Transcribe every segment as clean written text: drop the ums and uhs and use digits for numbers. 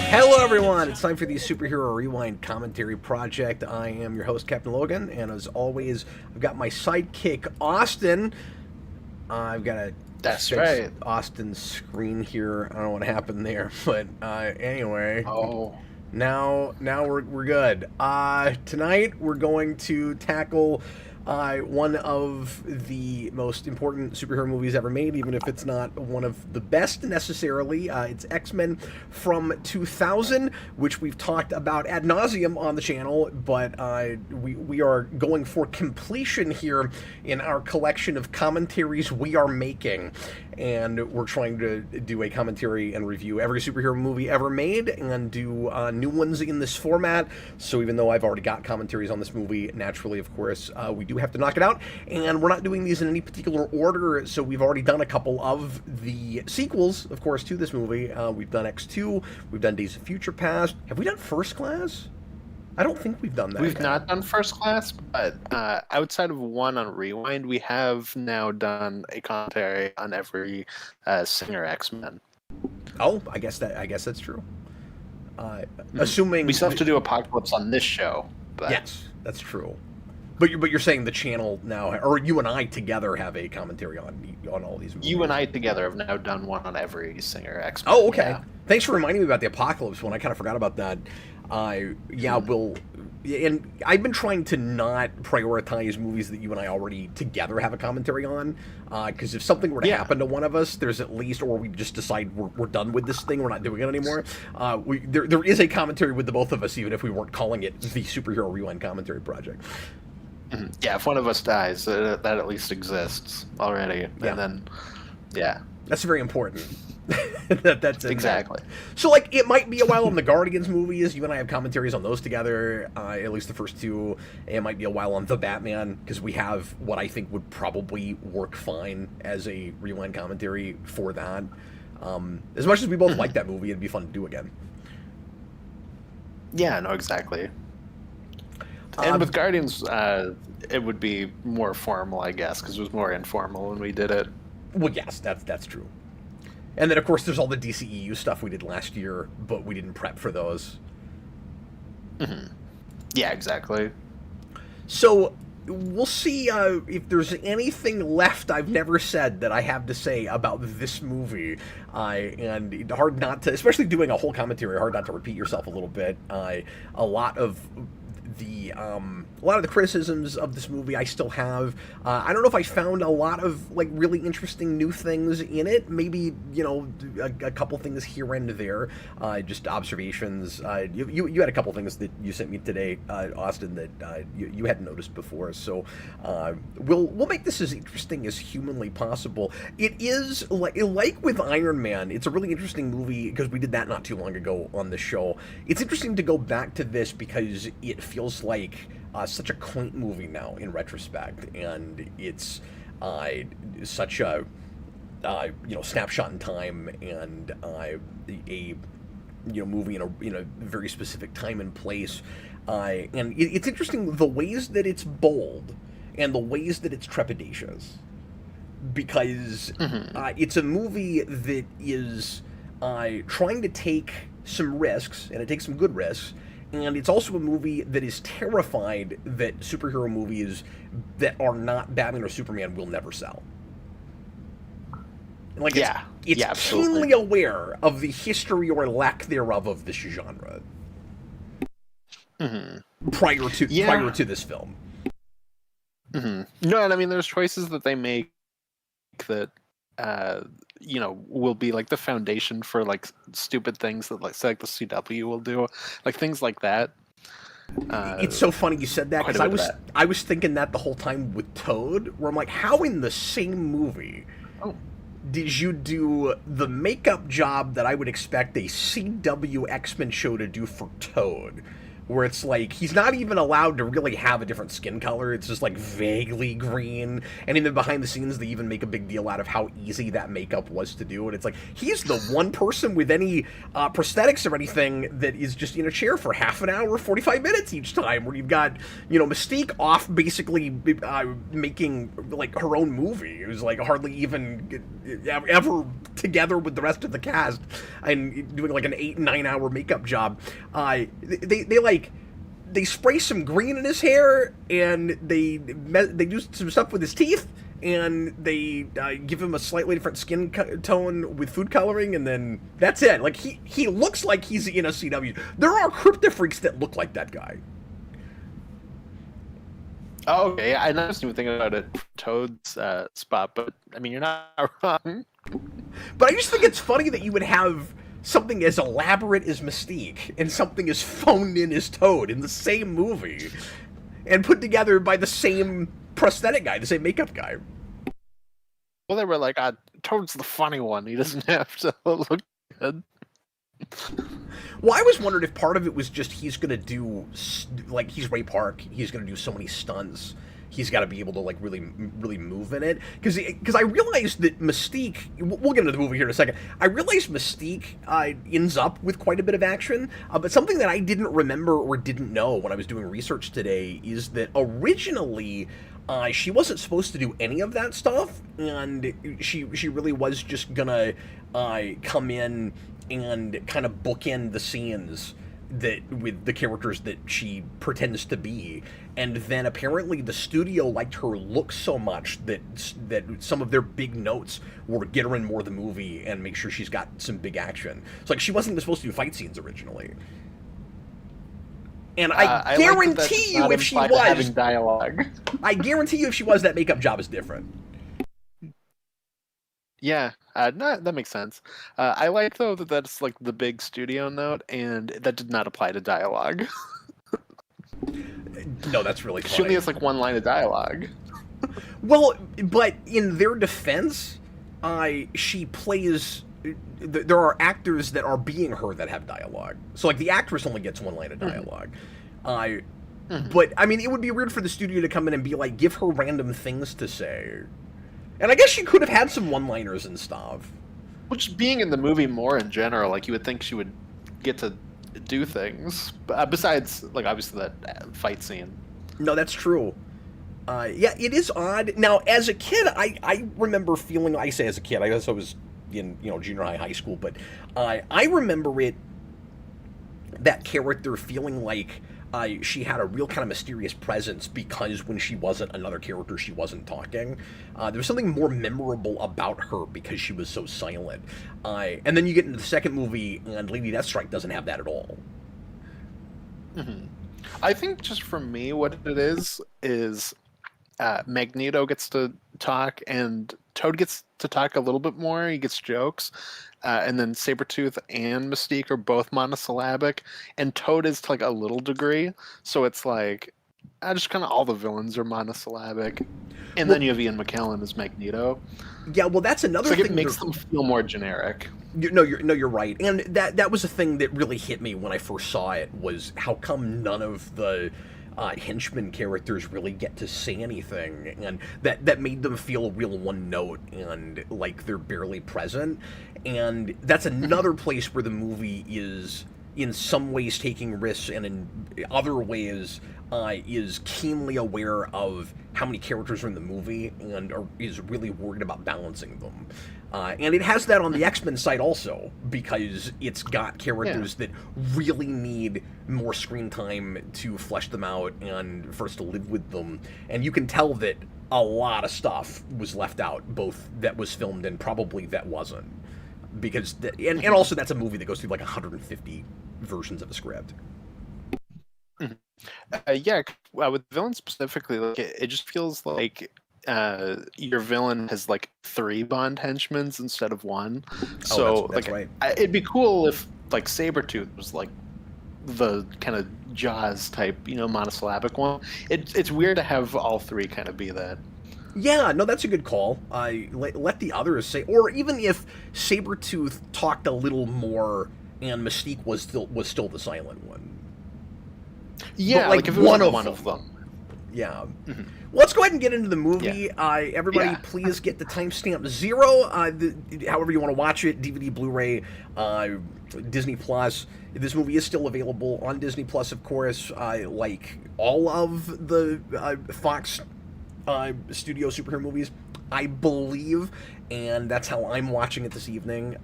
Hello everyone, it's time for the Superhero Rewind Commentary Project. I am your host, Captain Logan, and as always, I've got my sidekick, Austin. I've got to fix Austin's screen here. I don't know what happened there, but anyway. Oh. Now we're good. Tonight we're going to tackle one of the most important superhero movies ever made, even if it's not one of the best necessarily. It's X-Men from 2000, which we've talked about ad nauseum on the channel, but we are going for completion here in our collection of commentaries we are making. And we're trying to do a commentary and review every superhero movie ever made and do new ones in this format. So even though I've already got commentaries on this movie, naturally, of course, we do have to knock it out. And we're not doing these in any particular order, so we've already done a couple of the sequels, of course, to this movie. We've done X2, we've done Days of Future Past. Have we done First Class? I don't think we've done that. We've not done First Class, but outside of one on Rewind, we have now done a commentary on every Singer X-Men. Oh, I guess that's true. Assuming we still have to do Apocalypse on this show. But... Yes, that's true. But you're saying the channel now, or you and I together have a commentary on all these movies. You and I together have now done one on every Singer X-Men. Oh, okay. Yeah. Thanks for reminding me about the Apocalypse one. I kind of forgot about that. And I've been trying to not prioritize movies that you and I already together have a commentary on, because if something were to happen to one of us, there's at least, or we just decide we're done with this thing, we're not doing it anymore, there is a commentary with the both of us, even if we weren't calling it the Superhero Rewind Commentary Project. Mm-hmm. Yeah, if one of us dies, that at least exists already. Yeah. And then, yeah. That's very important. That's exactly. So, like, it might be a while on the Guardians movies. You and I have commentaries on those together, at least the first two. It might be a while on the Batman, because we have what I think would probably work fine as a rewind commentary for that. As much as we both like that movie, it'd be fun to do again. Yeah, no, exactly. And with Guardians, it would be more formal, I guess, because it was more informal when we did it. Well, yes, that's true. And then, of course, there's all the DCEU stuff we did last year, but we didn't prep for those. Mm-hmm. Yeah, exactly. So, we'll see if there's anything left I've never said that I have to say about this movie. And hard not to, especially doing a whole commentary, hard not to repeat yourself a little bit. A lot of the criticisms of this movie I still have. I don't know if I found a lot of like really interesting new things in it. Maybe, you know, a couple things here and there, just observations. You had a couple things that you sent me today, Austin, that you hadn't noticed before. So we'll make this as interesting as humanly possible. It is like with Iron Man. It's a really interesting movie because we did that not too long ago on the show. It's interesting to go back to this because it feels like such a quaint movie now in retrospect, and it's such a snapshot in time, and a movie in a very specific time and place, and it's interesting the ways that it's bold and the ways that it's trepidatious, because it's a movie that is trying to take some risks, and it takes some good risks, and it's also a movie that is terrified that superhero movies that are not Batman or Superman will never sell. Like, it's keenly aware of the history or lack thereof of this genre. Prior to this film. No, and I mean, there's choices that they make that will be like the foundation for like stupid things that like the CW will do, like things like that. It's so funny you said that, because I was thinking that the whole time with Toad, where I'm like, how in the same movie did you do the makeup job that I would expect a CW X-Men show to do for Toad? Where it's like, he's not even allowed to really have a different skin color, it's just like vaguely green, and even behind the scenes they even make a big deal out of how easy that makeup was to do, and it's like, he's the one person with any prosthetics or anything that is just in a chair for half an hour, 45 minutes each time, where you've got, Mystique off basically making, like, her own movie. It was like hardly even ever together with the rest of the cast, and doing like an 8-9 hour makeup job. They spray some green in his hair, and they do some stuff with his teeth, and they give him a slightly different skin tone with food coloring, and then that's it. Like, he looks like he's in a CW. There are crypto freaks that look like that guy. Oh, okay. I wasn't even thinking about it, Toad's spot, but I mean, you're not wrong. But I just think it's funny that you would have something as elaborate as Mystique and something as phoned in as Toad in the same movie, and put together by the same prosthetic guy, the same makeup guy. Well, they were like, Toad's the funny one. He doesn't have to look good. Well, I was wondering if part of it was just he's going to do, like, he's Ray Park, he's going to do so many stunts, he's got to be able to, like, really move in it. Because I realized that Mystique, we'll get into the movie here in a second, I realized Mystique ends up with quite a bit of action, but something that I didn't remember or didn't know when I was doing research today is that originally she wasn't supposed to do any of that stuff, and she really was just gonna come in and kind of bookend the scenes that with the characters that she pretends to be, and then apparently the studio liked her look so much that some of their big notes were get her in more of the movie and make sure she's got some big action. So like, she wasn't even supposed to do fight scenes originally. And I guarantee you, if she was having dialogue, I guarantee you, if she was, that makeup job is different. Yeah, no, that makes sense. I like, though, that that's like the big studio note, and that did not apply to dialogue. No, that's really funny. She only has like one line of dialogue. Well, but in their defense, she plays. There are actors that are being her that have dialogue. So like, the actress only gets one line of dialogue. But I mean, it would be weird for the studio to come in and be like, give her random things to say. And I guess she could have had some one-liners and stuff. Which, being in the movie more in general, like, you would think she would get to do things. Besides, like, obviously that fight scene. No, that's true. Yeah, it is odd. Now, as a kid, I remember feeling, I say as a kid, I guess I was in, junior high school, but I remember that character feeling like she had a real kind of mysterious presence, because when she wasn't another character, she wasn't talking. There was something more memorable about her because she was so silent. And then you get into the second movie, and Lady Deathstrike doesn't have that at all. I think, just for me, what it is Magneto gets to talk, and Toad gets to talk a little bit more. He gets jokes. And then Sabretooth and Mystique are both monosyllabic, and Toad is to like a little degree. So it's like, just kind of all the villains are monosyllabic. And then you have Ian McKellen as Magneto. Yeah, well, that's another thing. It makes them feel more generic. You're right. And that was a thing that really hit me when I first saw it, was how come none of the henchmen characters really get to say anything, and that made them feel real one note and like they're barely present. And that's another place where the movie is in some ways taking risks and in other ways is keenly aware of how many characters are in the movie and is really worried about balancing them. And it has that on the X-Men side also, because it's got characters that really need more screen time to flesh them out and for us to live with them. And you can tell that a lot of stuff was left out, both that was filmed and probably that wasn't. Because, and also that's a movie that goes through like 150 versions of a script. With villains specifically, like it just feels like your villain has like 3 Bond henchmen instead of 1. So that's like right. It'd be cool if like Sabretooth was like the kind of Jaws type, monosyllabic one. It's weird to have all 3 kind of be that. Yeah, no, that's a good call. Let the others say, or even if Sabretooth talked a little more and Mystique was still the silent one. Yeah, but, like if it was one of them. Yeah. Mm-hmm. Well, let's go ahead and get into the movie. Yeah. Everybody, please get the timestamp 0. However you want to watch it, DVD, Blu-ray, Disney Plus. This movie is still available on Disney Plus, of course. Like all of the Fox studio superhero movies, I believe, and that's how I'm watching it this evening.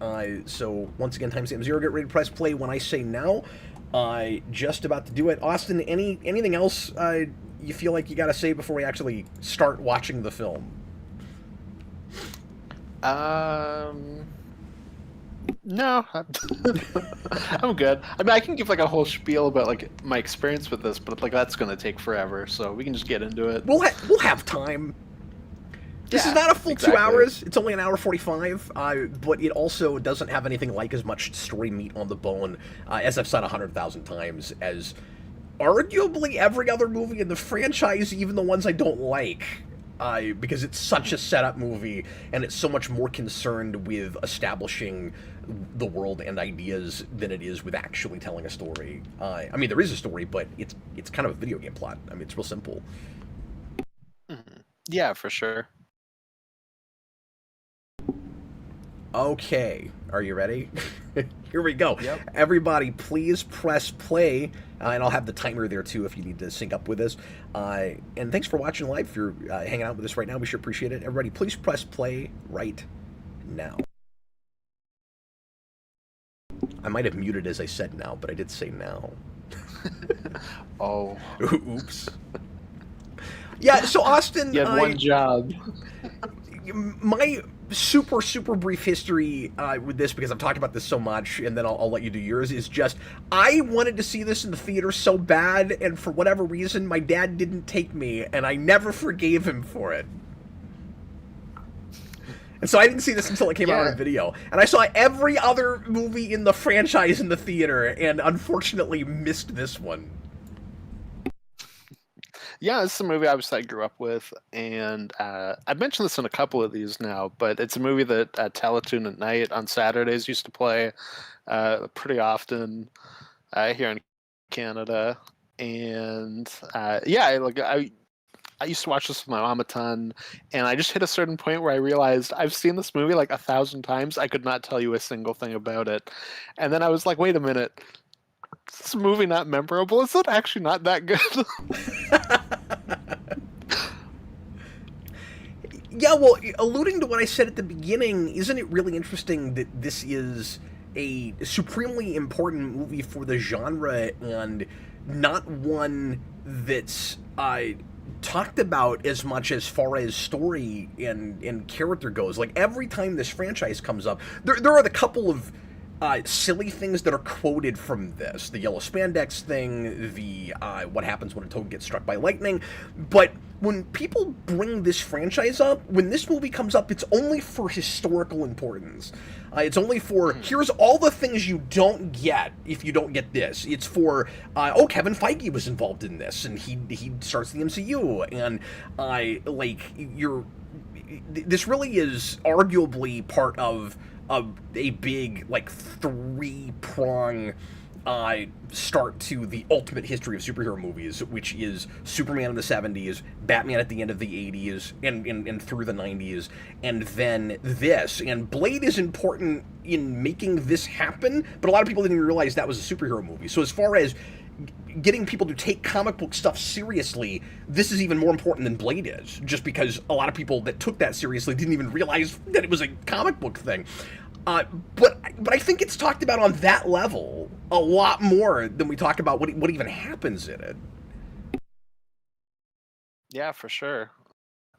So once again, timestamp 0. Get ready to press play when I say now. Just about to do it. Austin, anything else you feel like you got to say before we actually start watching the film? No, I'm good. I mean, I can give like a whole spiel about like my experience with this, but like that's going to take forever, so we can just get into it. We'll have time. This is not a full 2 hours. It's only an hour 45, but it also doesn't have anything like as much story meat on the bone, as I've said 100,000 times, as arguably every other movie in the franchise, even the ones I don't like, because it's such a setup movie, and it's so much more concerned with establishing the world and ideas than it is with actually telling a story. I mean, there is a story, but it's kind of a video game plot. I mean, it's real simple. Mm-hmm. Yeah, for sure. Okay, are you ready? Here we go. Yep. Everybody, please press play, and I'll have the timer there too if you need to sync up with us. And thanks for watching live. If you're hanging out with us right now, we sure appreciate it. Everybody, please press play right now. I might have muted as I said now, but I did say now. Oh. Oops. Yeah, so Austin... You had one job. My super brief history with this, because I've talked about this so much, and then I'll let you do yours, is just I wanted to see this in the theater so bad, and for whatever reason my dad didn't take me, and I never forgave him for it. And so I didn't see this until it came out on video. And I saw every other movie in the franchise in the theater, and unfortunately missed this one. Yeah, it's a movie I grew up with, and I've mentioned this in a couple of these now, but it's a movie that Teletoon at night on Saturdays used to play pretty often here in Canada. And I used to watch this with my mom a ton, and I just hit a certain point where I realized I've seen this movie like 1,000 times. I could not tell you a single thing about it. And then I was like, wait a minute. Is this movie not memorable? Is it actually not that good? Yeah, well, alluding to what I said at the beginning, isn't it really interesting that this is a supremely important movie for the genre and not one that's talked about as much as far as story and character goes? Like, every time this franchise comes up, there are the couple of silly things that are quoted from this. The yellow spandex thing, the what happens when a toad gets struck by lightning. But when people bring this franchise up, when this movie comes up, it's only for historical importance. It's only for, here's all the things you don't get if you don't get this. It's for, Kevin Feige was involved in this, and he starts the MCU, and this really is arguably part of a big, like, 3-prong start to the ultimate history of superhero movies, which is Superman in the 70s, Batman at the end of the 80s, and through the 90s, and then this. And Blade is important in making this happen, but a lot of people didn't even realize that was a superhero movie. So as far as getting people to take comic book stuff seriously, this is even more important than Blade is, just because a lot of people that took that seriously didn't even realize that it was a comic book thing. But I think it's talked about on that level a lot more than we talk about what even happens in it. Yeah, for sure.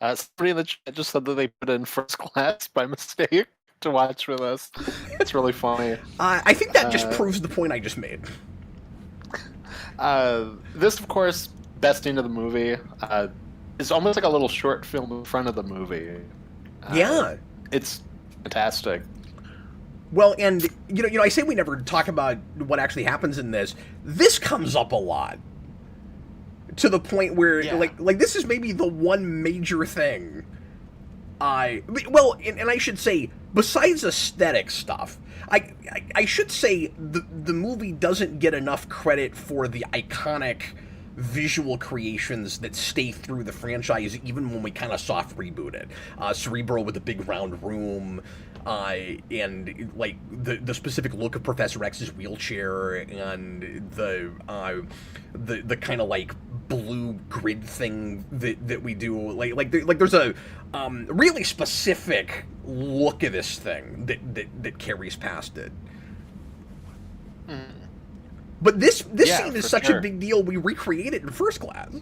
Somebody in the chat just said that they put in First Class by mistake to watch with us. It's really funny. I think that just proves the point I just made. This, of course, best scene of the movie, is almost like a little short film in front of the movie. Yeah. It's fantastic. Well, and you know, I say we never talk about what actually happens in this. This comes up a lot, to the point where like this is maybe the one major thing. And I should say, besides aesthetic stuff, I should say the movie doesn't get enough credit for the iconic visual creations that stay through the franchise, even when we kind of soft reboot it. Cerebro with the big round room, and like the specific look of Professor X's wheelchair, and the kind of like blue grid thing that we do. Like there's a really specific look of this thing that carries past it. But this scene is such a big deal, we recreate it in First Class.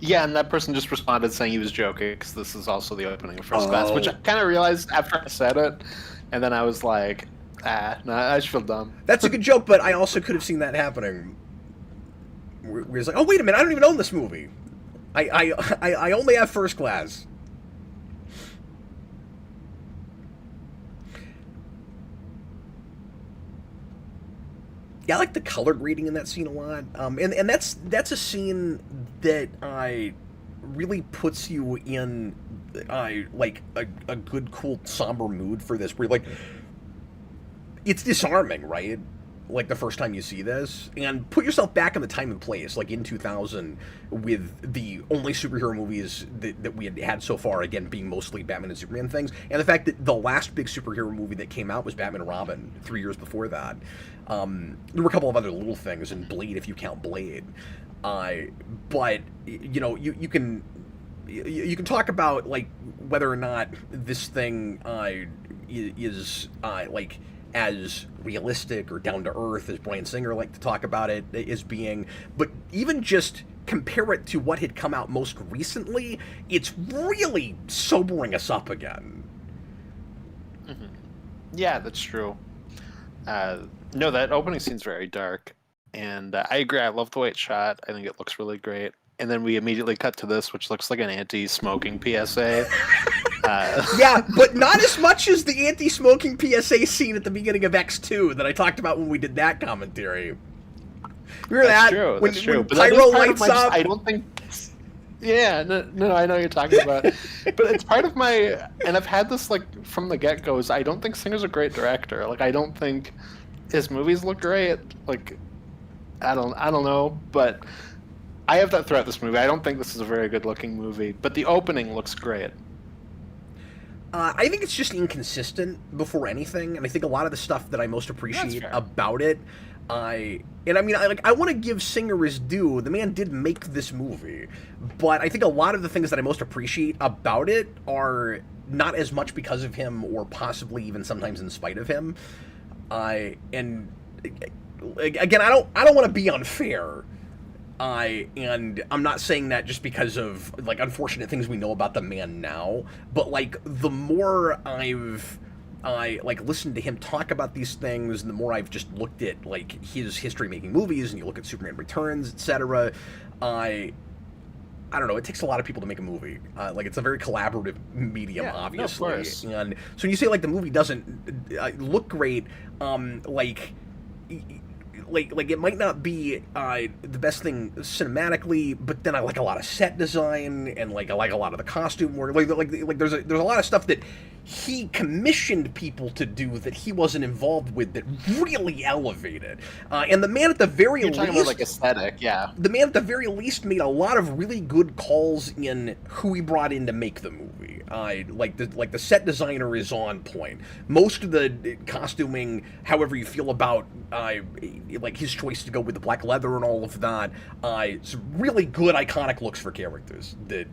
Yeah, and that person just responded saying he was joking, because this is also the opening of First Class, which I kind of realized after I said it, and then I was like, no, I just feel dumb. That's a good joke, but I also could have seen that happening. Where it's like, oh, wait a minute, I don't even own this movie. I only have First Class. Yeah, I like the color grading in that scene a lot, and that's a scene that really puts you in like a good, cool, somber mood for this. Where like it's disarming, right? Like the first time you see this, and put yourself back in the time and place, like in 2000, with the only superhero movies that we had so far, again, being mostly Batman and Superman things, and the fact that the last big superhero movie that came out was Batman and Robin 3 years before that. There were a couple of other little things, and Blade, if you count Blade. But you know, you can talk about like whether or not this thing is like as realistic or down to earth as Bryan Singer liked to talk about it as being, but even just compare it to what had come out most recently, it's really sobering us up again. Mm-hmm. Yeah, that's true. No, that opening scene's very dark, and I agree. I love the way it's shot. I think it looks really great. And then we immediately cut to this, which looks like an anti-smoking PSA. Yeah, but not as much as the anti-smoking PSA scene at the beginning of X2 that I talked about when we did that commentary. Remember that? True, when, that's true. When but Pyro lights up? I don't think... Yeah, no, I know what you're talking about. But it's part of my... And I've had this, like, from the get-go, is I don't think Singer's a great director. Like, I don't think his movies look great. Like, I don't know, but... I have that throughout this movie. I don't think this is a very good-looking movie, but the opening looks great. I think it's just inconsistent before anything, and I think a lot of the stuff that I most appreciate about it, I want to give Singer his due. The man did make this movie, but I think a lot of the things that I most appreciate about it are not as much because of him, or possibly even sometimes in spite of him. And again, I don't want to be unfair. And I'm not saying that just because of, like, unfortunate things we know about the man now, but, like, the more I've listened to him talk about these things, and the more I've just looked at, like, his history making movies, and you look at Superman Returns, etc., I don't know, it takes a lot of people to make a movie. Like, it's a very collaborative medium, obviously. No, and so when you say, like, the movie doesn't look great, like it might not be the best thing cinematically, but then I like a lot of set design and like I like a lot of the costume work. Like there's a lot of stuff that he commissioned people to do that he wasn't involved with that really elevated. And the man at the very You're least, talking about like aesthetic, yeah. the man at the very least made a lot of really good calls in who he brought in to make the movie. Like the set designer is on point. Most of the costuming, however you feel about like his choice to go with the black leather and all of that, some really good iconic looks for characters that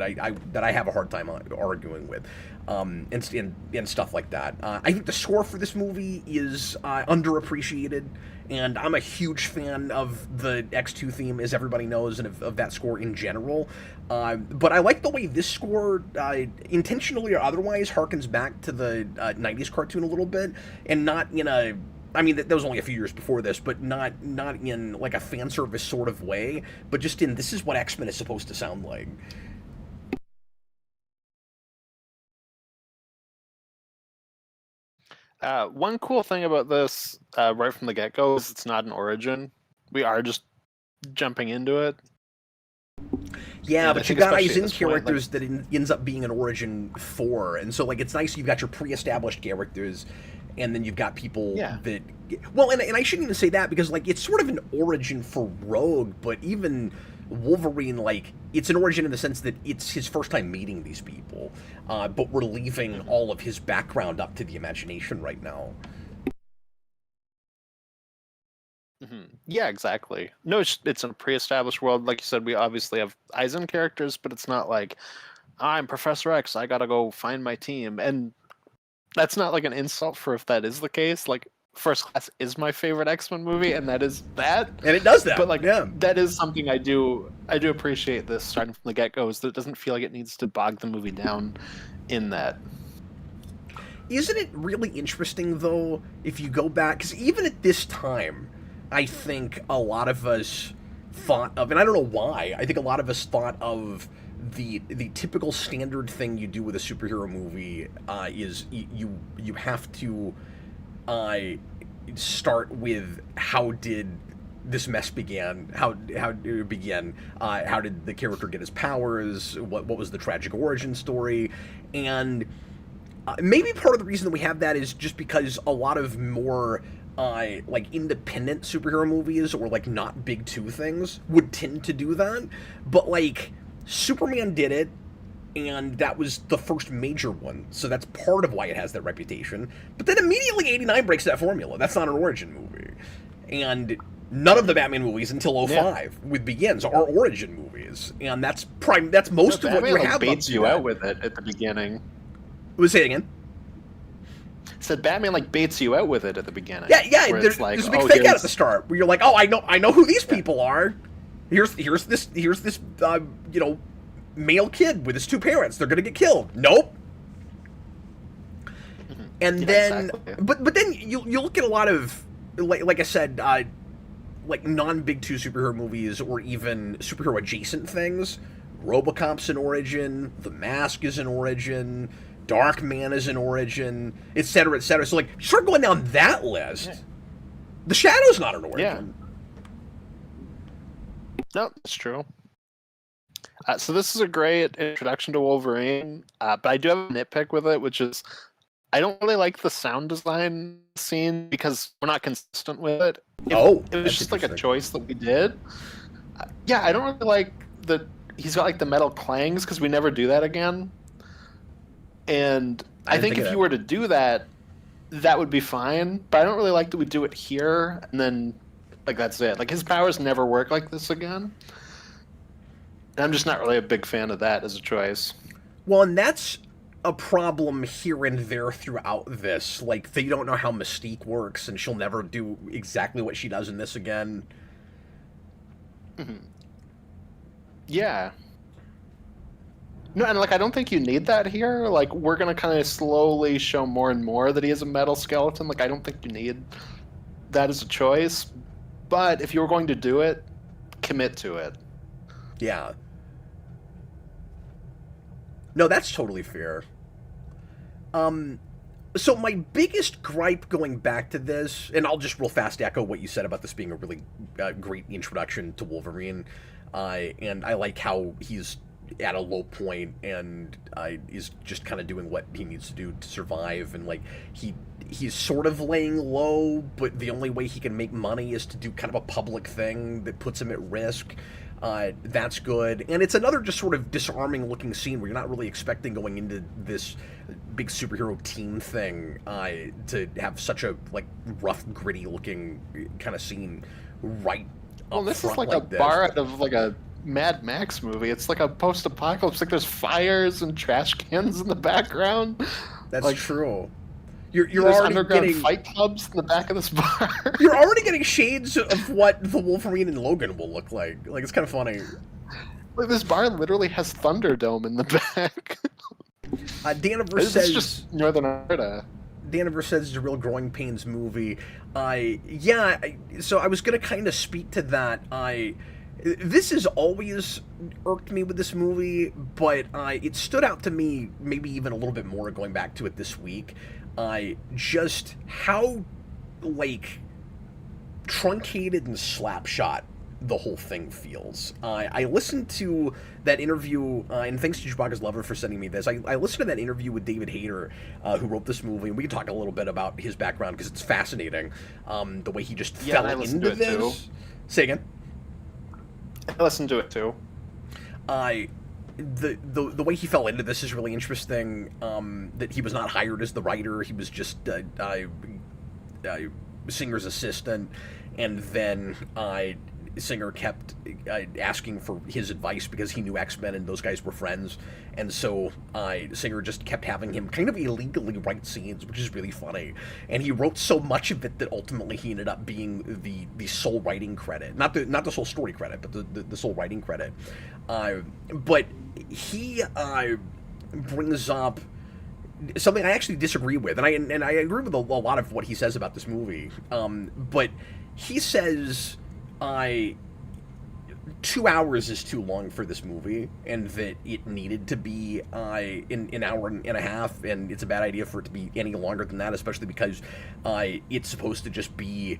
I have a hard time arguing with. And stuff like that. I think the score for this movie is underappreciated, and I'm a huge fan of the X2 theme, as everybody knows, and of that score in general. But I like the way this score, intentionally or otherwise, harkens back to the 90s cartoon a little bit, and not in a... I mean, that was only a few years before this, but not in like a fan service sort of way, but just in this is what X-Men is supposed to sound like. One cool thing about this, right from the get-go, is it's not an origin. We are just jumping into it. Yeah, And but I you think got especially eyes at in this point, like- characters that ends up being an origin for, and so like it's nice you've got your pre-established characters, and then you've got people Yeah. that... Well, and I shouldn't even say that, because like it's sort of an origin for Rogue, but even Wolverine, like, it's an origin in the sense that it's his first time meeting these people, but we're leaving all of his background up to the imagination right now. Yeah, exactly. No, it's a pre-established world. Like you said, we obviously have Eisen characters, but it's not like, I'm Professor X, I gotta go find my team. And that's not like an insult for if that is the case. Like, First Class is my favorite X-Men movie, and that is that. And it does that, But like, yeah. that is something I do appreciate this starting from the get-go, is that it doesn't feel like it needs to bog the movie down in that. Isn't it really interesting, though, if you go back, because even at this time, I think a lot of us thought of, and I don't know why, I think a lot of us thought of the typical standard thing you do with a superhero movie is you have to start with how did this mess begin? How did it begin? How did the character get his powers? What was the tragic origin story? And maybe part of the reason that we have that is just because a lot of more like independent superhero movies or like not big two things would tend to do that. But like Superman did it, and that was the first major one, so that's part of why it has that reputation. But then immediately 89 breaks that formula. That's not an origin movie. And none of the Batman movies until 05 with Begins are origin movies. And that's most of what Batman, you like, have. baits you out with it at the beginning. Say it again. Said Batman like baits you out with it at the beginning. Yeah. Where There's it's like, a big oh, fake out here's- at the start where you're like, oh, I know who these people are. Here's this male kid with his two parents. They're gonna get killed. Nope. And Yeah, then, exactly. but then you look at a lot of like I said, like non-big two superhero movies or even superhero adjacent things. RoboCop's an origin. The Mask is an origin. Darkman is an origin, etc., etc. So like, start going down that list. Yeah. The Shadow's not an origin. No, that's true. So this is a great introduction to Wolverine, but I do have a nitpick with it, which is I don't really like the sound design scene because we're not consistent with it. It was that's just like a interesting. choice that we did. Yeah, I don't really like that he's got like the metal clangs because we never do that again. And I didn't think think of if you that. were to do that, that would be fine. But I don't really like that we do it here and then like that's it. Like his powers never work like this again. And I'm just not really a big fan of that as a choice. Well, and that's a problem here and there throughout this. Like, they don't know how Mystique works, and she'll never do exactly what she does in this again. Yeah. No, and like I don't think you need that here. Like we're gonna kind of slowly show more and more that he is a metal skeleton. Like I don't think you need that as a choice. But if you were going to do it, commit to it. Yeah. No, that's totally fair. So my biggest gripe going back to this, and I'll just real fast echo what you said about this being a really great introduction to Wolverine, and I like how he's at a low point and is just kind of doing what he needs to do to survive, and like he's sort of laying low, but the only way he can make money is to do kind of a public thing that puts him at risk. That's good, and it's another just sort of disarming looking scene where you're not really expecting going into this big superhero team thing to have such a like rough, gritty looking kind of scene right. Well, this is like a bar out of like a Mad Max movie. It's like a post-apocalypse. Like there's fires and trash cans in the background. That's like, true. You're there's already underground getting fight clubs in the back of this bar. You're already getting shades of what the Wolverine and Logan will look like. Like it's kind of funny. Like this bar literally has Thunderdome in the back. Daniver This says is just Northern Alberta. Daniver says it's a real growing pains movie. So I was gonna kind of speak to that. This has always irked me with this movie, but it stood out to me maybe even a little bit more going back to it this week. Just how like truncated and slapshot the whole thing feels. I listened to that interview, and thanks to Chewbacca's Lover for sending me this. I listened to that interview with David Hayter, who wrote this movie, and we can talk a little bit about his background because it's fascinating. The way he just fell into this. Too. Say again. I listened to it too. The way he fell into this is really interesting. That he was not hired as the writer; he was just Singer's assistant, and then Singer kept asking for his advice because he knew X-Men and those guys were friends, and so Singer just kept having him kind of illegally write scenes, which is really funny. And he wrote so much of it that ultimately he ended up being the sole writing credit, not the sole story credit, but the sole writing credit. But he brings up something I actually disagree with, and I agree with a lot of what he says about this movie. But he says 2 hours is too long for this movie, and that it needed to be in an hour and a half, and it's a bad idea for it to be any longer than that, especially because it's supposed to just be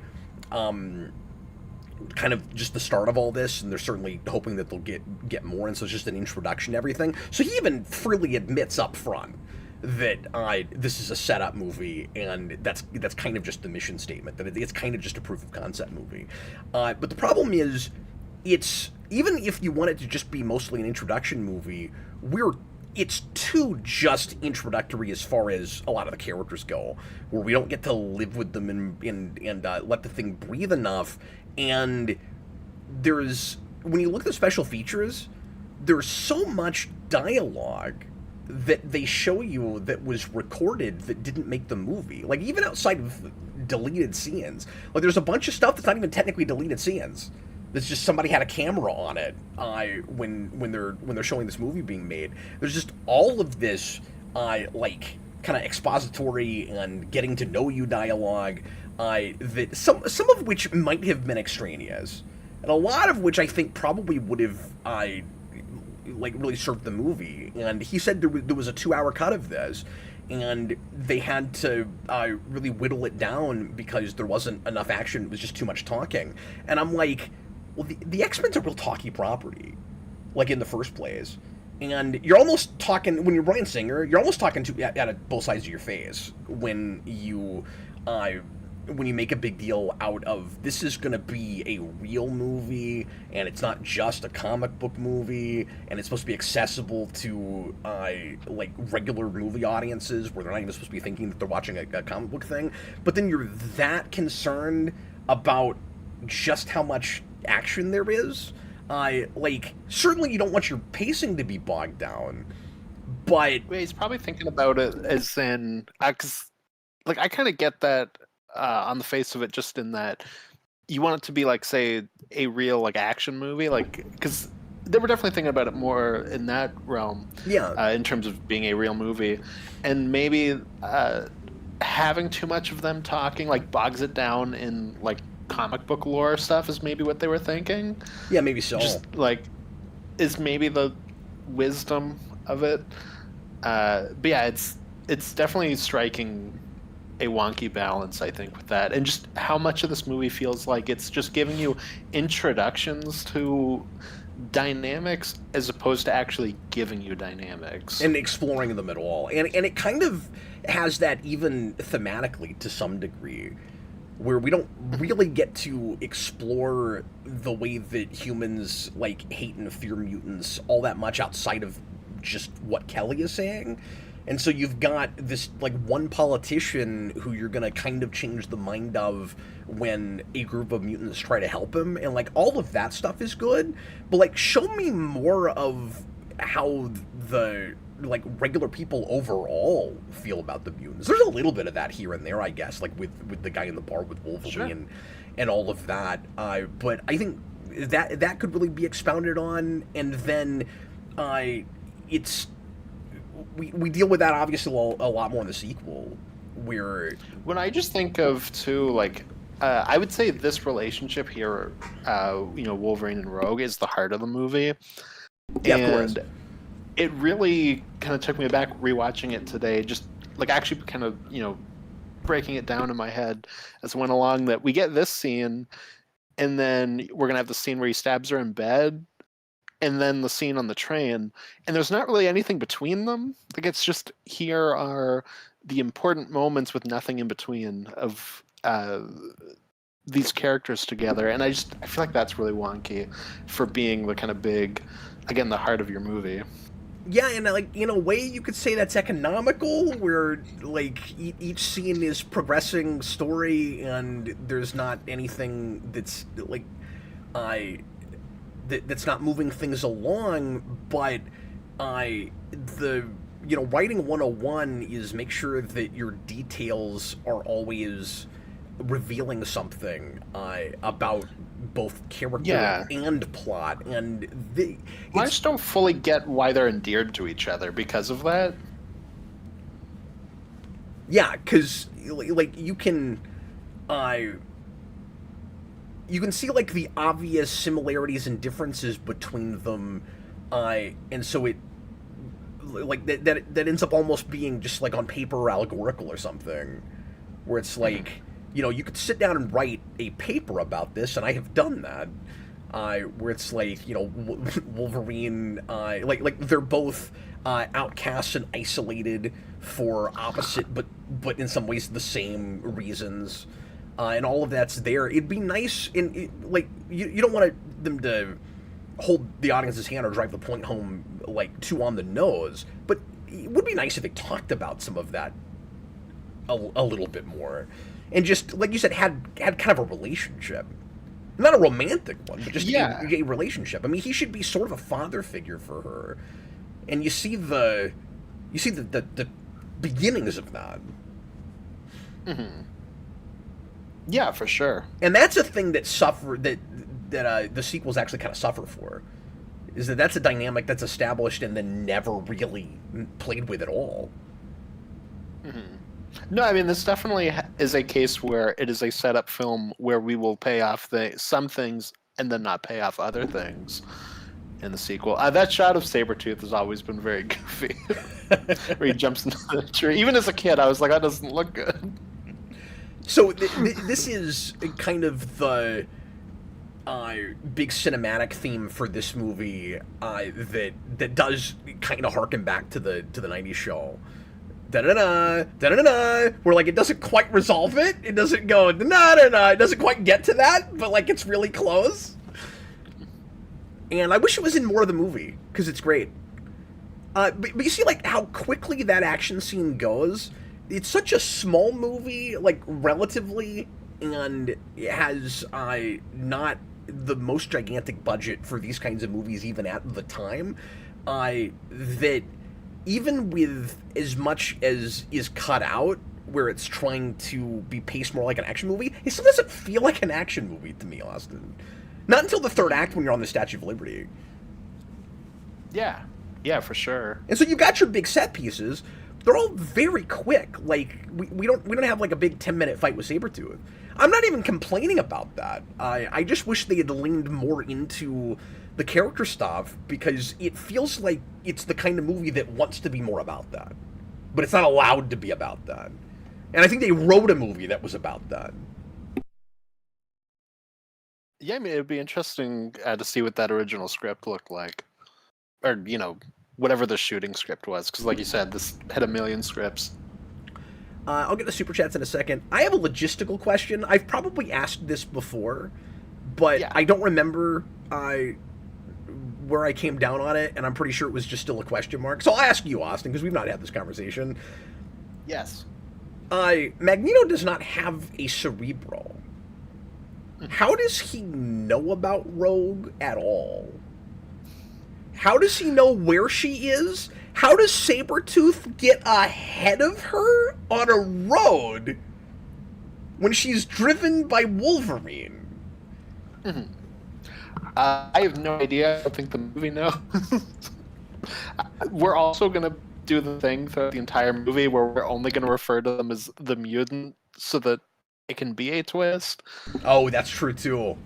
kind of just the start of all this, and they're certainly hoping that they'll get more, and so it's just an introduction to everything. So he even freely admits up front that this is a setup movie, and that's kind of just the mission statement, that it's kind of just a proof of concept movie. But the problem is, it's even if you want it to just be mostly an introduction movie, it's too just introductory as far as a lot of the characters go, where we don't get to live with them and let the thing breathe enough. And when you look at the special features, there's so much dialogue that they show you that was recorded that didn't make the movie. Like, even outside of deleted scenes, like there's a bunch of stuff that's not even technically deleted scenes. There's just somebody had a camera on it when they're showing this movie being made. There's just all of this like kind of expository and getting to know you dialogue that some of which might have been extraneous, and a lot of which I think probably would have like really served the movie. And he said there was a 2-hour cut of this, and they had to really whittle it down because there wasn't enough action. It was just too much talking. And I'm like, well, the X-Men's a real talky property, like in the first place. And you're almost talking, when you're Bryan Singer, you're almost talking at both sides of your face when you make a big deal out of, this is going to be a real movie, and it's not just a comic book movie, and it's supposed to be accessible to like regular movie audiences where they're not even supposed to be thinking that they're watching a comic book thing. But then you're that concerned about just how much action there is. Like, certainly you don't want your pacing to be bogged down, but he's probably thinking about it as in, because like I kind of get that on the face of it, just in that you want it to be like, say, a real like action movie, like, because they were definitely thinking about it more in that realm, in terms of being a real movie, and maybe having too much of them talking like bogs it down in like comic book lore stuff is maybe what they were thinking. Yeah, maybe so. Just like is maybe the wisdom of it. But yeah, it's definitely striking a wonky balance, I think, with that, and just how much of this movie feels like it's just giving you introductions to dynamics as opposed to actually giving you dynamics. and exploring them at all. And it kind of has that even thematically to some degree, where we don't really get to explore the way that humans like hate and fear mutants all that much outside of just what Kelly is saying. And so you've got this like one politician who you're gonna kind of change the mind of when a group of mutants try to help him, and like all of that stuff is good. But like, show me more of how the like regular people overall feel about the mutants. There's a little bit of that here and there, I guess, like with the guy in the bar with Wolverine Sure. and all of that. But I think that could really be expounded on, and then it's we deal with that obviously a lot more in the sequel, where When I just think of too, like, I would say this relationship here, Wolverine and Rogue is the heart of the movie, yeah, of course. and it really kind of took me back rewatching it today. Just like actually kind of breaking it down in my head as I went along. That we get this scene, and then we're gonna have the scene where he stabs her in bed, and then the scene on the train, and there's not really anything between them. Like, it's just, here are the important moments with nothing in between of these characters together, and I feel like that's really wonky for being the kind of big, again, the heart of your movie. Yeah, and like in a way you could say that's economical, where like each scene is progressing story, and there's not anything that's like I that's not moving things along. But the writing 101 is make sure that your details are always revealing something about both character Yeah. and plot, and I it's just don't fully get why they're endeared to each other because of that. yeah, because like you can see like the obvious similarities and differences between them, and so it like that ends up almost being just like on paper allegorical or something, where it's like you could sit down and write a paper about this, and I have done that, where it's like Wolverine, like they're both outcasts and isolated for opposite but in some ways the same reasons, and all of that's there. It'd be nice like you don't want them to hold the audience's hand or drive the point home like too on the nose, but it would be nice if they talked about some of that a little bit more, and just like you said, had kind of a relationship, not a romantic one, but just Yeah. a relationship. I mean, he should be sort of a father figure for her, and you see the beginnings of that. Yeah, for sure. And that's a thing that the sequels actually kind of suffer for, is that's a dynamic that's established and then never really played with at all. No, I mean, this definitely is a case where it is a setup film where we will pay off some things and then not pay off other things in the sequel. That shot of Sabretooth has always been very goofy, where he jumps into the tree. Even as a kid, I was like, that doesn't look good. So this is kind of the big cinematic theme for this movie, that does kind of harken back to the '90s show. Da da da da da da. Where like it doesn't quite resolve it. It doesn't go da da da. It doesn't quite get to that, but like it's really close. And I wish it was in more of the movie because it's great. But you see like how quickly that action scene goes. It's such a small movie, like relatively, and it has not the most gigantic budget for these kinds of movies even at the time. That even with as much as is cut out, where it's trying to be paced more like an action movie, it still doesn't feel like an action movie to me, Austin. Not until the third act when you're on the Statue of Liberty. Yeah, yeah, for sure. And so you got your big set pieces. They're all very quick. Like we don't have like a big 10-minute fight with Sabretooth. I'm not even complaining about that. I just wish they had leaned more into the character stuff, because it feels like it's the kind of movie that wants to be more about that, but it's not allowed to be about that. And I think they wrote a movie that was about that. Yeah, I mean, it'd be interesting to see what that original script looked like, or whatever the shooting script was, because like you said, this had a million scripts. I'll get the super chats in a second. I have a logistical question. I've probably asked this before, but Yeah. I don't remember where I came down on it, and I'm pretty sure it was just still a question mark. So I'll ask you, Austin, because we've not had this conversation. Yes. Magneto does not have a cerebral. How does he know about Rogue at all? How does he know where she is? How does Sabretooth get ahead of her on a road when she's driven by Wolverine? Mm-hmm. I have no idea. I don't think the movie knows. We're also going to do the thing throughout the entire movie where we're only going to refer to them as the mutant so that it can be a twist. Oh, that's true too.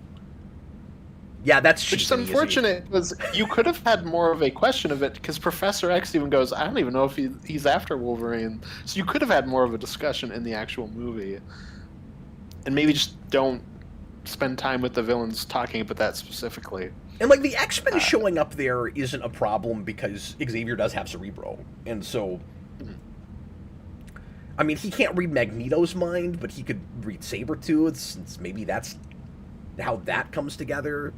Yeah, that's Which is unfortunate because you could have had more of a question of it because Professor X even goes, I don't even know if he's after Wolverine. So you could have had more of a discussion in the actual movie. And maybe just don't spend time with the villains talking about that specifically. And like the X-Men showing up there isn't a problem because Xavier does have Cerebro. And so I mean, he can't read Magneto's mind, but he could read Sabretooth, since maybe that's how that comes together.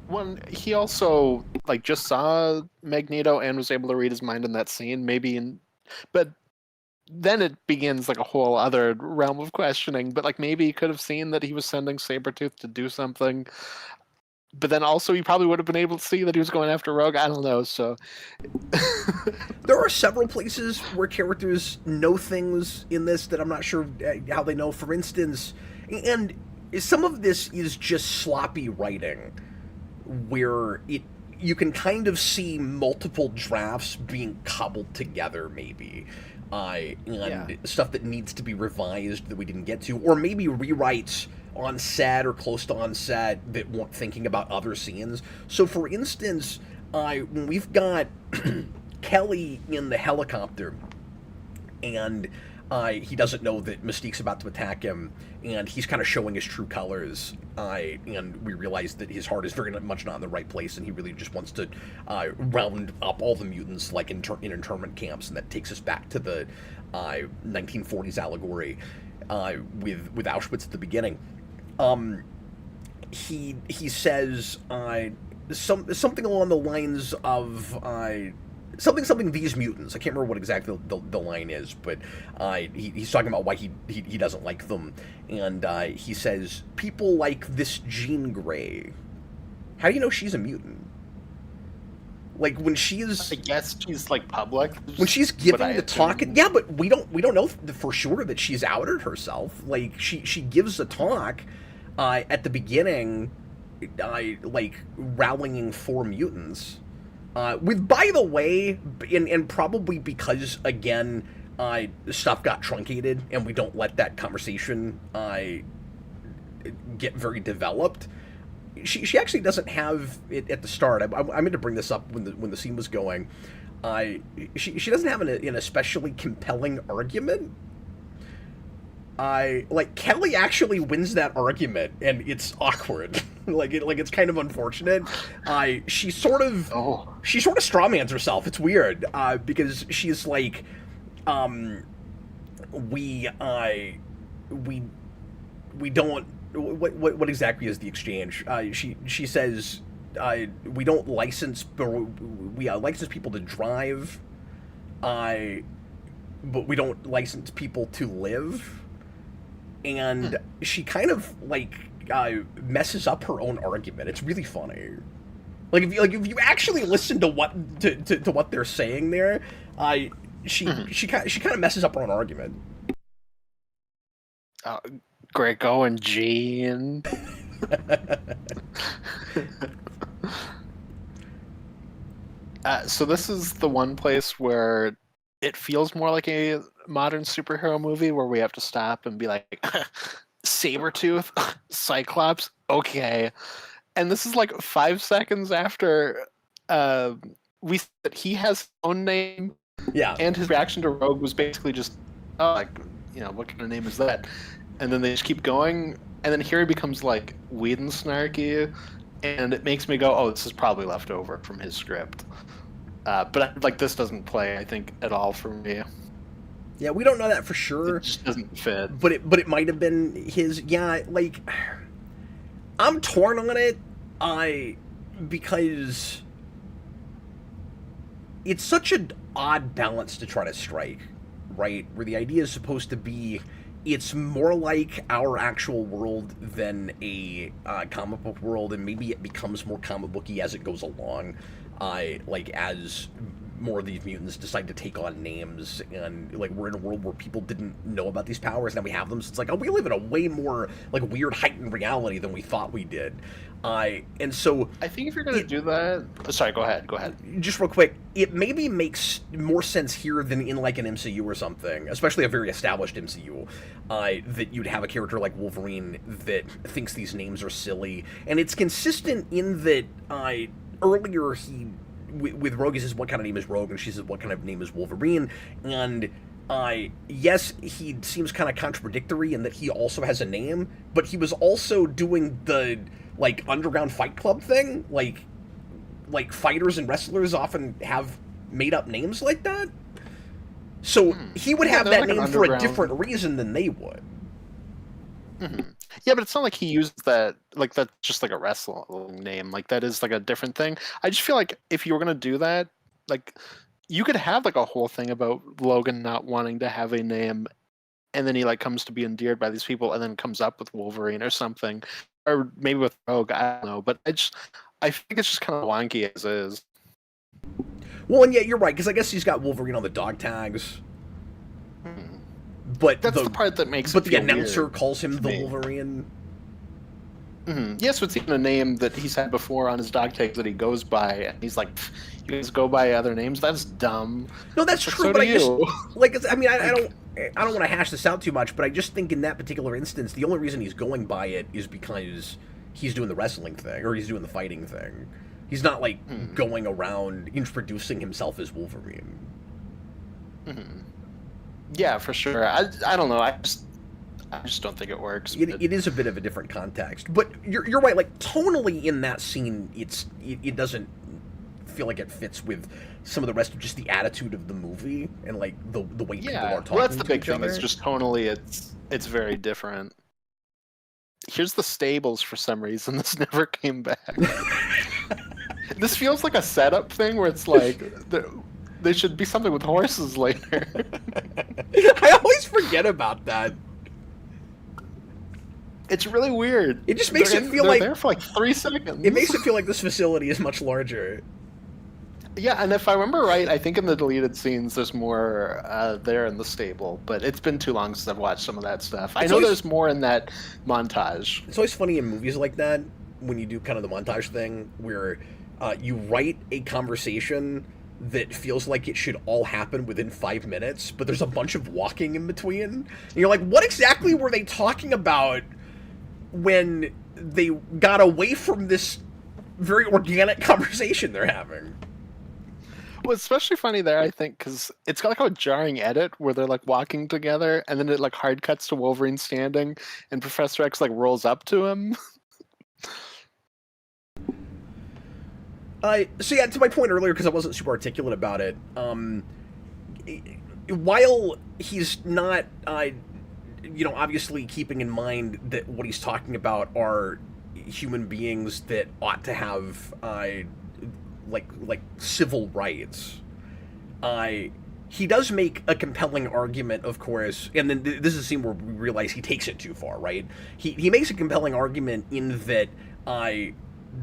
One, he also just saw Magneto and was able to read his mind in that scene. But then it begins a whole other realm of questioning. But maybe he could have seen that he was sending Sabretooth to do something. But then also he probably would have been able to see that he was going after Rogue. I don't know. So there are several places where characters know things in this that I'm not sure how they know. For instance, and some of this is just sloppy writing, where you can kind of see multiple drafts being cobbled together, maybe, and stuff that needs to be revised that we didn't get to, or maybe rewrites on set or close to on set that weren't thinking about other scenes. So, for instance, when we've got Kelly in the helicopter, and he doesn't know that Mystique's about to attack him, and he's kind of showing his true colors, and we realize that his heart is very much not in the right place, and he really just wants to round up all the mutants in internment camps, and that takes us back to the 1940s allegory with Auschwitz at the beginning. He says something along the lines of something these mutants. I can't remember what exactly the line is, but he's talking about why he doesn't like them, and he says people like this Jean Grey. How do you know she's a mutant? When she's, I guess she's public. When she's giving the talk, yeah, but we don't know for sure that she's outed herself. She gives a talk at the beginning, rallying for mutants. With, by the way, and probably because, again, stuff got truncated and we don't let that conversation get very developed. She actually doesn't have it at the start. I meant to bring this up when the scene was going. She doesn't have an especially compelling argument. Kelly actually wins that argument, and it's awkward. It's kind of unfortunate. She sort of strawmans herself. It's weird because she's like, we don't. What exactly is the exchange? She says we don't license, we license people to drive, but we don't license people to live. And she kind of messes up her own argument. It's really funny. If you actually listen to what to what they're saying there, she kind of messes up her own argument. Greco and Jean. So this is the one place where it feels more like a modern superhero movie where we have to stop and be like, Sabretooth, Cyclops, okay. And this is 5 seconds after we said he has his own name. Yeah. And his reaction to Rogue was basically just, what kind of name is that? And then they just keep going, and then here he becomes like weird and snarky, and it makes me go, oh, this is probably left over from his script. But like this doesn't play, I think, at all for me. Yeah, we don't know that for sure. It just doesn't fit. But it might have been his. Yeah, like I'm torn on it. Because it's such an odd balance to try to strike, right? Where the idea is supposed to be it's more like our actual world than a comic book world, and maybe it becomes more comic booky as it goes along. Like as more of these mutants decide to take on names, and like we're in a world where people didn't know about these powers, now we have them. So it's like, oh, we live in a way more like weird heightened reality than we thought we did. And so I think if you're going to do that, sorry, go ahead. Just real quick, it maybe makes more sense here than in like an MCU or something, especially a very established MCU, that you'd have a character like Wolverine that thinks these names are silly, and it's consistent in that earlier he with Rogue, he says, what kind of name is Rogue? And she says, what kind of name is Wolverine? And yes, he seems kind of contradictory in that he also has a name, but he was also doing the like underground fight club thing. Like fighters and wrestlers often have made up names like that. So he would have that like name for a different reason than they would. Mm-hmm. Yeah, but it's not like he used that, like that's just like a wrestling name. Like that is like a different thing. I just feel like if you were gonna do that, like you could have like a whole thing about Logan not wanting to have a name, and then he like comes to be endeared by these people, and then comes up with Wolverine or something, or maybe with Rogue. I don't know, but I think it's just kind of wonky as is. Well, and yeah, you're right, because I guess he's got Wolverine on the dog tags. But that's the part that makes. But the announcer calls him the Wolverine. Mm-hmm. Yes, it's even a name that he's had before on his dog tags that he goes by, and he's like, "You guys go by other names? That's dumb." No, that's true. So but I just like, I mean, I don't want to hash this out too much, but I just think in that particular instance, the only reason he's going by it is because he's doing the wrestling thing or he's doing the fighting thing. He's not like going around introducing himself as Wolverine. Mm-hmm. Yeah, for sure. I don't know. I just don't think it works. It is a bit of a different context, but you're right. Like tonally in that scene, it doesn't feel like it fits with some of the rest of just the attitude of the movie and like the way people are talking. Well, that's the big thing. Other. It's just tonally, it's very different. Here's the stables for some reason. This never came back. This feels like a setup thing where it's like. There should be something with horses later. I always forget about that. It's really weird. It just makes it feel like they're there for like 3 seconds. It makes it feel like this facility is much larger. Yeah, and if I remember right, I think in the deleted scenes there's more there in the stable, but it's been too long since I've watched some of that stuff. I know there's more in that montage. It's always funny in movies like that when you do kind of the montage thing where you write a conversation that feels like it should all happen within 5 minutes, but there's a bunch of walking in between. And you're like, what exactly were they talking about when they got away from this very organic conversation they're having? Well, it's especially funny there, I think, because it's got like a jarring edit where they're like walking together, and then it like hard cuts to Wolverine standing, and Professor X like rolls up to him. So yeah, to my point earlier, because I wasn't super articulate about it, while he's not, obviously keeping in mind that what he's talking about are human beings that ought to have, like civil rights, he does make a compelling argument, of course, and then this is a scene where we realize he takes it too far, right? He makes a compelling argument in that,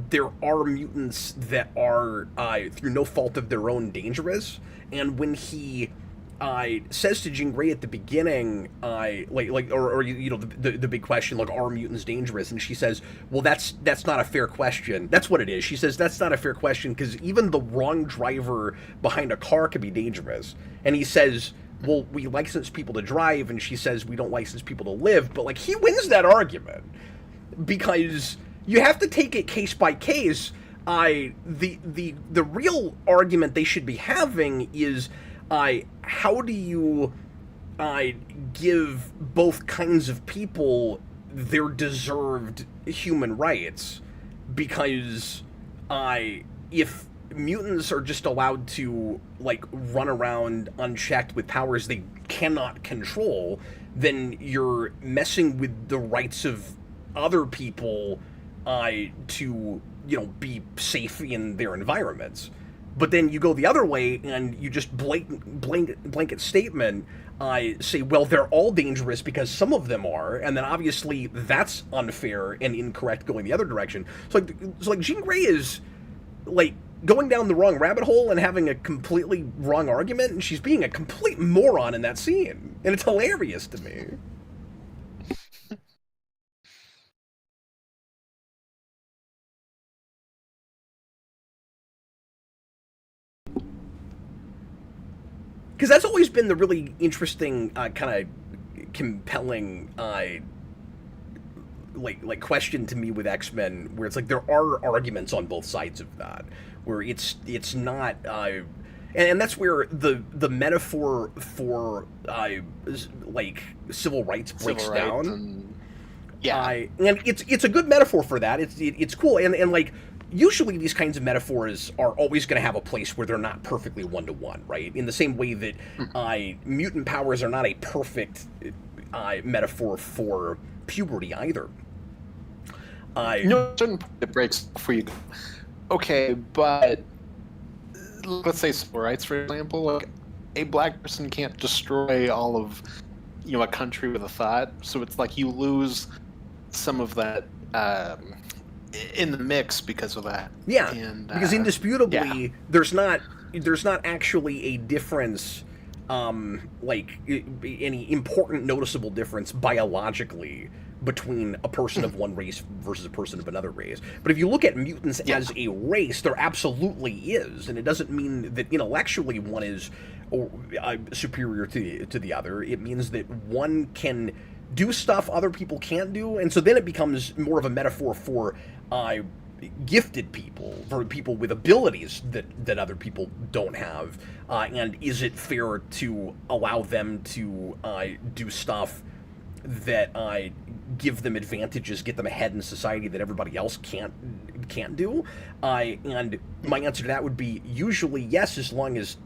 there are mutants that are, through no fault of their own, dangerous. And when he says to Jean Grey at the beginning, the big question, like, are mutants dangerous? And she says, well, that's not a fair question. That's what it is. She says, that's not a fair question because even the wrong driver behind a car could be dangerous. And he says, well, we license people to drive. And she says, we don't license people to live. But, like, he wins that argument because you have to take it case by case. The real argument they should be having is, how do you give both kinds of people their deserved human rights, because if mutants are just allowed to like run around unchecked with powers they cannot control, then you're messing with the rights of other people to be safe in their environments. But then you go the other way and you just blanket statement say, well, they're all dangerous because some of them are, and then obviously that's unfair and incorrect going the other direction. So like Jean Grey is like going down the wrong rabbit hole and having a completely wrong argument, and she's being a complete moron in that scene, and it's hilarious to me. Because that's always been the really interesting, kind of compelling, like question to me with X-Men, where it's like there are arguments on both sides of that, where it's not, and that's where the metaphor for like civil rights breaks down. And, yeah, and it's a good metaphor for that. It's cool, and like, usually these kinds of metaphors are always going to have a place where they're not perfectly one-to-one, right? In the same way that mutant powers are not a perfect metaphor for puberty either. No, certain point it breaks for you. Okay, but let's say civil rights, for example. Like, a black person can't destroy all of a country with a thought. So it's like you lose some of that in the mix because of that. Yeah, and, because indisputably, yeah. there's not actually a difference, like any important noticeable difference biologically between a person of one race versus a person of another race. But if you look at mutants as a race, there absolutely is, and it doesn't mean that intellectually one is superior to the other. It means that one can do stuff other people can't do, and so then it becomes more of a metaphor for gifted people, for people with abilities that other people don't have, and is it fair to allow them to do stuff that give them advantages, get them ahead in society that everybody else can't do? And my answer to that would be usually yes, as long as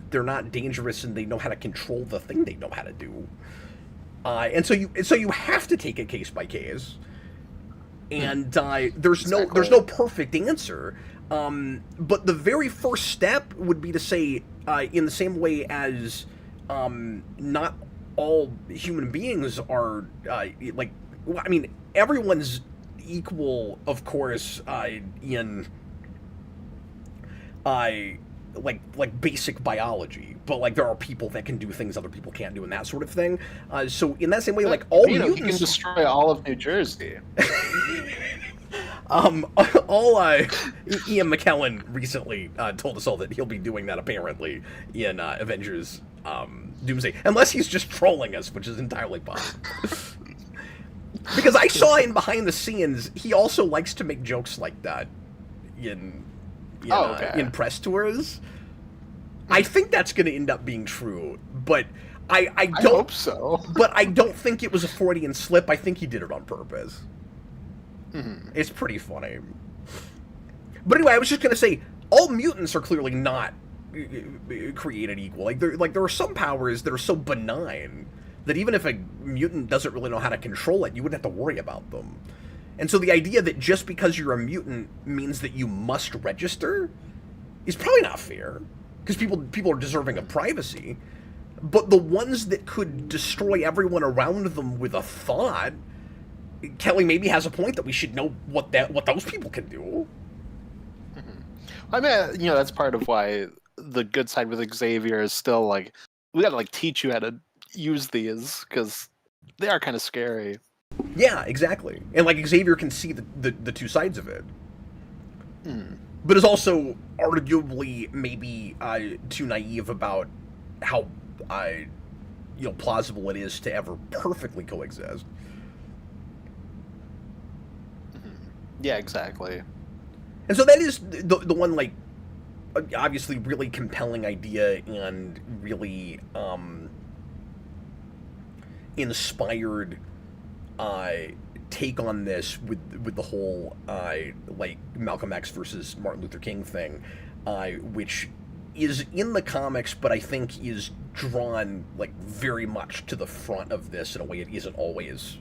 they're not dangerous and they know how to control the thing they know how to do. And so you have to take it case by case, and there's no perfect answer. But the very first step would be to say, in the same way as not all human beings are like, I mean, everyone's equal, of course, in like basic biology, but like there are people that can do things other people can't do and that sort of thing. So in that same way, like all mutants, you can destroy all of New Jersey. Ian McKellen recently told us all that he'll be doing that apparently in Avengers Doomsday, unless he's just trolling us, which is entirely possible. Because I saw in behind the scenes, he also likes to make jokes like that in press tours. I think that's going to end up being true, but I don't hope so. But I don't think it was a Freudian slip. I think he did it on purpose. Mm-hmm. It's pretty funny. But anyway, I was just going to say, all mutants are clearly not created equal. Like there are some powers that are so benign that even if a mutant doesn't really know how to control it, you wouldn't have to worry about them. And so the idea that just because you're a mutant means that you must register is probably not fair, because people are deserving of privacy. But the ones that could destroy everyone around them with a thought, Kelly maybe has a point that we should know what those people can do. Mm-hmm. I mean, that's part of why the good side with Xavier is still like, we gotta like teach you how to use these, because they are kind of scary. Yeah, exactly. And like Xavier can see the two sides of it. Mm. But is also arguably maybe too naive about how plausible it is to ever perfectly coexist. Mm-hmm. Yeah, exactly. And so that is the one, like, obviously really compelling idea and really inspired uh, take on this with the whole like Malcolm X versus Martin Luther King thing, which is in the comics, but I think is drawn like very much to the front of this in a way it isn't always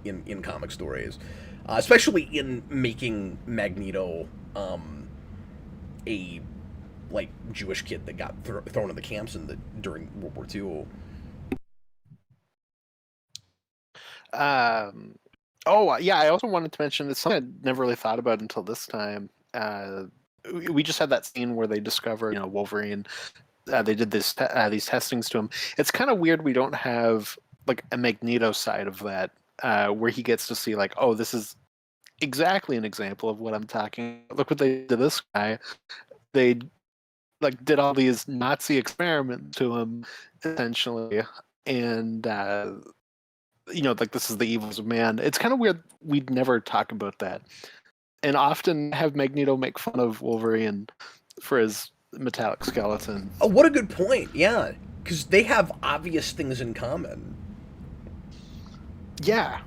in comic stories, especially in making Magneto a like Jewish kid that got thrown in the camps during World War II. Oh yeah, I also wanted to mention it's something I never really thought about until this time. We just had that scene where they discover, Wolverine. They did these testings to him. It's kind of weird we don't have like a Magneto side of that, where he gets to see like, oh, this is exactly an example of what I'm talking about. Look what they did to this guy. They like did all these Nazi experiments to him, essentially, and like this is the evils of man. It's kind of weird we'd never talk about that, and often have Magneto make fun of Wolverine for his metallic skeleton. Oh, what a good point! Yeah, because they have obvious things in common. Yeah.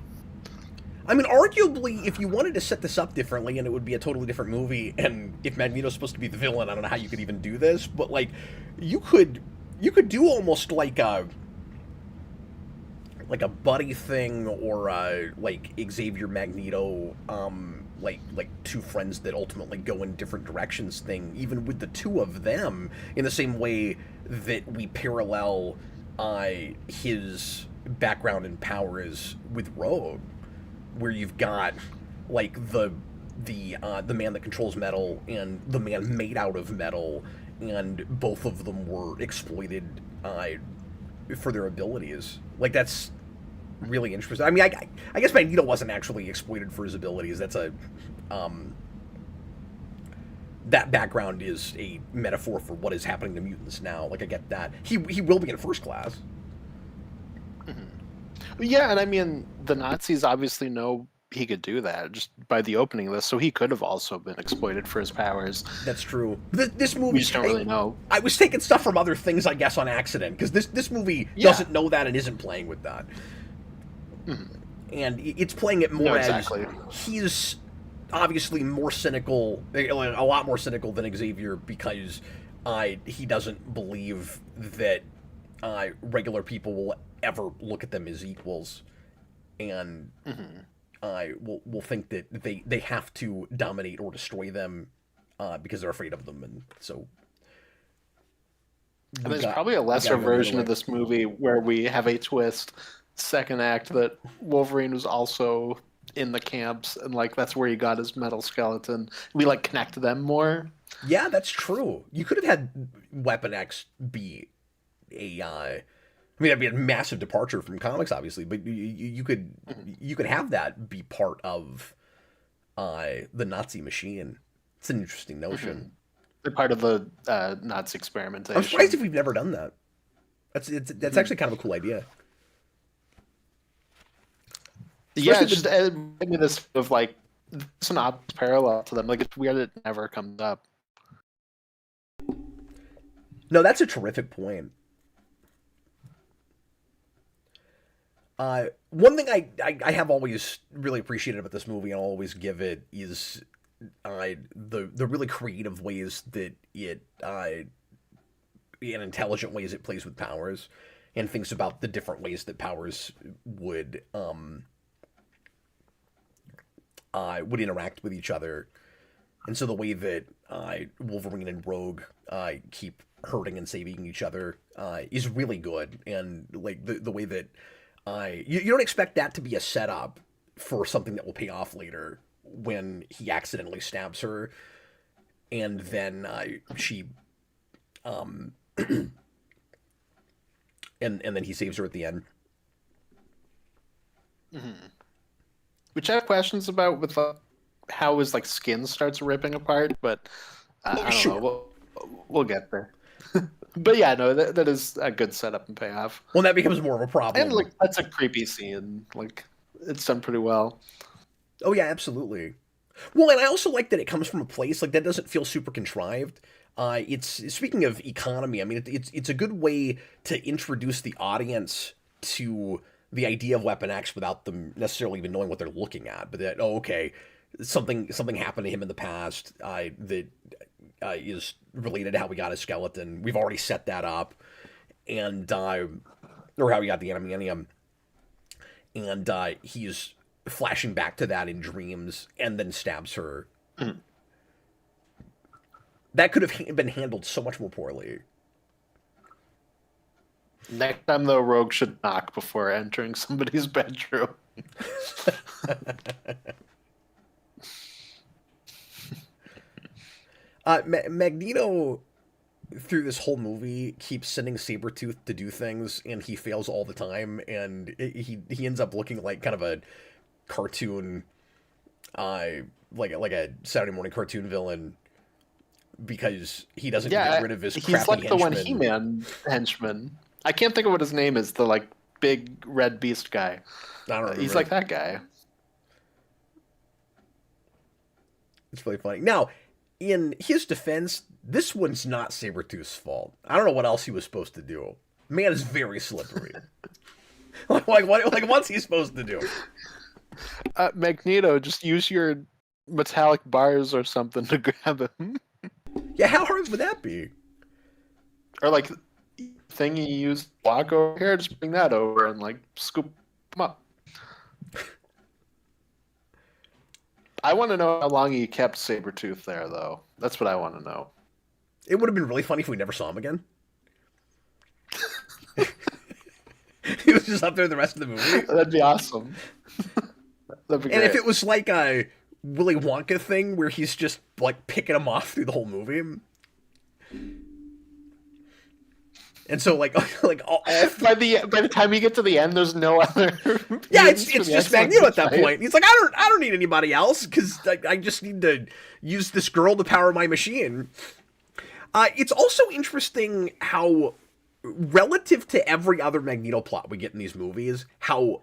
I mean, arguably, if you wanted to set this up differently, and it would be a totally different movie, and if Magneto's supposed to be the villain, I don't know how you could even do this, but like, you could do almost like a buddy thing, or like Xavier Magneto, like two friends that ultimately go in different directions thing, even with the two of them, in the same way that we parallel his background and powers with Rogue, where you've got like the man that controls metal and the man made out of metal, and both of them were exploited for their abilities. Like, that's really interesting. I mean, I guess Magneto wasn't actually exploited for his abilities. That's a that background is a metaphor for what is happening to mutants now. Like, I get that. He will be in First Class. Yeah, and I mean, the Nazis obviously know he could do that just by the opening of this, so he could have also been exploited for his powers. That's true. This movie, we just don't really know. I was taking stuff from other things, I guess, on accident, because this movie doesn't know that and isn't playing with that. And it's playing it more as he's obviously more cynical, a lot more cynical than Xavier, because he doesn't believe that regular people will ever look at them as equals, and will think that they have to dominate or destroy them because they're afraid of them, and so. And there's probably a lesser version of this movie where we have a twist, second act, that Wolverine was also in the camps, and like that's where he got his metal skeleton. We like connect them more. Yeah, that's true. You could have had Weapon X be a. I mean, that'd be a massive departure from comics, obviously, but you could have that be part of the Nazi machine. It's an interesting notion. They're part of the Nazi experimentation. I'm surprised if we've never done that. That's actually kind of a cool idea. Yeah, it's just this of like it's an opposite parallel to them. Like, it's weird it never comes up. No, that's a terrific point. One thing I have always really appreciated about this movie, and I'll always give it, is the really creative ways that it in intelligent ways it plays with powers, and thinks about the different ways that powers would interact with each other. And so the way that Wolverine and Rogue keep hurting and saving each other is really good, and like the way that you don't expect that to be a setup for something that will pay off later, when he accidentally stabs her, and then she and then he saves her at the end. Which I have questions about with how his like skin starts ripping apart, but I don't know. We'll get there. But yeah, no, that is a good setup and payoff. Well, that becomes more of a problem. And like that's a creepy scene. Like, it's done pretty well. Oh yeah, absolutely. Well, and I also like that it comes from a place like that doesn't feel super contrived. It's speaking of economy. I mean, it's a good way to introduce the audience to the idea of Weapon X without them necessarily even knowing what they're looking at. But that, oh, okay, something happened to him in the past that is related to how we got his skeleton. We've already set that up, and or how we got the adamantium, and he's flashing back to that in dreams, and then stabs her. That could have been handled so much more poorly. Next time, though, Rogue should knock before entering somebody's bedroom. Magneto, through this whole movie, keeps sending Sabretooth to do things, and he fails all the time, and he ends up looking like kind of a cartoon, like a Saturday morning cartoon villain, because he doesn't get rid of his crappy he's like henchman. The one He-Man henchman. I can't think of what his name is. The like big red beast guy. I don't remember. He's like that guy. It's really funny. Now, in his defense, this one's not Sabretooth's fault. I don't know what else he was supposed to do. Man is very slippery. What's he supposed to do? Magneto, just use your metallic bars or something to grab him. Yeah, how hard would that be? Or like thing you use, walk over here, just bring that over and like scoop him up. I want to know how long he kept Sabretooth there, though. That's what I want to know. It would have been really funny if we never saw him again. He was just up there the rest of the movie. That'd be awesome. That'd be great. And if it was like a Willy Wonka thing where he's just like picking him off through the whole movie. And so like all by the time you get to the end, there's no other. Yeah, it's just Magneto at that point. He's like, I don't need anybody else because I just need to use this girl to power my machine. It's also interesting how, relative to every other Magneto plot we get in these movies, how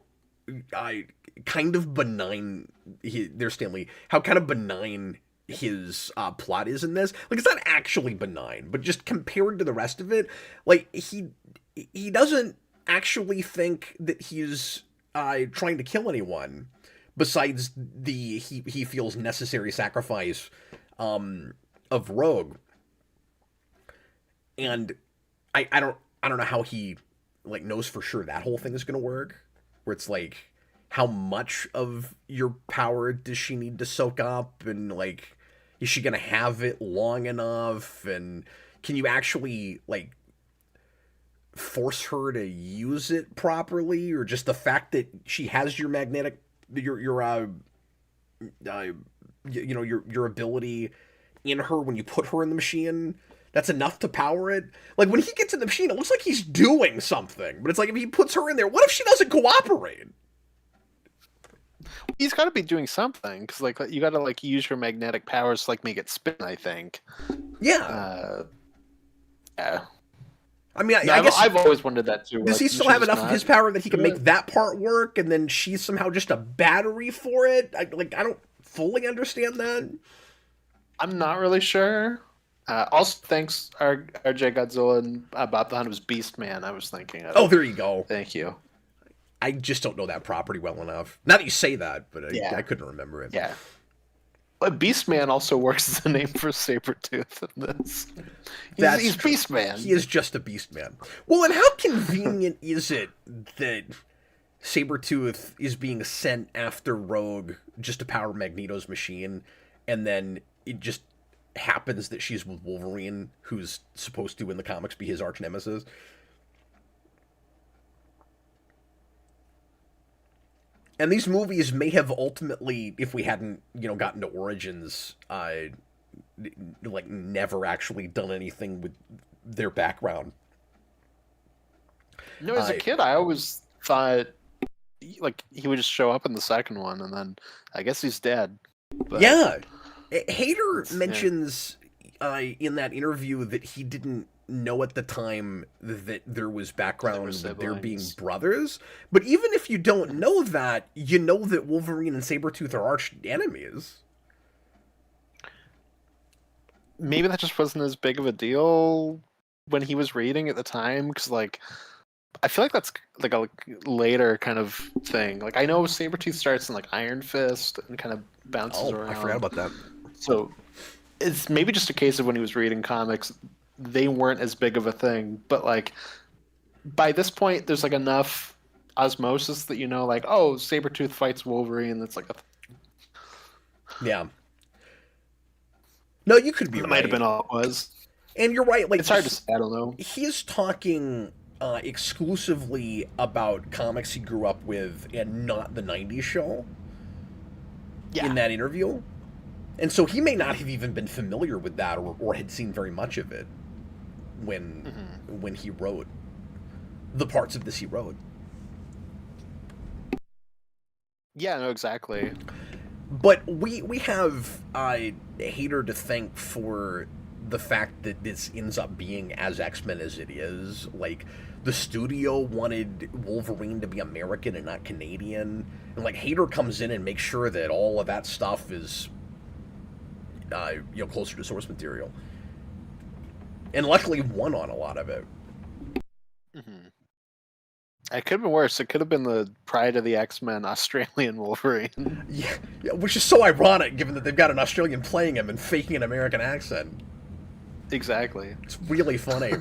kind of benign there's Stanley. How kind of benign his plot is in this. Like, it's not actually benign, but just compared to the rest of it, like he doesn't actually think that he's trying to kill anyone besides the he feels necessary sacrifice of Rogue. And I don't know how he like knows for sure that whole thing is going to work, where it's like, how much of your power does she need to soak up, and like, is she gonna have it long enough, and can you actually like force her to use it properly, or just the fact that she has your magnetic your ability in her when you put her in the machine, that's enough to power it? Like, when he gets in the machine, it looks like he's doing something, but it's like, if he puts her in there, what if she doesn't cooperate? He's got to be doing something, because like you got to like use your magnetic powers to like make it spin, I think. Yeah. Yeah. I mean, I guess I've always wondered that too. Does he still have enough of his power that he can make that part work, and then she's somehow just a battery for it? I don't fully understand that. I'm not really sure. Also, thanks, RJ Godzilla and Bob the Hunt was Beast Man. I was thinking of. Oh, there you go. Thank you. I just don't know that property well enough. Now that you say that, but I couldn't remember it. Yeah. But Beast Man also works as a name for Sabretooth in this. He's Beast Man. He is just a Beast Man. Well, and how convenient is it that Sabretooth is being sent after Rogue just to power Magneto's machine, and then it just happens that she's with Wolverine, who's supposed to, in the comics, be his arch nemesis. And these movies may have ultimately, if we hadn't, gotten to Origins, like, never actually done anything with their background. As a kid, I always thought, like, he would just show up in the second one, and then I guess he's dead. But, yeah. Hader mentions in that interview that he didn't know at the time that there was background with there being brothers. But even if you don't know that, you know that Wolverine and Sabretooth are arch enemies. Maybe that just wasn't as big of a deal when he was reading at the time, because, like, I feel like that's like a later kind of thing. Like I know Sabretooth starts in like Iron Fist and kind of bounces Oh, I forgot around. about that. So it's maybe just a case of when he was reading comics, they weren't as big of a thing. But like by this point, there's like enough osmosis that you know, like, oh, Sabretooth fights Wolverine. That's like a Yeah. No, you could be that might have right. been all it was. And you're right, like It's hard to say. I don't know. he's talking exclusively about comics he grew up with and not the 90s show Yeah. in that interview. And so he may not have even been familiar with that or had seen very much of it when when he wrote the parts of this he wrote. Yeah, no, exactly. But we have Hater to thank for the fact that this ends up being as X-Men as it is. Like, the studio wanted Wolverine to be American and not Canadian, and like Hater comes in and makes sure that all of that stuff is closer to source material, and luckily won on a lot of it. Mm-hmm. It could have been worse. It could have been the Pride of the X-Men Australian Wolverine. Yeah, which is so ironic given that they've got an Australian playing him and faking an American accent. Exactly. It's really funny.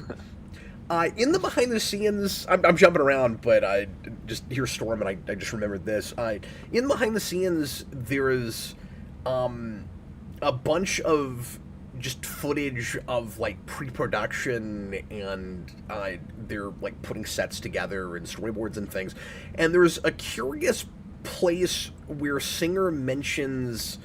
In the behind the scenes, I'm jumping around, but I just hear Storm and I just remembered this. In behind the scenes, there is a bunch of just footage of like pre-production, and they're like putting sets together and storyboards and things. And there's a curious place where Singer mentions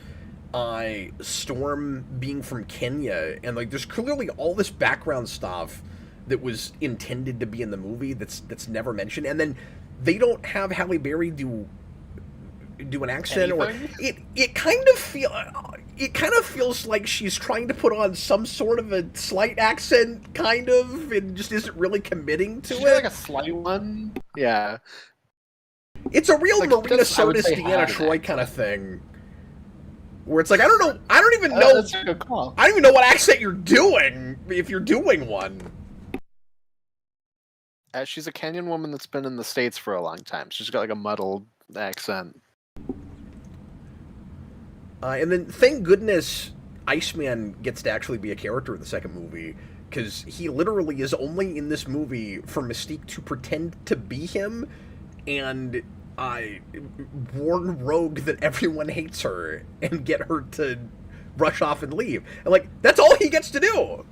Storm being from Kenya, and like there's clearly all this background stuff that was intended to be in the movie that's never mentioned, and then they don't have Halle Berry do an accent. Anything? Or it kind of feels like she's trying to put on some sort of a slight accent, kind of, and just isn't really committing to She it. did like a slight one. Yeah. It's a real Like, Marina that's- I would Sirtis, say Deanna had an Troy accent. kind of thing, where it's like I don't even know That's a good call. I don't even know what accent you're doing if you're doing one. She's a Kenyan woman that's been in the States for a long time. She's got like a muddled accent. And then, thank goodness, Iceman gets to actually be a character in the second movie, because he literally is only in this movie for Mystique to pretend to be him and warn Rogue that everyone hates her and get her to rush off and leave. And, like, that's all he gets to do.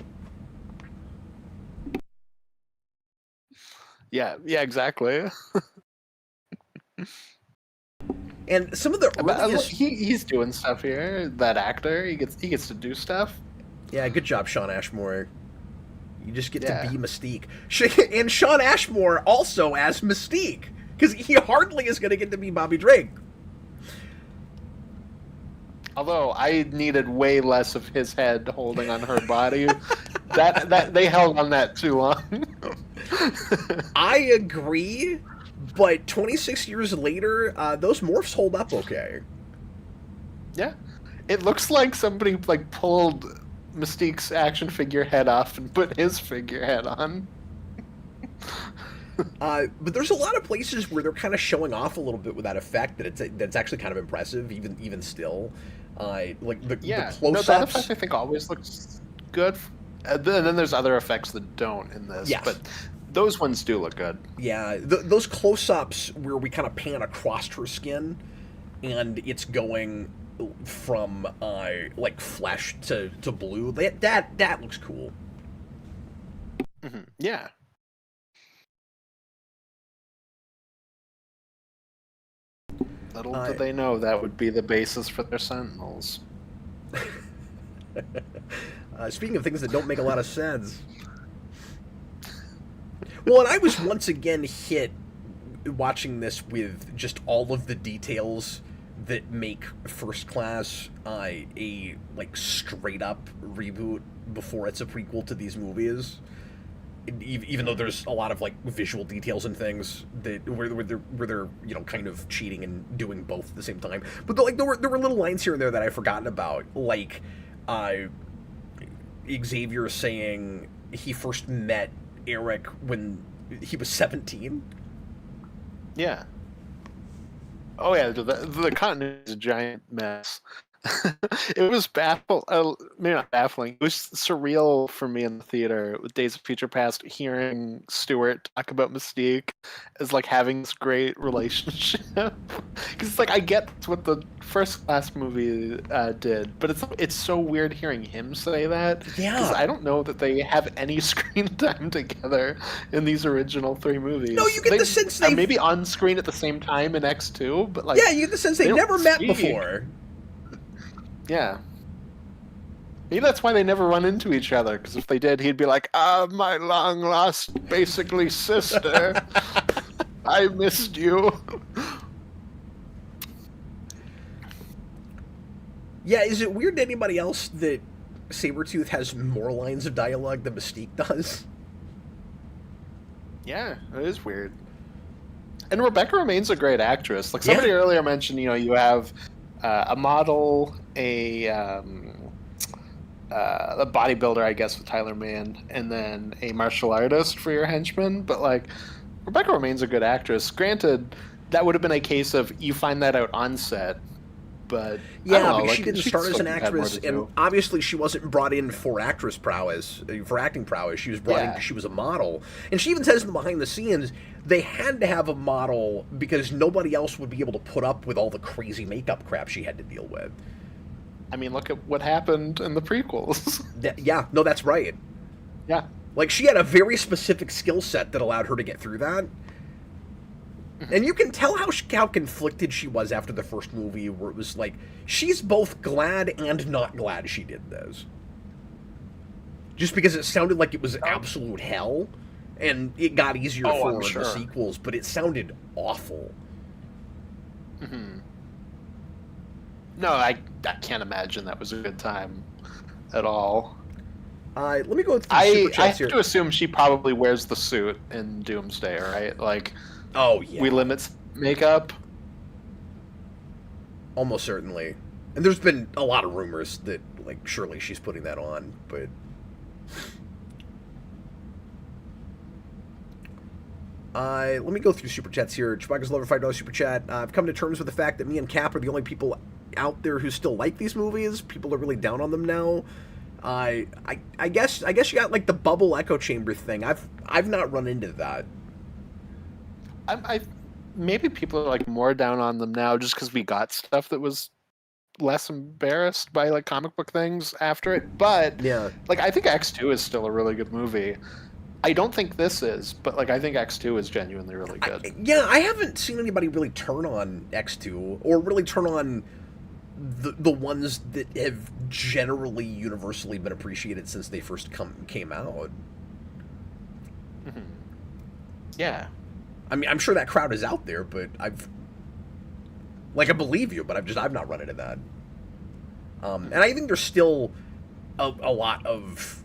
Yeah, exactly. And some of the earliest... He's doing stuff here. That actor, he gets to do stuff. Yeah, good job, Sean Ashmore. You just get Yeah. to be Mystique. And Sean Ashmore also as Mystique, because he hardly is going to get to be Bobby Drake. Although I needed way less of his head holding on her body. that they held on that too long. I agree, but 26 years later, those morphs hold up okay. Yeah, it looks like somebody like pulled Mystique's action figure head off and put his figure head on. But there's a lot of places where they're kind of showing off a little bit with that effect that's actually kind of impressive, even still. Like the close-ups. No, that effect I think always looks good. And then there's other effects that don't in this, Yes. but those ones do look good. Yeah, those close-ups where we kind of pan across her skin, and it's going from like flesh to blue. That looks cool. Mm-hmm. Yeah. Little did they know that would be the basis for their Sentinels. Speaking of things that don't make a lot of sense. Well, and I was once again hit watching this with just all of the details that make First Class a like straight up reboot before it's a prequel to these movies. Even though there's a lot of like visual details and things that where they're kind of cheating and doing both at the same time, but there were little lines here and there that I've forgotten about, like Xavier saying he first met Eric when he was 17. Yeah. Oh yeah, the continuity is a giant mess. It was maybe not baffling. It was surreal for me in the theater with Days of Future Past, hearing Stewart talk about Mystique as like having this great relationship. Because it's like I get what the First Class movie did, but it's so weird hearing him say that. Because Yeah. I don't know that they have any screen time together in these original 3 movies. No, you get the sense are they maybe on screen at the same time in X2, but like yeah, you get the sense they they've don't never met speak. before. Yeah. Maybe that's why they never run into each other, because if they did, he'd be like, my long lost, basically, sister. I missed you. Yeah, is it weird to anybody else that Sabretooth has more lines of dialogue than Mystique does? Yeah, it is weird. And Rebecca Romijn's a great actress. Like somebody earlier mentioned, you have a model, a bodybuilder, I guess, with Tyler Mann, and then a martial artist for your henchman. But like, Rebecca Romijn's a good actress. Granted, that would have been a case of you find that out on set. But yeah, because she didn't start as an actress, and obviously she wasn't brought in for actress prowess, for acting prowess. She was brought in because she was a model, and she even says in the behind the scenes they had to have a model because nobody else would be able to put up with all the crazy makeup crap she had to deal with. I mean, look at what happened in the prequels. Yeah, no, that's right. Yeah, like she had a very specific skill set that allowed her to get through that. And you can tell how conflicted she was after the first movie, where it was like, she's both glad and not glad she did this. Just because it sounded like it was absolute hell, and it got easier for her in the sequels, but it sounded awful. Mm-hmm. No, I can't imagine that was a good time at all. Let me go through super chats I have here. to assume she probably wears the suit in Doomsday, right? Like... Oh, yeah. We limit makeup? Almost certainly. And there's been a lot of rumors that, like, surely she's putting that on, but... let me go through super chats here. Chewbacca's Lover $5 super chat. I've come to terms with the fact that me and Cap are the only people out there who still like these movies. People are really down on them now. I guess you got, like, the bubble echo chamber thing. I've not run into that. Maybe people are like more down on them now just because we got stuff that was less embarrassed by like comic book things after it. But yeah, like I think X2 is still a really good movie. I don't think this is, but like I think X2 is genuinely really good. I haven't seen anybody really turn on X2 or really turn on the ones that have generally universally been appreciated since they first came out. Mm-hmm. Yeah. I mean, I'm sure that crowd is out there, but I believe you, but I've not run into that. And I think there's still a lot of,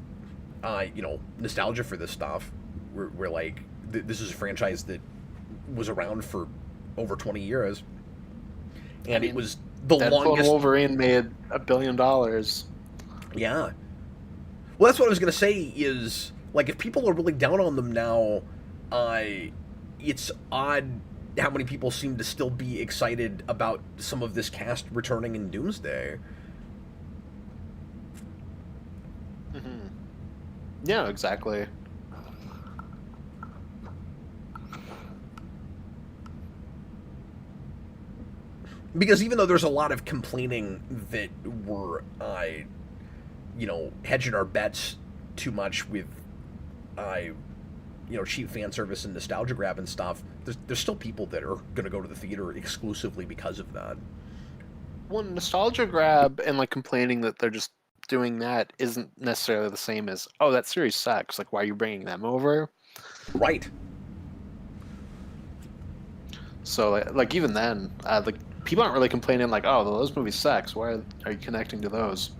nostalgia for this stuff. Where like, this is a franchise that was around for over 20 years. And it was the longest... Wolverine made $1 billion. Yeah. Well, that's what I was going to say is, like, if people are really down on them now, it's odd how many people seem to still be excited about some of this cast returning in Doomsday. Mm-hmm. Yeah, exactly. Because even though there's a lot of complaining that we're, hedging our bets too much with, cheap fan service and nostalgia grab and stuff, there's still people that are going to go to the theater exclusively because of that. Well, nostalgia grab and like complaining that they're just doing that isn't necessarily the same as, oh, that series sucks. Like, why are you bringing them over? Right. So, like even then, like people aren't really complaining like, oh, those movies sucks. Why are you connecting to those?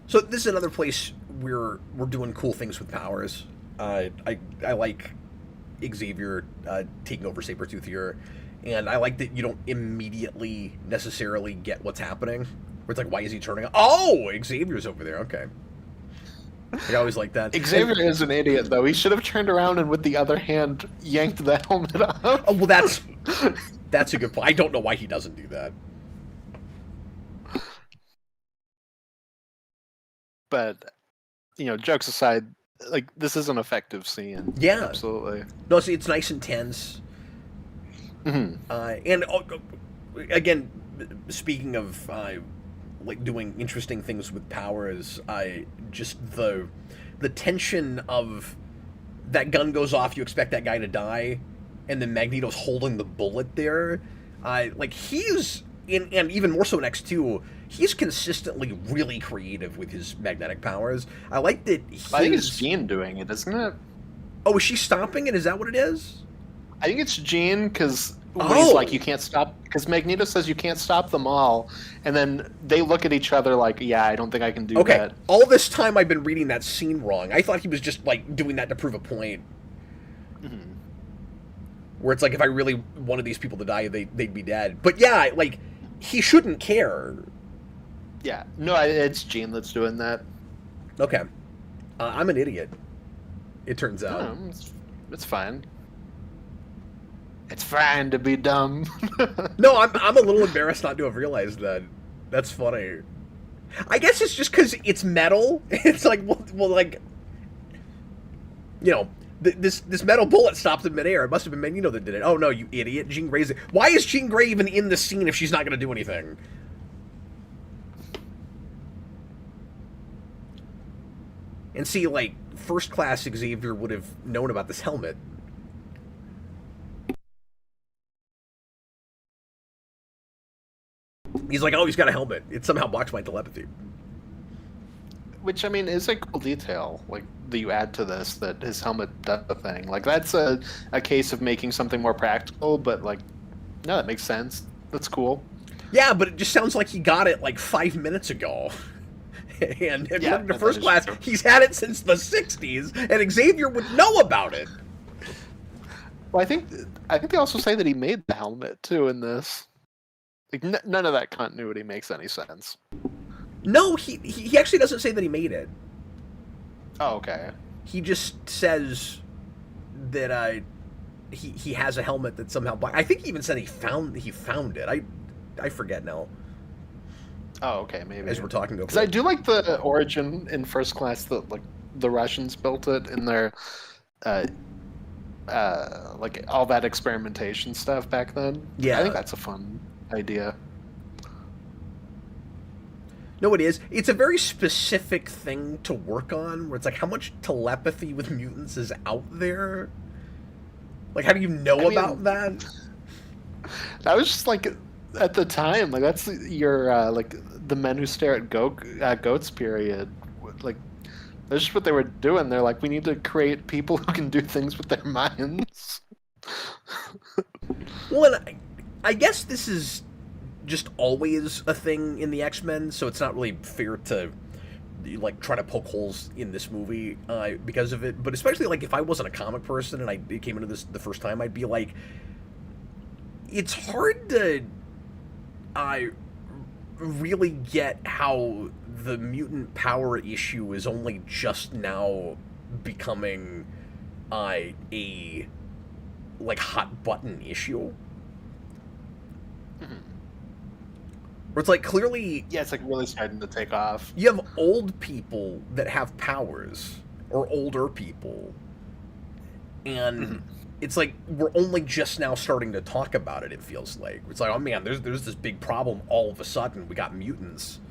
So this is another place where we're doing cool things with powers. I like Xavier taking over Sabretooth here, and I like that you don't immediately necessarily get what's happening. Where it's like, why is he turning on? Oh, Xavier's over there. Okay. I always like that. Xavier is an idiot, though. He should have turned around and with the other hand yanked the helmet off. Oh, well, that's a good point. I don't know why he doesn't do that. But, jokes aside, like, this is an effective scene. Yeah. Absolutely. No, see, it's nice and tense. Mm-hmm. And again, speaking of like doing interesting things with powers, just the tension of that gun goes off, you expect that guy to die, and then Magneto's holding the bullet there. Like he's and even more so in X2, he's consistently really creative with his magnetic powers. I like that. I think it's Jean doing it, isn't it? Oh, is she stopping it? Is that what it is? I think it's Jean, because he's like, you can't stop, because Magneto says you can't stop them all, and then they look at each other like, yeah, I don't think I can do that. All this time I've been reading that scene wrong. I thought he was just like doing that to prove a point. Mm-hmm. Where it's like, if I really wanted these people to die, they'd be dead. But yeah, like, he shouldn't care. Yeah, no, it's Jean that's doing that. Okay. I'm an idiot, it turns out. It's fine. It's fine to be dumb. No, I'm a little embarrassed not to have realized that. That's funny. I guess it's just because it's metal. It's like, well, like, this metal bullet stopped in midair. It must have been Magneto that did it. Oh no, you idiot! Jean Grey's. Why is Jean Grey even in the scene if she's not going to do anything? And see, like, First Class Xavier would have known about this helmet. He's like, oh, he's got a helmet. It somehow blocks my telepathy. Which, I mean, is a cool detail, like, that you add to this, that his helmet does the thing. Like, that's a case of making something more practical, but, like, no, that makes sense. That's cool. Yeah, but it just sounds like he got it, like, 5 minutes ago. And according to First Class, he's had it since the 60s, and Xavier would know about it. Well, I think they also say that he made the helmet, too, in this. Like, none of that continuity makes any sense. No, he actually doesn't say that he made it. Oh, okay. He just says that he has a helmet that somehow. I think he even said he found it. I forget now. Oh, okay, maybe. As we're talking over. Because I do like the origin in First Class that, like, the Russians built it in their like, all that experimentation stuff back then. Yeah, I think that's a fun idea. No, it is. It's a very specific thing to work on, where it's like, how much telepathy with mutants is out there? Like, how do you know about that? That was just, like, at the time, like, that's your, like, the men who stare at goats period. Like, that's just what they were doing. They're like, we need to create people who can do things with their minds. Well, and I guess this is just always a thing in the X-Men, so it's not really fair to, like, try to poke holes in this movie because of it. But especially, like, if I wasn't a comic person and I came into this the first time, I'd be like, it's hard to really get how the mutant power issue is only just now becoming a like hot button issue. Mm-hmm. Where it's like, clearly, yeah, it's like really starting to take off. You have old people that have powers, or older people, and it's like we're only just now starting to talk about it. It feels like it's like, oh man, there's this big problem. All of a sudden, we got mutants.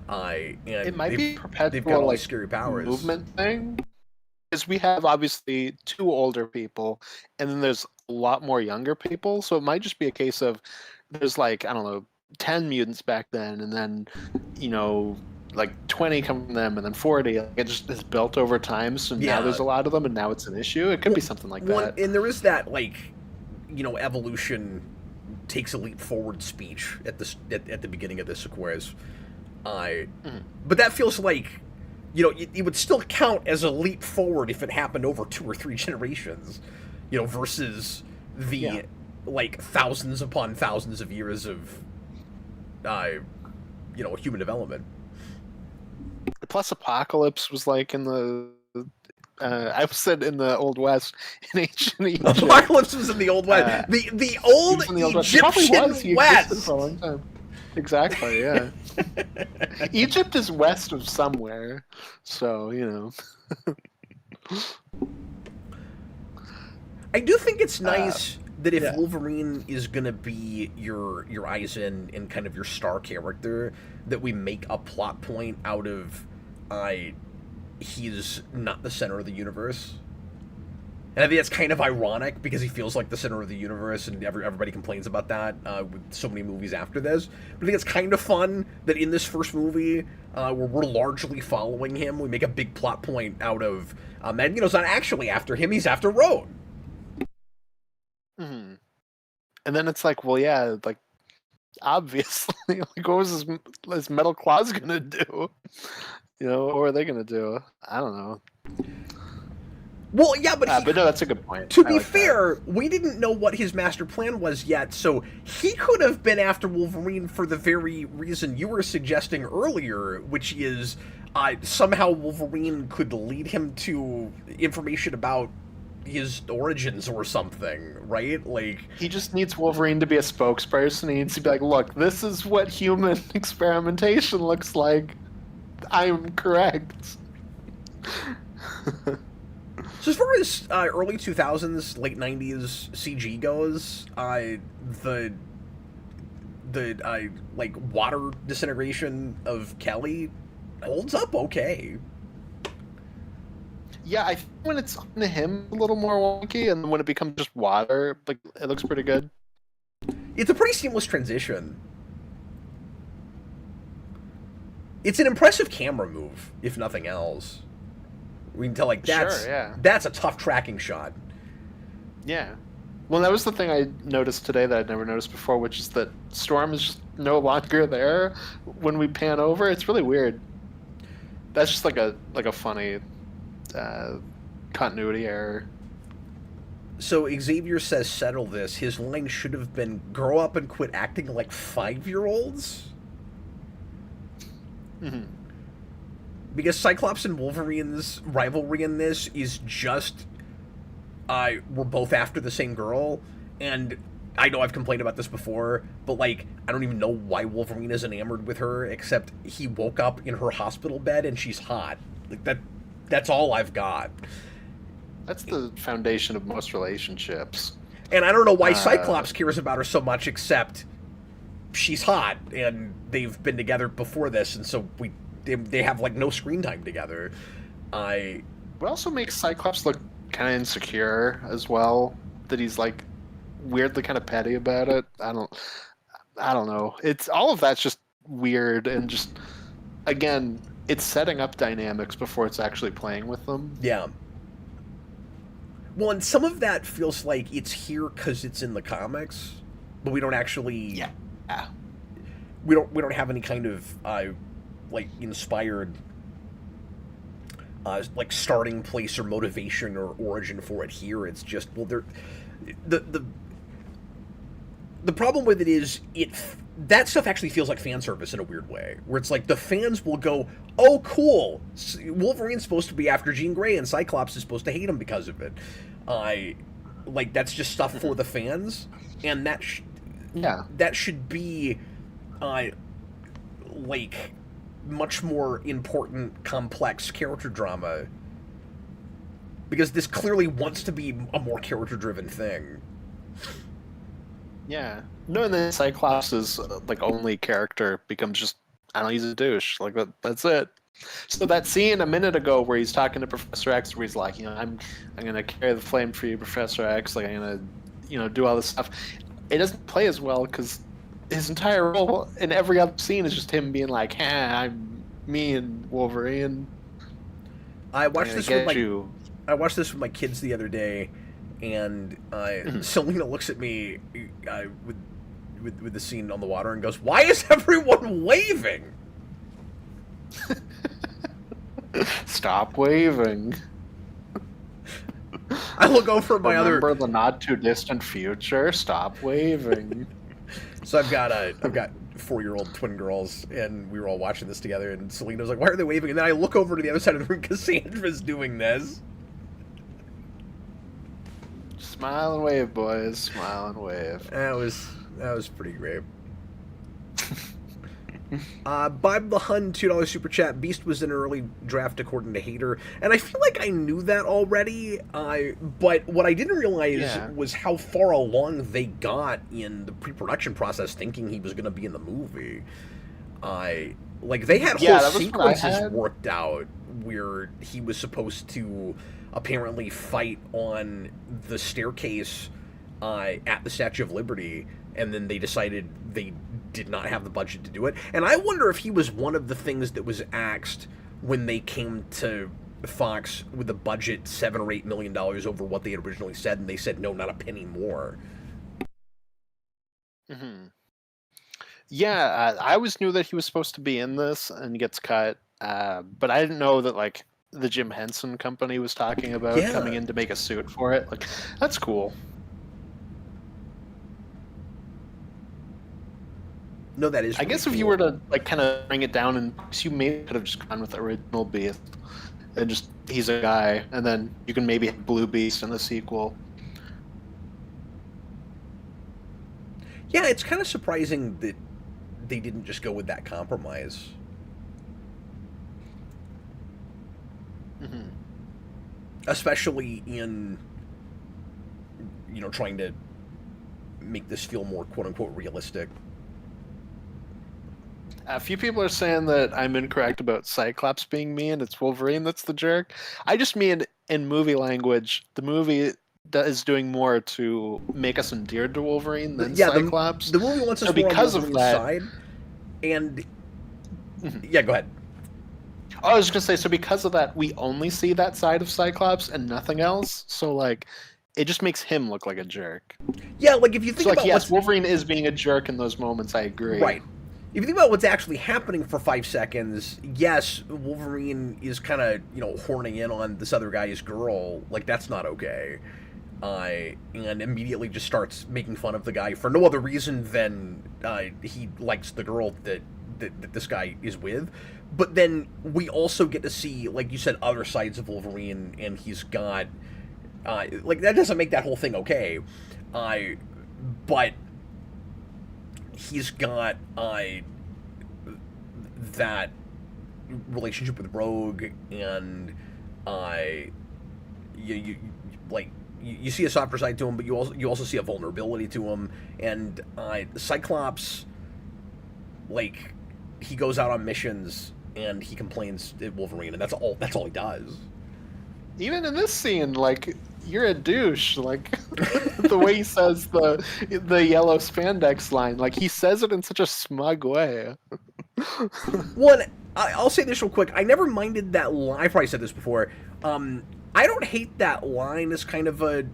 And it might be perpetual, they've got all like, these scary powers. Movement thing. Because we have obviously 2 older people, and then there's a lot more younger people. So it might just be a case of there's, like, I don't know, 10 mutants back then, and then, like 20 come from them, and then 40. Like, it just is built over time. So now there's a lot of them, and now it's an issue. It could be something like that. And there is that, like, evolution takes a leap forward speech at the beginning of this Sequoia's. But that feels like, it would still count as a leap forward if it happened over 2 or 3 generations, versus the like thousands upon thousands of years of human development. Plus, Apocalypse was like in the. I said in the Old West, in ancient Egypt. Apocalypse was in the Old West. The old Egyptian He West. existed for a long time. Exactly, yeah. Egypt is west of somewhere, so, you know. I do think it's nice that if Wolverine is gonna be your Eisen and kind of your star character, that we make a plot point out of he's not the center of the universe. And I think that's kind of ironic because he feels like the center of the universe, and everybody complains about that with so many movies after this. But I think it's kind of fun that in this first movie, where we're largely following him, we make a big plot point out of Magneto's not actually after him; he's after Rogue. Mm-hmm. And then it's like, well, yeah, like obviously, like what was his metal claws gonna do? You know, what were they gonna do? I don't know. Well, yeah, but no, that's a good point. To be fair, we didn't know what his master plan was yet, so he could have been after Wolverine for the very reason you were suggesting earlier, which is somehow Wolverine could lead him to information about his origins or something, right? Like, he just needs Wolverine to be a spokesperson. He needs to be like, look, this is what human experimentation looks like. I'm correct. So as far as early 2000s, late 90s CG goes, the like water disintegration of Kelly holds up okay. Yeah, I think when it's on him a little more wonky, and when it becomes just water, like it looks pretty good. It's a pretty seamless transition. It's an impressive camera move, if nothing else. We can tell, like, that's a tough tracking shot. Yeah. Well, that was the thing I noticed today that I'd never noticed before, which is that Storm is just no longer there when we pan over. It's really weird. That's just like a funny continuity error. So Xavier says, settle this. His line should have been, grow up and quit acting like 5-year-olds? Mm-hmm. Because Cyclops and Wolverine's rivalry in this is just, we're both after the same girl, and I know I've complained about this before, but, like, I don't even know why Wolverine is enamored with her, except he woke up in her hospital bed and she's hot. Like, that's all I've got. That's the foundation of most relationships. And I don't know why Cyclops cares about her so much, except she's hot, and they've been together before this, and so they have, like, no screen time together. It also makes Cyclops look kind of insecure as well, that he's, like, weirdly kind of petty about it. I don't know. It's all of that's just weird, and just, again, it's setting up dynamics before it's actually playing with them. Yeah. Well, and some of that feels like it's here because it's in the comics, but we don't actually... Yeah. We don't have any kind of, like, inspired, like, starting place or motivation or origin for it here. It's just, well, the problem with it is that stuff actually feels like fan service in a weird way, where it's like the fans will go, oh, cool, Wolverine's supposed to be after Jean Grey and Cyclops is supposed to hate him because of it. Like, that's just stuff for the fans, and that should be, like, much more important, complex character drama, because this clearly wants to be a more character-driven thing. Yeah. No, and then Cyclops' like only character becomes just, I don't know, he's a douche. Like that's it. So that scene a minute ago where he's talking to Professor X, where he's like, you know, I'm gonna carry the flame for you, Professor X. Like I'm gonna, you know, do all this stuff. It doesn't play as well because his entire role in every other scene is just him being like, I'm me and Wolverine. I watched this with my kids the other day, and Selena looks at me with the scene on the water and goes, "Why is everyone waving?" Stop waving. I look over my Remember the not too distant future. Stop waving. So I've got 4-year-old twin girls, and we were all watching this together, and Selena was like, why are they waving? And then I look over to the other side of the room, Cassandra's doing this. Smile and wave, boys. Smile and wave. That was pretty great. Bob the Hun, $2 super chat. Beast was in an early draft according to Hater, and I feel like I knew that already. But what I didn't realize was how far along they got in the pre-production process, thinking he was going to be in the movie. Like they had whole sequences worked out where he was supposed to apparently fight on the staircase at the Statue of Liberty, and then they decided they did not have the budget to do it. And I wonder if he was one of the things that was axed when they came to Fox with a budget $7 or $8 million over what they had originally said, and they said no, not a penny more. Mm-hmm. Yeah, I always knew that he was supposed to be in this and he gets cut, but I didn't know that like the Jim Henson company was talking about coming in to make a suit for it. Like, that's cool. No, that is. I guess cool. If you were to like kind of bring it down, and you maybe could have just gone with the original Beast, and just he's a guy, and then you can maybe have Blue Beast in the sequel. Yeah, it's kind of surprising that they didn't just go with that compromise. Mm-hmm. Especially in, trying to make this feel more quote-unquote realistic. A few people are saying that I'm incorrect about Cyclops being mean. It's Wolverine that's the jerk. I just mean in movie language, the movie is doing more to make us endeared to Wolverine than Cyclops. The movie wants us more on Wolverine's side. And yeah, go ahead. I was just gonna say, so because of that, we only see that side of Cyclops and nothing else. So like, it just makes him look like a jerk. Yeah, like if you think about yes, Wolverine is being a jerk in those moments. I agree. Right. If you think about what's actually happening for 5 seconds, yes, Wolverine is kind of, horning in on this other guy's girl. Like, that's not okay. And immediately just starts making fun of the guy for no other reason than he likes the girl that this guy is with. But then we also get to see, like you said, other sides of Wolverine, and he's got... like, that doesn't make that whole thing okay. But... he's got that relationship with Rogue, and you see a softer side to him, but you also see a vulnerability to him. And Cyclops, like, he goes out on missions and he complains at Wolverine, and that's all he does. Even in this scene, like, you're a douche. Like, the way he says the yellow spandex line, like, he says it in such a smug way. One, I'll say this real quick. I never minded that line. I've probably said this before. I don't hate that line as kind of a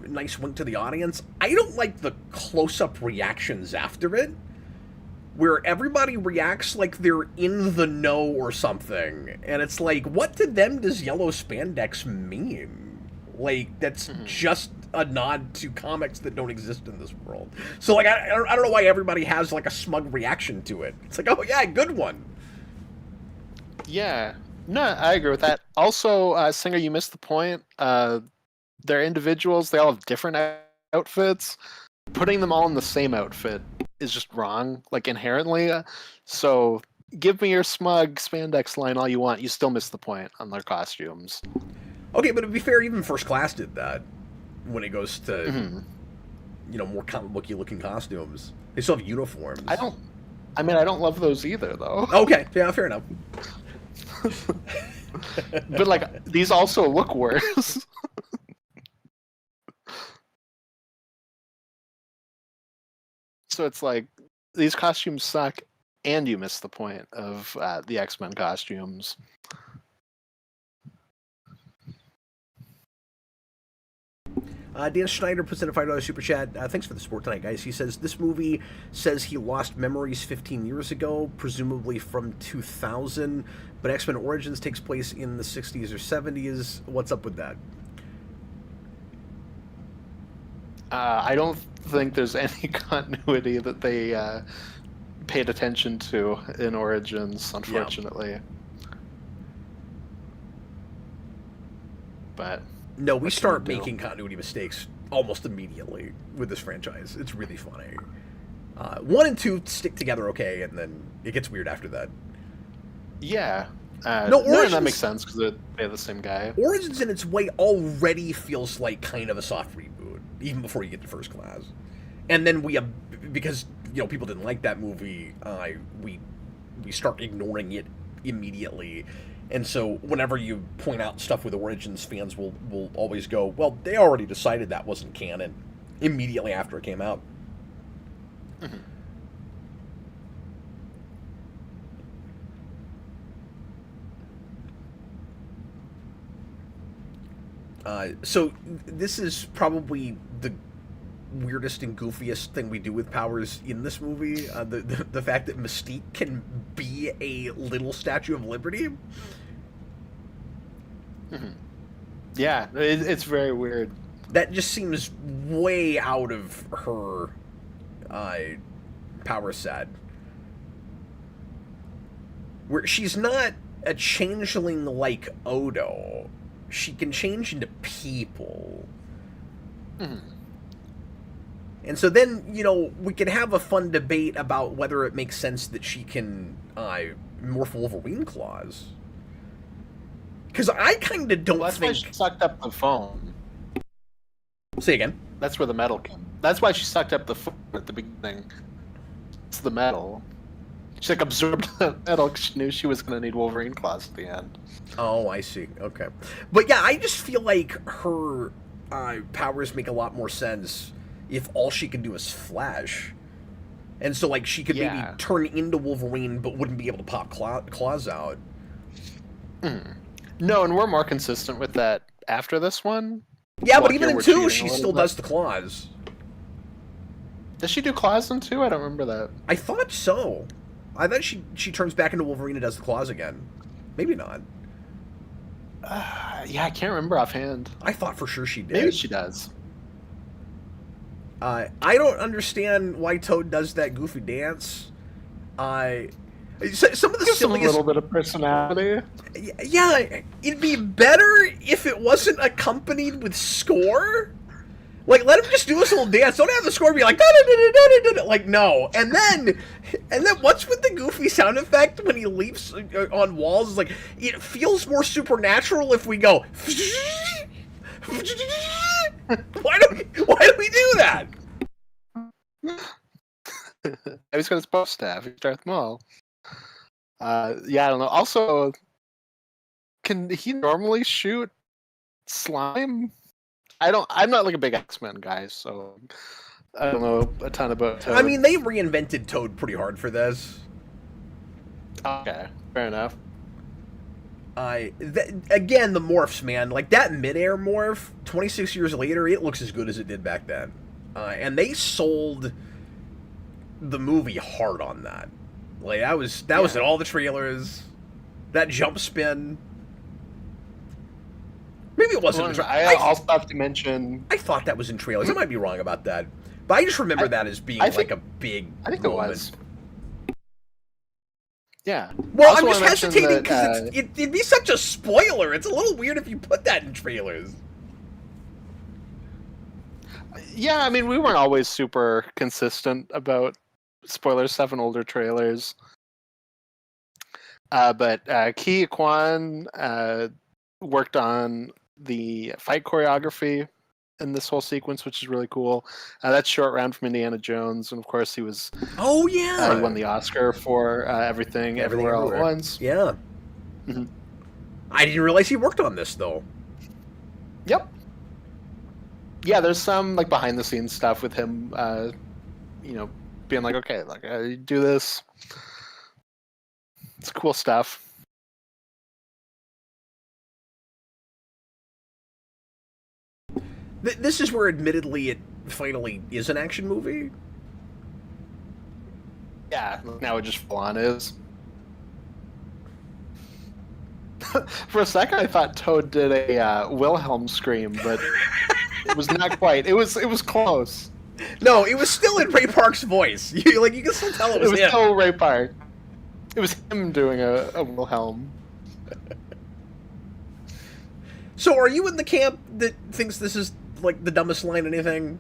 nice wink to the audience. I don't like the close-up reactions after it, where everybody reacts like they're in the know or something. And it's like, what to them does yellow spandex mean? Like, that's just a nod to comics that don't exist in this world. So, like, I don't know why everybody has, like, a smug reaction to it. It's like, oh, yeah, good one. Yeah. No, I agree with that. Also, Singer, you missed the point. They're individuals. They all have different outfits. Putting them all in the same outfit is just wrong, like, inherently. So, give me your smug spandex line all you want. You still miss the point on their costumes. Okay, but to be fair, even First Class did that when it goes to, more comic booky looking costumes. They still have uniforms. I don't love those either, though. Okay, yeah, fair enough. But, like, these also look worse. So it's like, these costumes suck, and you miss the point of the X-Men costumes. Dan Schneider puts in a $5 super chat. Thanks for the support tonight, guys. He says, this movie says he lost memories 15 years ago, presumably from 2000, but X-Men Origins takes place in the 60s or 70s. What's up with that? I don't think there's any continuity that they paid attention to in Origins, unfortunately. Yeah. But no, we start making continuity mistakes almost immediately with this franchise. It's really funny. 1 and 2 stick together okay, and then it gets weird after that. Yeah. Origins, that makes sense because they're the same guy. Origins, in its way, already feels like kind of a soft reboot, even before you get to First Class. And then because people didn't like that movie, we start ignoring it immediately. And so whenever you point out stuff with Origins, fans will always go, well, they already decided that wasn't canon immediately after it came out. Mm-hmm. So this is probably the weirdest and goofiest thing we do with powers in this movie. The fact that Mystique can be a little Statue of Liberty. Mm-hmm. Yeah, it's very weird. That just seems way out of her power set. Where she's not a changeling like Odo. She can change into people. Mm-hmm. And so then, we can have a fun debate about whether it makes sense that she can morph Wolverine claws. Because I kind of don't that's think... That's why she sucked up the phone. Say again? That's where the metal came. That's why she sucked up the phone at the beginning. It's the metal. She absorbed the metal because she knew she was going to need Wolverine claws at the end. Oh, I see. Okay. But yeah, I just feel like her powers make a lot more sense if all she can do is flash. And so, she could maybe turn into Wolverine, but wouldn't be able to pop claws out. Mm. No, and we're more consistent with that after this one. Yeah, but even in 2, she still does the claws. Does she do claws in 2? I don't remember that. I thought so. I thought she turns back into Wolverine and does the claws again. Maybe not. Yeah, I can't remember offhand. I thought for sure she did. Maybe she does. I don't understand why Toad does that goofy dance. Some of the silliest... a little bit of personality. Yeah, it'd be better if it wasn't accompanied with score. Let him just do this little dance. Don't have the score be like, da-da-da-da-da-da-da. No. And then what's with the goofy sound effect when he leaps on walls? It's it feels more supernatural if we go... Why do we do that? He's got his bow staff. He's Darth Maul. Yeah, I don't know. Also, can he normally shoot slime? I'm not a big X-Men guy, so I don't know a ton about Toad. I mean, they reinvented Toad pretty hard for this. Okay, fair enough. Again, the morphs, man. That mid-air morph, 26 years later, it looks as good as it did back then. And they sold the movie hard on that. That was in all the trailers. That jump spin. Maybe it wasn't. I also have to mention. I thought that was in trailers. I might be wrong about that, but I just remember that as being a big. I think moment. It was. Yeah. Well, I'm just hesitating because it'd be such a spoiler. It's a little weird if you put that in trailers. Yeah, I mean, we weren't always super consistent about spoiler stuff in older trailers. But Ki Kwan worked on the fight choreography in this whole sequence, which is really cool. That's Short Round from Indiana Jones, and of course he was. Oh yeah, he won the Oscar for Everything Everywhere All at Once. Yeah. Mm-hmm. I didn't realize he worked on this though. Yep. Yeah, there's some behind the scenes stuff with him. Being okay, I do this. It's cool stuff. This is where, admittedly, it finally is an action movie. Yeah, now it just full on is. For a second, I thought Toad did a Wilhelm scream, but it was not quite. It was close. No, it was still in Ray Park's voice. You can still tell it was him. still Ray Park. It was him doing a Wilhelm. So are you in the camp that thinks this is like the dumbest line in anything?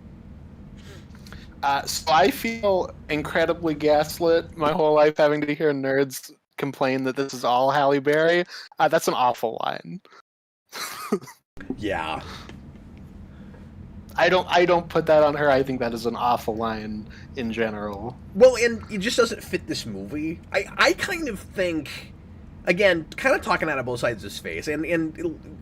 So I feel incredibly gaslit my whole life having to hear nerds complain that this is all Halle Berry. That's an awful line. Yeah. I don't put that on her. I think that is an awful line in general. Well, and it just doesn't fit this movie. I kind of think, again, kind of talking out of both sides of his face, and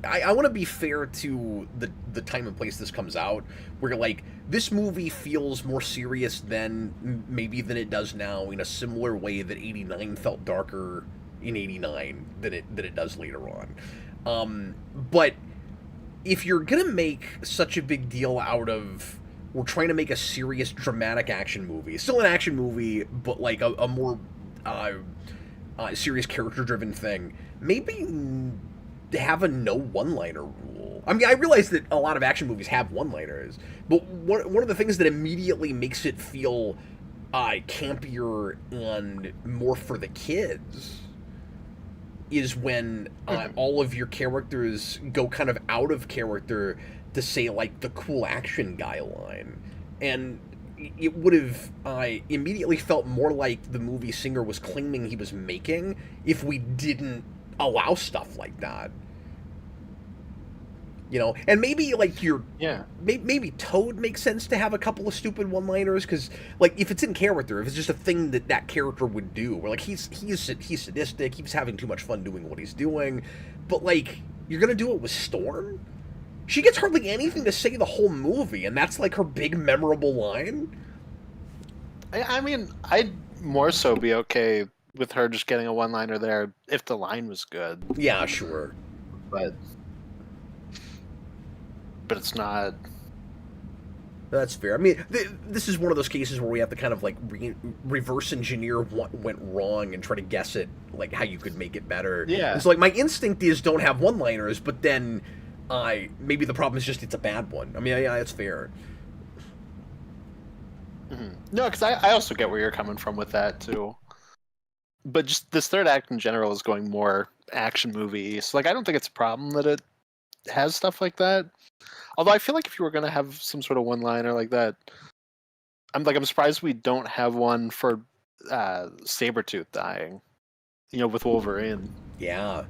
I want to be fair to the time and place this comes out, where like this movie feels more serious than it does now, in a similar way that '89 felt darker in '89 than it does later on. But if you're gonna make such a big deal out of, we're trying to make a serious dramatic action movie, still an action movie, but like a more serious character-driven thing, maybe have a no one-liner rule. I mean, I realize that a lot of action movies have one-liners, but one of the things that immediately makes it feel campier and more for the kids is when all of your characters go kind of out of character to say, like, the cool action guy line. And it would have immediately felt more like the movie Singer was claiming he was making if we didn't allow stuff like that. And maybe, like, maybe Toad makes sense to have a couple of stupid one-liners, because, like, if it's in character, if it's just a thing that character would do, where, like, he's sadistic, he's having too much fun doing what he's doing, but, like, you're gonna do it with Storm? She gets hardly anything to say the whole movie, and that's, like, her big memorable line? I mean, I'd more so be okay with her just getting a one-liner there if the line was good. Yeah, sure. But it's not. That's fair. I mean, this is one of those cases where we have to kind of, like, reverse engineer what went wrong and try to guess it, like, how you could make it better. Yeah. And so, like, my instinct is don't have one-liners, but then maybe the problem is just it's a bad one. I mean, yeah, it's fair. Mm-hmm. No, because I also get where you're coming from with that, too. But just this third act in general is going more action movie. So, like, I don't think it's a problem that it has stuff like that. Although I feel like if you were going to have some sort of one-liner like that, I'm surprised we don't have one for Sabretooth dying, with Wolverine. Yeah.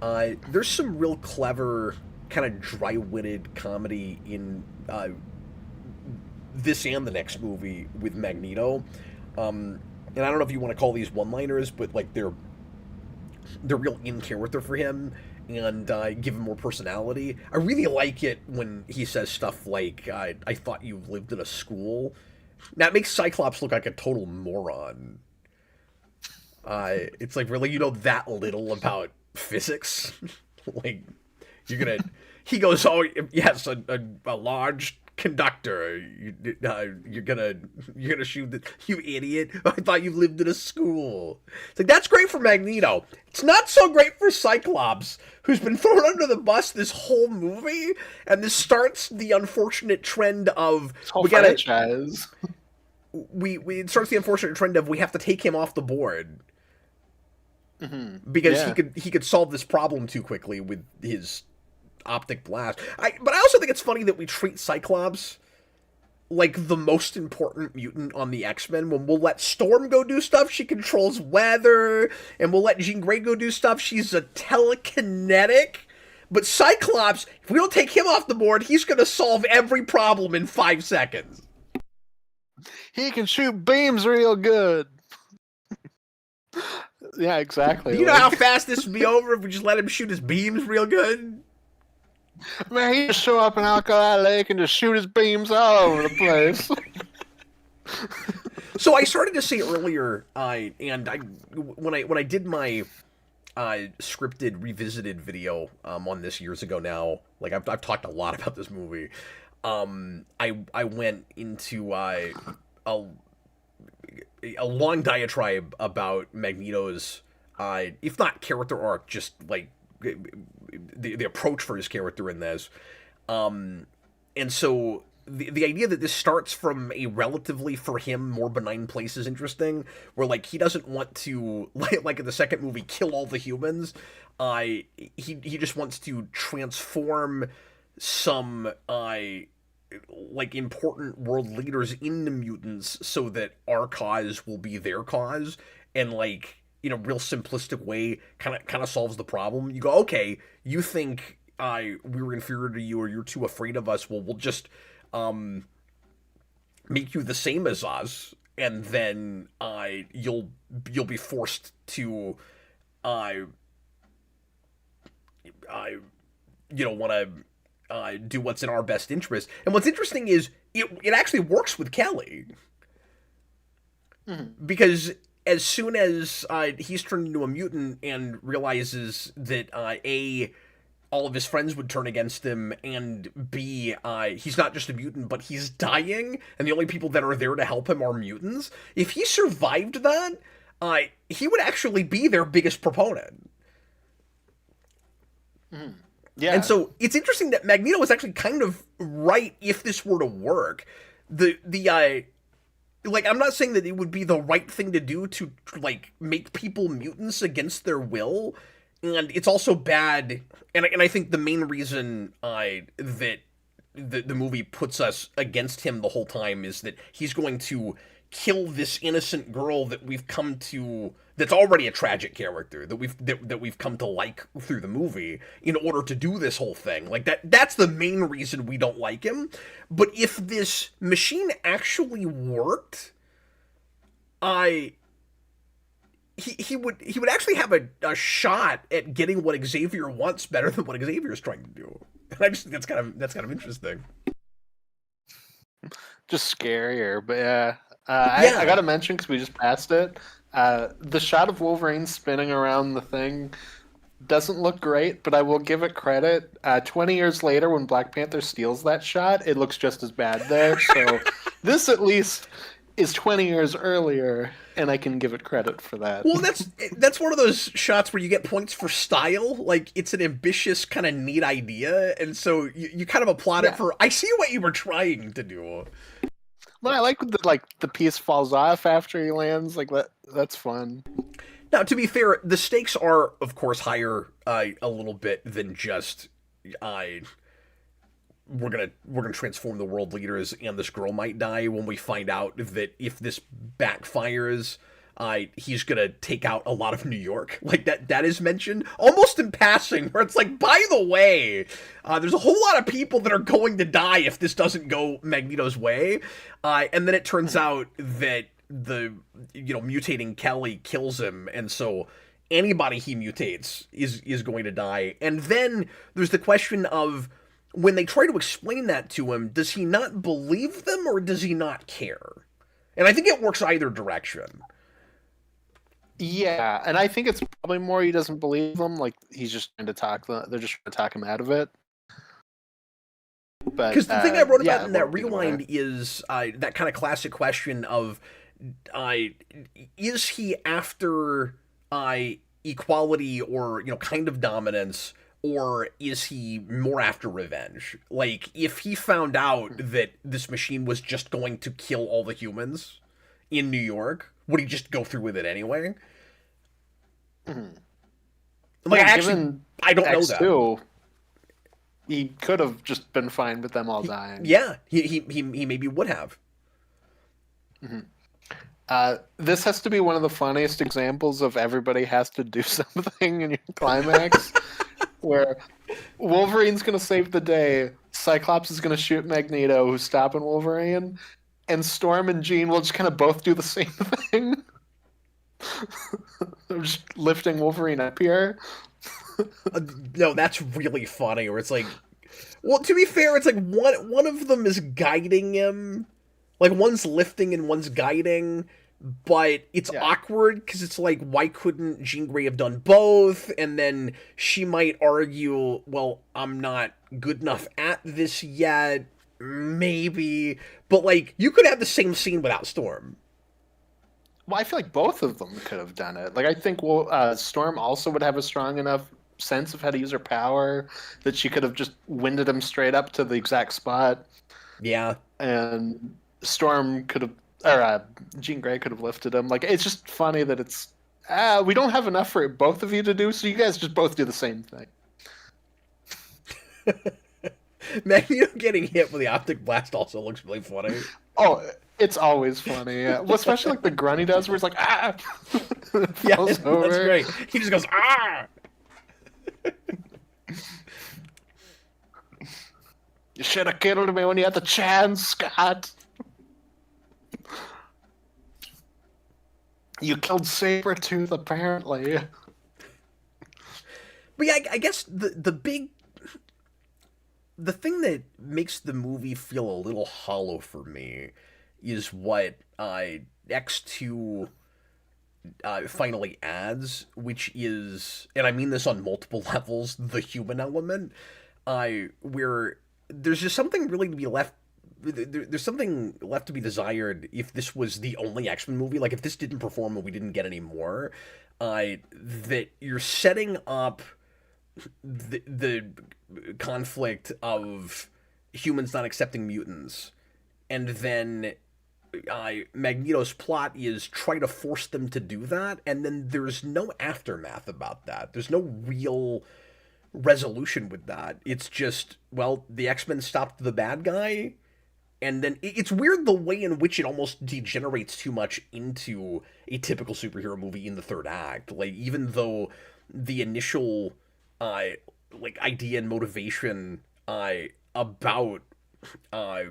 There's some real clever, kind of dry-witted comedy in this and the next movie with Magneto. And I don't know if you want to call these one-liners, but, like, they're real in character for him and give him more personality. I really like it when he says stuff like, I thought you lived in a school. That makes Cyclops look like a total moron. It's like, really, you know that little about physics? Like, you're gonna... He goes, oh, yes, a large conductor. You're gonna shoot the... You idiot. I thought you lived in a school. It's like, that's great for Magneto. It's not so great for Cyclops, who's been thrown under the bus this whole movie, and this starts the unfortunate trend of... franchise. It starts the unfortunate trend of we have to take him off the board. Mm-hmm. Because he could solve this problem too quickly with his optic blast. But I also think it's funny that we treat Cyclops like the most important mutant on the X-Men, when we'll let Storm go do stuff, she controls weather, and we'll let Jean Grey go do stuff, she's a telekinetic. But Cyclops, if we don't take him off the board, he's going to solve every problem in 5 seconds. He can shoot beams real good. Yeah, exactly. Do you know how fast this would be over if we just let him shoot his beams real good? Man, he just show up in Alkali Lake and just shoot his beams all over the place. So I started to say earlier, when I did my scripted revisited video on this years ago now, like I've talked a lot about this movie. I went into a long diatribe about Magneto's, if not character arc, just like the approach for his character in this. And so the idea that this starts from a relatively, for him, more benign place is interesting, where like he doesn't want to like in the second movie kill all the humans. He just wants to transform some like important world leaders into mutants so that our cause will be their cause, and like in a real simplistic way kind of solves the problem. You go, okay, you think we were inferior to you or you're too afraid of us, well we'll just make you the same as us, and then you'll be forced to I want to do what's in our best interest. And what's interesting is it actually works with Kelly. Mm-hmm. Because as soon as he's turned into a mutant and realizes that all of his friends would turn against him, and B, he's not just a mutant, but he's dying, and the only people that are there to help him are mutants. If he survived that, he would actually be their biggest proponent. Mm. Yeah. And so it's interesting that Magneto is actually kind of right if this were to work. Like, I'm not saying that it would be the right thing to do to, like, make people mutants against their will, and it's also bad, and I think the main reason that the movie puts us against him the whole time is that he's going to kill this innocent girl that we've come to, that's already a tragic character that we've come to like through the movie, in order to do this whole thing. Like that's the main reason we don't like him. But if this machine actually worked, he would actually have a shot at getting what Xavier wants better than what Xavier's trying to do. And I just think that's kind of interesting. Just scarier, but yeah. I gotta mention, because we just passed it, the shot of Wolverine spinning around the thing doesn't look great, but I will give it credit. 20 years later, when Black Panther steals that shot, it looks just as bad there. So this at least is 20 years earlier, and I can give it credit for that. Well, that's one of those shots where you get points for style. Like, it's an ambitious, kind of neat idea, and so you kind of applaud it for, I see what you were trying to do. Well, I like the piece falls off after he lands. Like that's fun. Now, to be fair, the stakes are, of course, higher a little bit than just we're gonna transform the world leaders and this girl might die. When we find out that if this backfires, he's gonna take out a lot of New York. Like that is mentioned almost in passing, where it's like, by the way, there's a whole lot of people that are going to die if this doesn't go Magneto's way. And then it turns out that the mutating Kelly kills him, and so anybody he mutates is going to die. And then there's the question of, when they try to explain that to him, does he not believe them or does he not care? And I think it works either direction. Yeah, and I think it's probably more he doesn't believe them. Like, he's just trying to talk. They're just trying to talk him out of it. But because the thing I wrote about in that rewind is that kind of classic question of, is he after equality or kind of dominance, or is he more after revenge? Like, if he found out that this machine was just going to kill all the humans in New York, would he just go through with it anyway? Mm-hmm. Like, I don't know that. X2, he could have just been fine with them all dying. Yeah, he maybe would have. Mm-hmm. This has to be one of the funniest examples of everybody has to do something in your climax, where Wolverine's going to save the day, Cyclops is going to shoot Magneto, who's stopping Wolverine, and Storm and Jean will just kind of both do the same thing. They're just lifting Wolverine up here. No, that's really funny, where it's like, well, to be fair, it's like one of them is guiding him. Like, one's lifting and one's guiding, but it's awkward because it's like, why couldn't Jean Grey have done both? And then she might argue, well, I'm not good enough at this yet, maybe. But, like, you could have the same scene without Storm. Well, I feel like both of them could have done it. Like, I think Storm also would have a strong enough sense of how to use her power that she could have just winded him straight up to the exact spot. Yeah. and Storm could have, or Jean Grey could have lifted him. Like, it's just funny that it's we don't have enough for both of you to do, so you guys just both do the same thing. Magneto getting hit with the optic blast also looks really funny. Oh, it's always funny, well, especially like the grunt he does, where he's like Yeah, falls that's over. great. He just goes, ah! You should have killed me when you had the chance, Scott. You killed Sabretooth, apparently. But yeah, I guess the thing that makes the movie feel a little hollow for me is what X2 finally adds, which is, and I mean this on multiple levels, the human element, where there's just something really to be left. There's something left to be desired if this was the only X-Men movie. Like if this didn't perform and we didn't get any more, that you're setting up the conflict of humans not accepting mutants, and then Magneto's plot is try to force them to do that, and then there's no aftermath about that. There's no real resolution with that. It's just, well, the X-Men stopped the bad guy, and then it's weird the way in which it almost degenerates too much into a typical superhero movie in the third act. Like, even though the initial uh idea and motivation about uh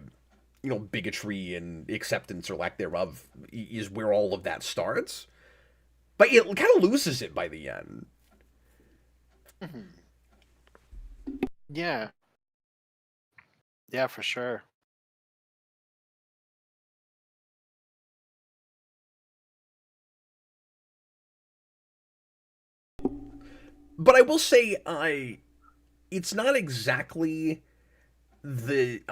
bigotry and acceptance or lack thereof is where all of that starts, but it kind of loses it by the end. Mhm. Yeah, yeah, for sure. But I will say, it's not exactly the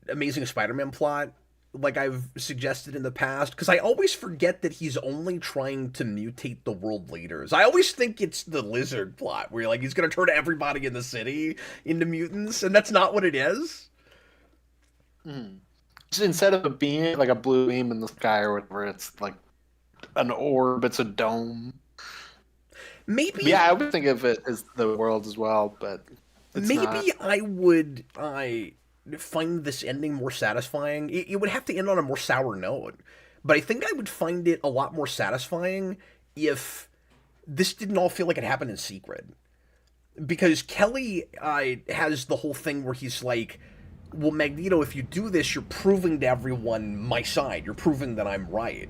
Amazing Spider-Man plot like I've suggested in the past, because I always forget that he's only trying to mutate the world leaders. I always think it's the lizard plot where like he's gonna turn everybody in the city into mutants, and that's not what it is. Mhm. Just instead of it being like a blue beam in the sky or whatever, it's like an orb. It's a dome. Yeah, Maybe I would think of it as the world as well, but it's not. maybe I would I find this ending more satisfying. It would have to end on a more sour note, but I think I would find it a lot more satisfying if this didn't all feel like it happened in secret. Because Kelly has the whole thing where he's like, well, Magneto, if you do this, you're proving to everyone my side. You're proving that I'm right.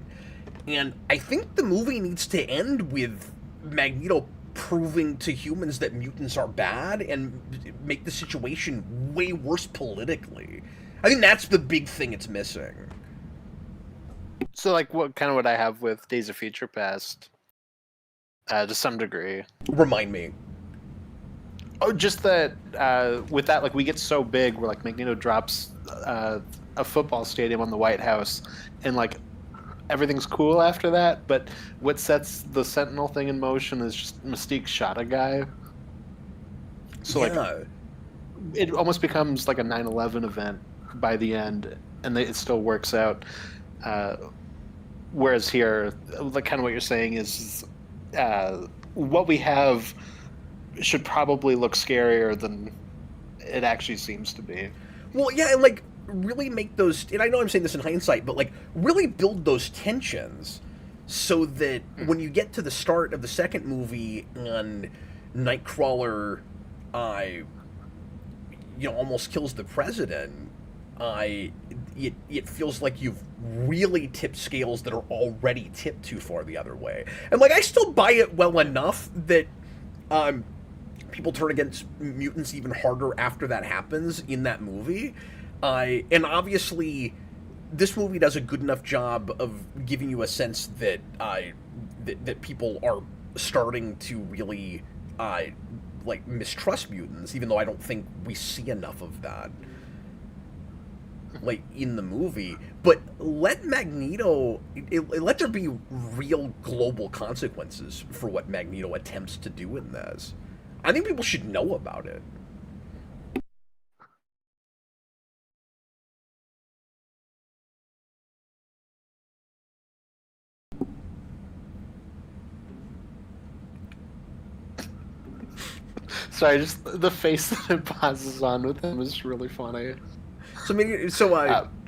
And I think the movie needs to end with Magneto proving to humans that mutants are bad and make the situation way worse politically. I think that's the big thing it's missing. So, like, what kind of what I have with Days of Future Past, to some degree. Remind me. Oh, just that with that, like, we get so big, where like Magneto drops a football stadium on the White House, and like everything's cool after that. But what sets the Sentinel thing in motion is just Mystique shot a guy. So like, Yeah. it almost becomes like a 9/11 event by the end, and it still works out. Uh, Whereas here, like kind of what you're saying is, what we have should probably look scarier than it actually seems to be. Well, yeah, and like really make those. And I know I'm saying this in hindsight, but like really build those tensions so that when you get to the start of the second movie and Nightcrawler, I almost kills the president. I it feels like you've really tipped scales that are already tipped too far the other way. And like I still buy it well enough that um people turn against mutants even harder after that happens in that movie. And obviously, this movie does a good enough job of giving you a sense that that people are starting to really like mistrust mutants, even though I don't think we see enough of that like in the movie. But let Magneto, let there be real global consequences for what Magneto attempts to do in this. I think people should know about it. Sorry, just the face that it pauses on with him is really funny. Austin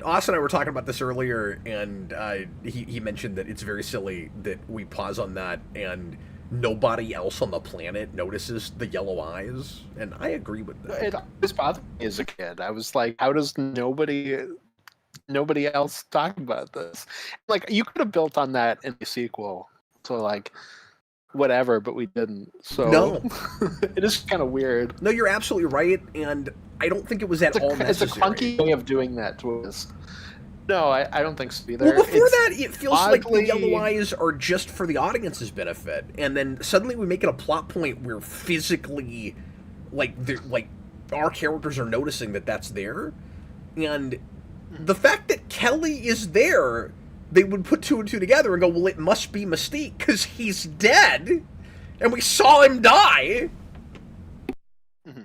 and I were talking about this earlier, and he mentioned that it's very silly that we pause on that, and nobody else on the planet notices the yellow eyes, and I agree with that. It always bothered me as a kid. I was like, how does nobody else talk about this? Like, you could have built on that in the sequel to like whatever, but we didn't. So No. It is kind of weird. No, you're absolutely right, and I don't think it was at all necessary. It's a clunky way of doing that twist. No, I don't think so either. Well, before that, it feels like the yellow eyes are just for the audience's benefit, and then suddenly we make it a plot point where physically, like our characters are noticing that that's there, and the fact that Kelly is there, they would put two and two together and go, well, it must be Mystique because he's dead, and we saw him die. Mm-hmm.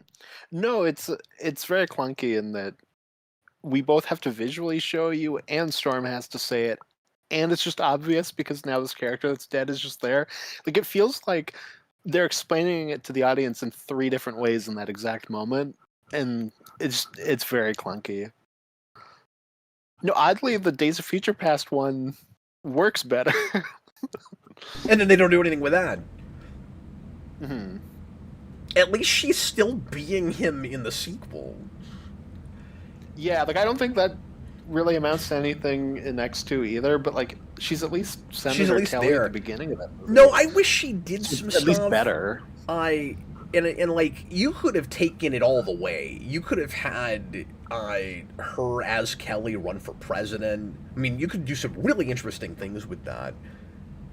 No, it's very clunky in that we both have to visually show you, and Storm has to say it, and it's just obvious because now this character that's dead is just there. Like, it feels like they're explaining it to the audience in 3 different ways in that exact moment, and it's very clunky. No, oddly, the Days of Future Past one works better. And then they don't do anything with that. Mm-hmm. At least she's still being him in the sequel. Yeah, like, I don't think that really amounts to anything in X2 either, but like, she's at least Senator Kelly there at the beginning of that movie. No, I wish she did some stuff. At least better. And like, you could have taken it all the way. You could have had her as Kelly run for president. I mean, you could do some really interesting things with that.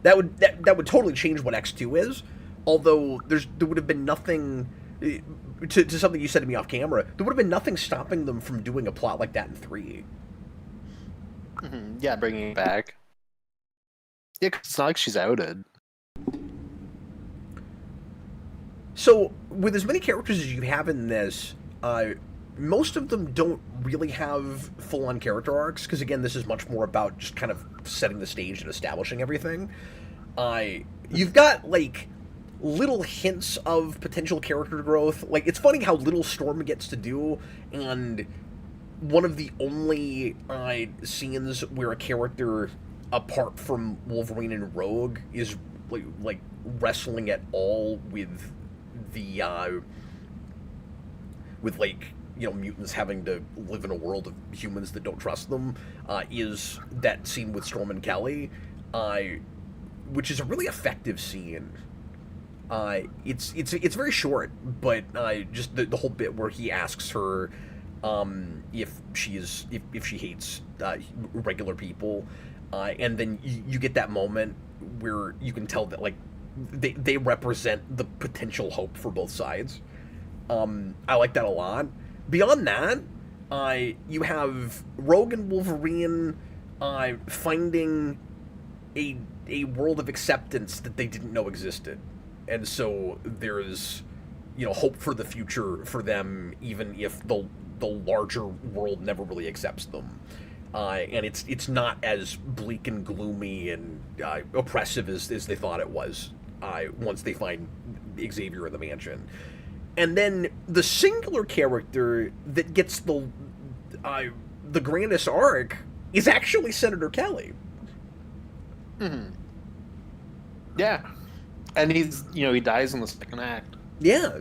That would totally change what X2 is. Although there would have been nothing, to something you said to me off camera, there would have been nothing stopping them from doing a plot like that in 3. Mm-hmm. Yeah, bringing it back. Yeah, 'cause it's not like she's outed. So, with as many characters as you have in this, most of them don't really have full-on character arcs, because again, this is much more about just kind of setting the stage and establishing everything. You've got, like, little hints of potential character growth. Like, it's funny how little Storm gets to do, and one of the only scenes where a character, apart from Wolverine and Rogue, is, like wrestling at all with the with, like, you know, mutants having to live in a world of humans that don't trust them, is that scene with Storm and Kelly, which is a really effective scene. It's very short, but just the whole bit where he asks her if she hates regular people, and then you get that moment where you can tell that, like, they represent the potential hope for both sides. I like that a lot. Beyond that, you have Rogue and Wolverine finding a world of acceptance that they didn't know existed. And so there's, you know, hope for the future for them, even if the larger world never really accepts them. And it's not as bleak and gloomy and oppressive as they thought it was once they find Xavier in the mansion. And then the singular character that gets the grandest arc is actually Senator Kelly. Mm-hmm. Yeah. And he's, you know, he dies in the second act. Yeah.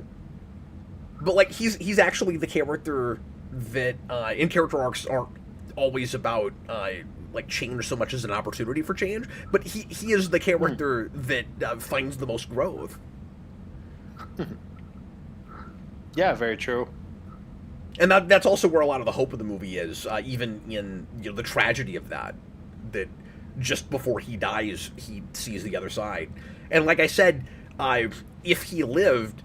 But, like, he's actually the character that, and character arcs aren't always about, like, change so much as an opportunity for change, but he is the character that finds the most growth. Yeah, very true. And that's also where a lot of the hope of the movie is, even in, you know, the tragedy of that just before he dies, he sees the other side. And like I said, if he lived,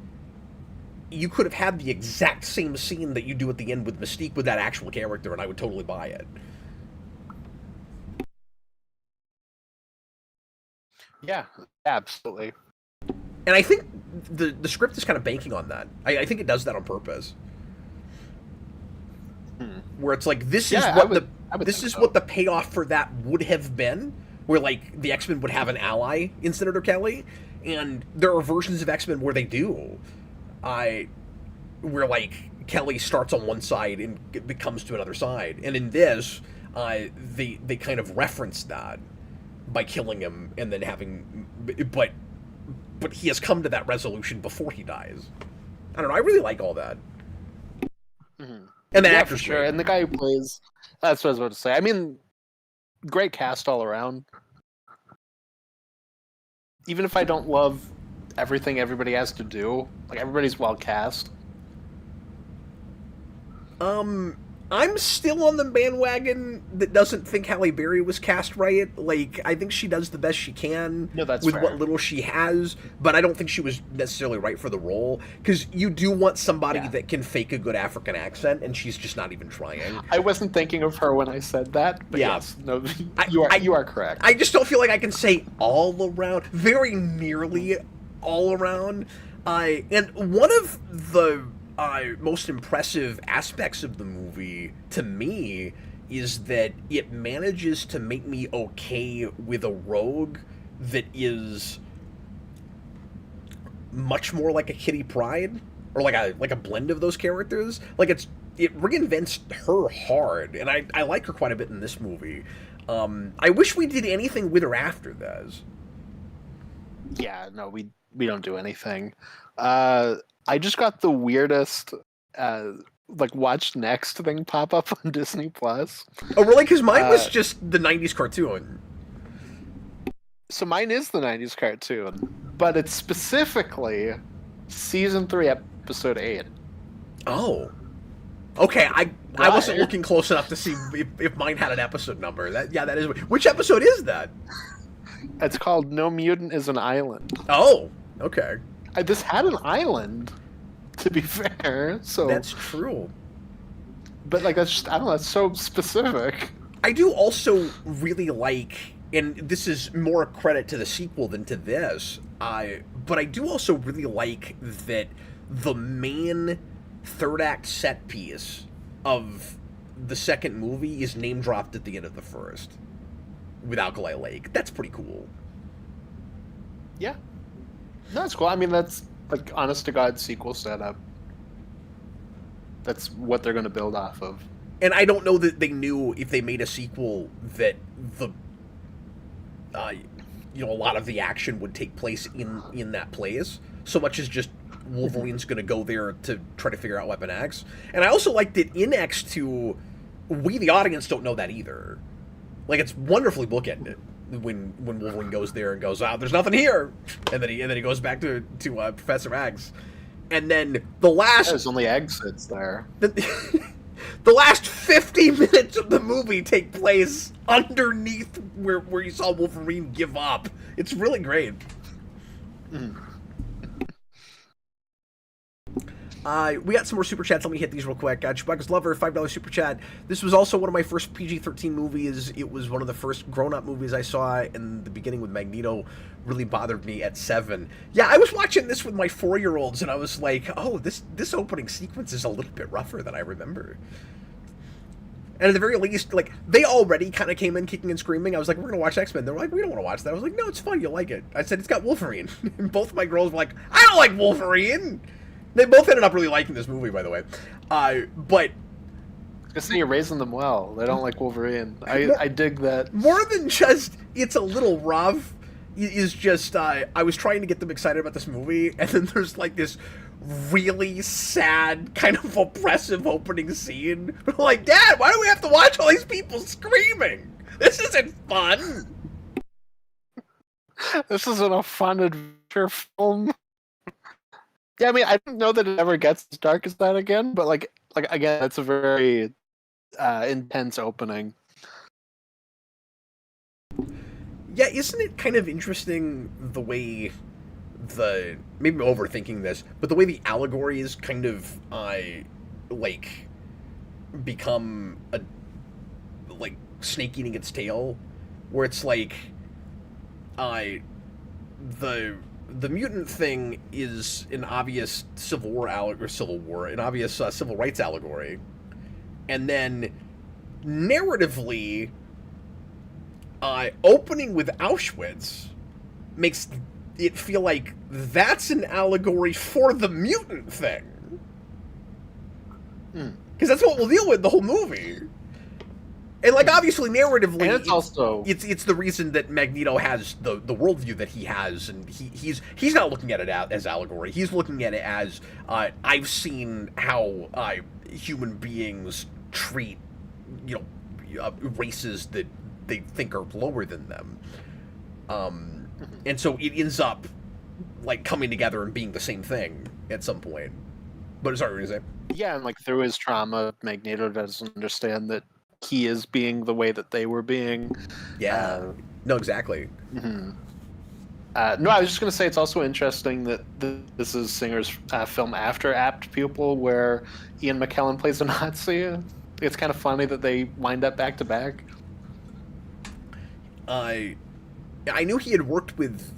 you could have had the exact same scene that you do at the end with Mystique with that actual character, and I would totally buy it. Yeah, absolutely. And I think the script is kind of banking on that. I think it does that on purpose. Where it's like, this is what the payoff for that would have been, where, like, the X-Men would have an ally in Senator Kelly, and there are versions of X-Men where they do. I where like Kelly starts on one side and becomes to another side, and in this, they kind of reference that by killing him and then having, but he has come to that resolution before he dies. I don't know. I really like all that. Mm-hmm. And the Yeah, actor's for sure. great. And the guy who plays, that's what I was about to say. I mean, great cast all around. Even if I don't love everything everybody has to do, like everybody's well cast. I'm still on the bandwagon that doesn't think Halle Berry was cast right. Like, I think she does the best she can with fair. what little she has, but I don't think she was necessarily right for the role. Because you do want somebody that can fake a good African accent, and she's just not even trying. I wasn't thinking of her when I said that, but yes, no, you are correct. I just don't feel like I can say all around, very nearly all around. And one of the most impressive aspects of the movie to me is that it manages to make me okay with a rogue that is much more like a Kitty Pryde, or like a blend of those characters. Like it reinvents her hard, and I like her quite a bit in this movie. I wish we did anything with her after this. Yeah, no, we don't do anything. I just got the weirdest like watch next thing pop up on Disney Plus. Oh, really? Because mine was just the '90s cartoon. So mine is the '90s cartoon, but it's specifically season 3, episode 8. Oh, okay. I wasn't looking close enough to see if mine had an episode number. That is. Which episode is that? It's called "No Mutant is an Island." Oh, okay. This had an island, to be fair. So that's true. But like that's just, I don't know. That's so specific. I do also really like, and this is more a credit to the sequel than to this. But I do also really like that the main third act set piece of the second movie is name dropped at the end of the first with Alkali Lake. That's pretty cool. Yeah. No, that's cool. I mean, that's like honest to God sequel setup. That's what they're going to build off of. And I don't know that they knew if they made a sequel that the, a lot of the action would take place in that place, so much as just Wolverine's going to go there to try to figure out Weapon X. And I also like that in X2, we the audience don't know that either. Like, it's wonderfully bookended when Wolverine goes there and goes, there's nothing here, and then he goes back to Professor X, and then the last there's only exits there. The last 50 minutes of the movie take place underneath where you saw Wolverine give up. It's really great. We got some more super chats. Let me hit these real quick. Chewbacca's Lover, $5 super chat. This was also one of my first PG-13 movies. It was one of the first grown-up movies I saw, and the beginning with Magneto really bothered me at 7. Yeah, I was watching this with my 4-year-olds, and I was like, oh, this opening sequence is a little bit rougher than I remember. And at the very least, like, they already kind of came in kicking and screaming. I was like, we're going to watch X-Men. They're like, we don't want to watch that. I was like, no, it's fun. You'll like it. I said, it's got Wolverine. And both of my girls were like, I don't like Wolverine. They both ended up really liking this movie, by the way. But I say you're raising them well. They don't like Wolverine. I dig that. More than just it's a little rough is just I was trying to get them excited about this movie, and then there's like this really sad, kind of oppressive opening scene. We're like, Dad, why do we have to watch all these people screaming? This isn't fun. This isn't a fun adventure film. Yeah, I mean, I don't know that it ever gets as dark as that again, but like again, it's a very intense opening. Yeah, isn't it kind of interesting the way maybe I'm overthinking this, but the way the allegories kind of like become a like snake eating its tail, where it's like the mutant thing is an obvious civil rights allegory, and then narratively, opening with Auschwitz makes it feel like that's an allegory for the mutant thing. Because that's what we'll deal with the whole movie. And, like, obviously, narratively, and it's also it's the reason that Magneto has the worldview that he has, and he's not looking at it as allegory. He's looking at it as I've seen how human beings treat, races that they think are lower than them, and so it ends up like coming together and being the same thing at some point. But sorry, what were you gonna say? Yeah, and like through his trauma, Magneto doesn't understand that he is being the way that they were being. Yeah. No, exactly. No, I was just going to say it's also interesting that this is Singer's film after Apt Pupil, where Ian McKellen plays a Nazi. It's kind of funny that they wind up back to back. I knew he had worked with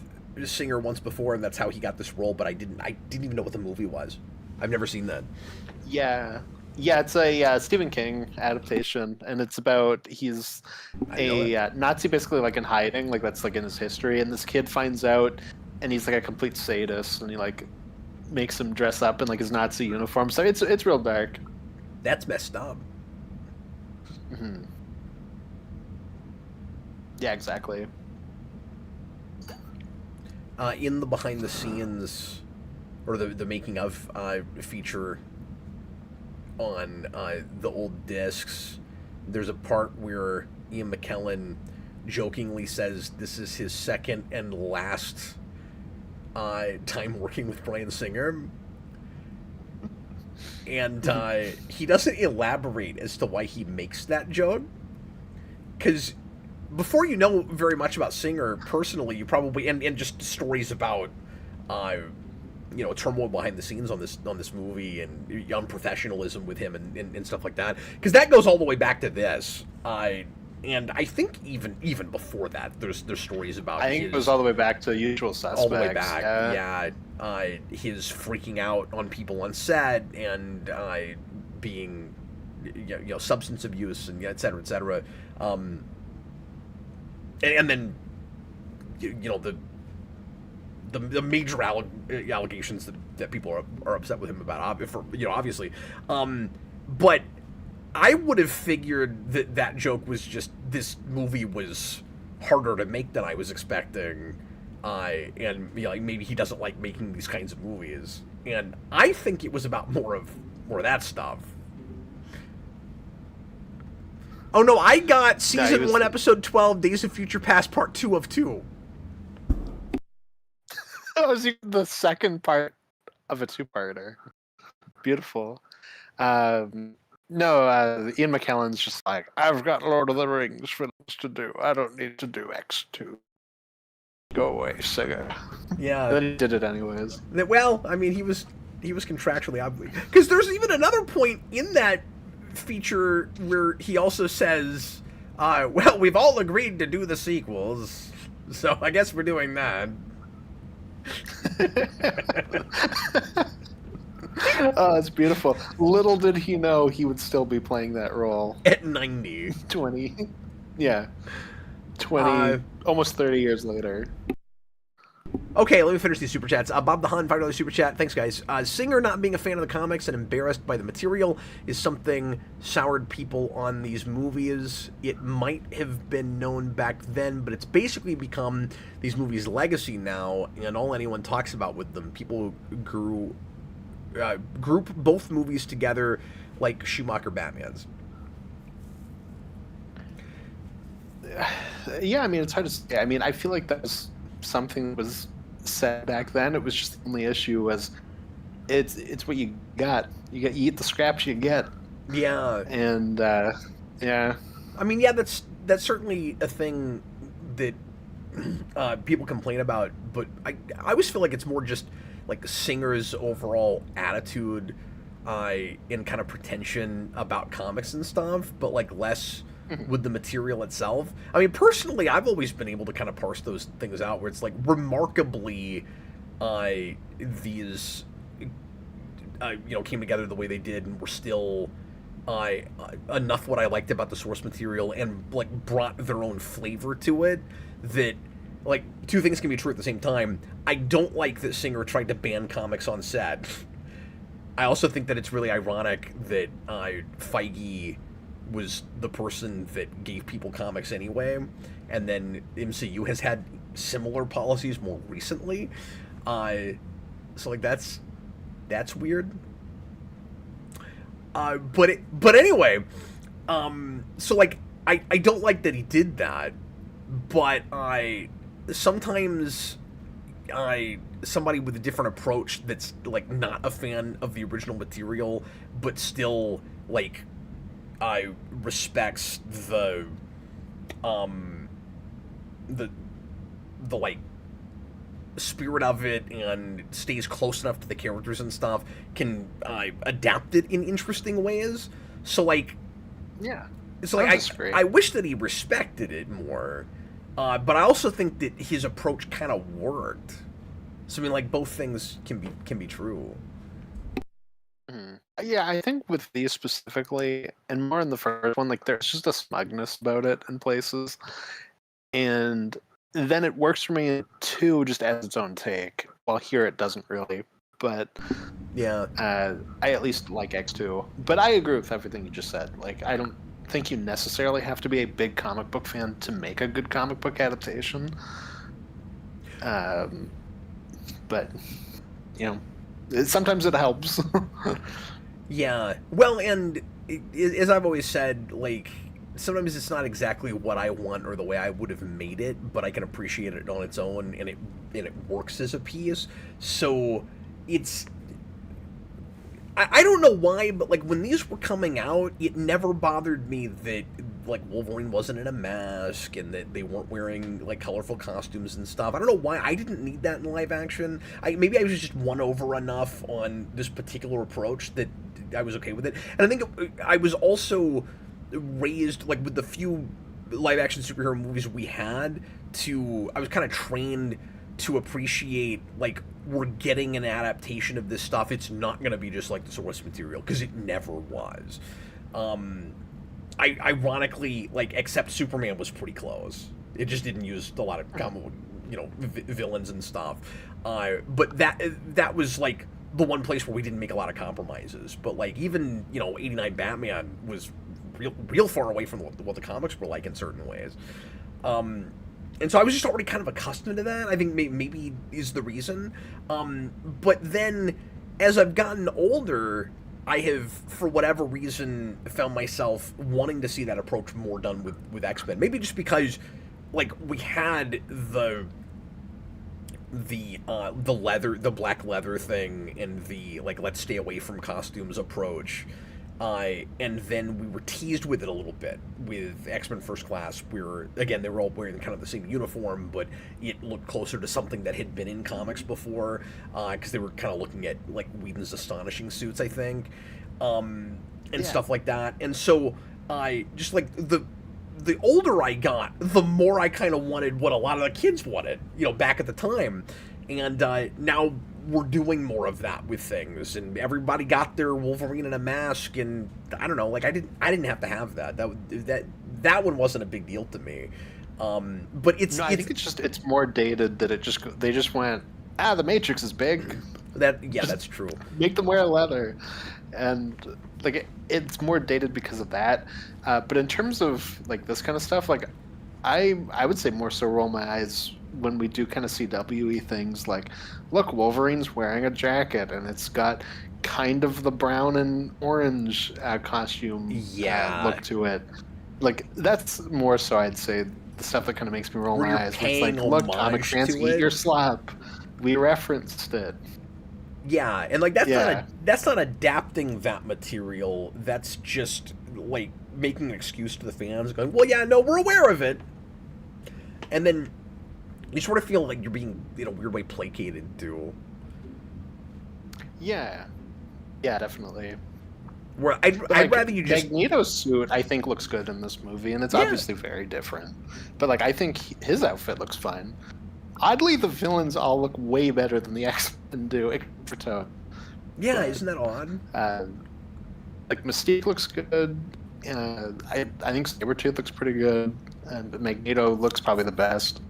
Singer once before, and that's how he got this role. But I didn't even know what the movie was. I've never seen that. Yeah, it's a Stephen King adaptation, and it's about he's a Nazi basically like in hiding, like that's like in his history, and this kid finds out, and he's like a complete sadist, and he like makes him dress up in like his Nazi uniform. So it's real dark. That's messed up. Mm-hmm. Yeah, exactly. In the behind the scenes, or the making of feature on the old discs, there's a part where Ian McKellen jokingly says this is his second and last time working with Bryan Singer. And he doesn't elaborate as to why he makes that joke. Because before you know very much about Singer personally, you probably, and just stories about turmoil behind the scenes on this movie and unprofessionalism with him and stuff like that, because that goes all the way back to this. And I think even before that, there's stories about. I think it goes all the way back to Usual Suspects. All the way back, yeah. His freaking out on people on set and being, substance abuse and et cetera, et cetera. And then, the major allegations that people are upset with him about, obviously. But I would have figured that joke was just this movie was harder to make than I was expecting, and maybe he doesn't like making these kinds of movies, and I think it was about more of that stuff. Oh no, I got season 1, episode 12, Days of Future Past, part 2 of 2. That was the second part of a two-parter. Beautiful. No, Ian McKellen's just like, I've got Lord of the Rings films to do. I don't need to do X2. Go away, Singer. Yeah. Then he did it anyways. Well, I mean, he was contractually obligated. Because there's even another point in that feature where he also says, well, we've all agreed to do the sequels, so I guess we're doing that. Oh, it's beautiful. Little did he know he would still be playing that role at 90. 20. Yeah. 20, almost 30 years later. Okay, let me finish these super chats. Bob the Hun, $5 super chat. Thanks, guys. Singer not being a fan of the comics and embarrassed by the material is something soured people on these movies. It might have been known back then, but it's basically become these movies' legacy now, and all anyone talks about with them. People group both movies together like Schumacher Batman's. Yeah, I mean, it's hard to say. I mean, I feel like that was something that was said back then. It was just the only issue was it's what you got. You eat the scraps you get. Yeah. And yeah. I mean, yeah, that's certainly a thing that people complain about, but I always feel like it's more just like Singer's overall attitude and kind of pretension about comics and stuff, but like less with the material itself. I mean, personally, I've always been able to kind of parse those things out where it's like remarkably these came together the way they did and were still enough what I liked about the source material and like brought their own flavor to it that like, two things can be true at the same time. I don't like that Singer tried to ban comics on set. I also think that it's really ironic that Feige was the person that gave people comics anyway, and then MCU has had similar policies more recently. So like that's weird. But anyway, so like I don't like that he did that, but I sometimes somebody with a different approach that's like not a fan of the original material but still like respects um the like spirit of it and stays close enough to the characters and stuff can adapt it in interesting ways. So like Yeah. so like I wish that he respected it more. But I also think that his approach kind of worked. So I mean, like both things can be true. Yeah, I think with these specifically, and more in the first one, like there's just a smugness about it in places, and then it works for me too, just as its own take. While here it doesn't really, but Yeah, I at least like X2. But I agree with everything you just said. Like I don't think you necessarily have to be a big comic book fan to make a good comic book adaptation. But you know, sometimes it helps. yeah. Well, and as I've always said, like sometimes it's not exactly what I want or the way I would have made it, but I can appreciate it on its own, and it works as a piece. So it's I don't know why, but like when these were coming out, it never bothered me that like Wolverine wasn't in a mask and that they weren't wearing like colorful costumes and stuff. I don't know why I didn't need that in live action. Maybe I was just won over enough on this particular approach that I was okay with it. And I think I was also raised like with the few live action superhero movies we had I was kind of trained to appreciate like we're getting an adaptation of this stuff. It's not going to be just like the source material because it never was. I ironically like except Superman was pretty close. It just didn't use a lot of comic, villains and stuff. But that was like the one place where we didn't make a lot of compromises. But like even '89 Batman was real far away from what the comics were like in certain ways. And so I was just already kind of accustomed to that. I think maybe is the reason. But then, as I've gotten older, I have, for whatever reason, found myself wanting to see that approach more done with X-Men. Maybe just because, like, we had the black leather thing and the like let's stay away from costumes approach. And then we were teased with it a little bit with X-Men First Class, where, again, they were all wearing kind of the same uniform, but it looked closer to something that had been in comics before, because they were kind of looking at, like, Whedon's Astonishing Suits, I think, and stuff like that. And so, just, like, the older I got, the more I kind of wanted what a lot of the kids wanted, back at the time. And now we're doing more of that with things, and everybody got their Wolverine in a mask, and I don't know, like I didn't have to have that. That one wasn't a big deal to me. But I think it's more dated that they just went, the Matrix is big. That's true. Make them wear leather, and like it's more dated because of that. But in terms of like this kind of stuff, like I would say more so roll my eyes when we do kind of CW-y things, like, look, Wolverine's wearing a jacket and it's got kind of the brown and orange costume look to it. Like, that's more so, I'd say, the stuff that kind of makes me roll my eyes. It's like, look, comic fans, eat your slap. We referenced it. Yeah, and like that's not adapting that material. That's just like making an excuse to the fans, going, well, yeah, no, we're aware of it, and then you sort of feel like you're being, in a weird way, placated to. Yeah, definitely. Where I'd rather you just Magneto's suit, I think, looks good in this movie, and it's obviously very different. But like, I think his outfit looks fine. Oddly, the villains all look way better than the X-Men do, except for Toad. Yeah, but, isn't that odd? Like Mystique looks good. I think Sabretooth looks pretty good, and Magneto looks probably the best.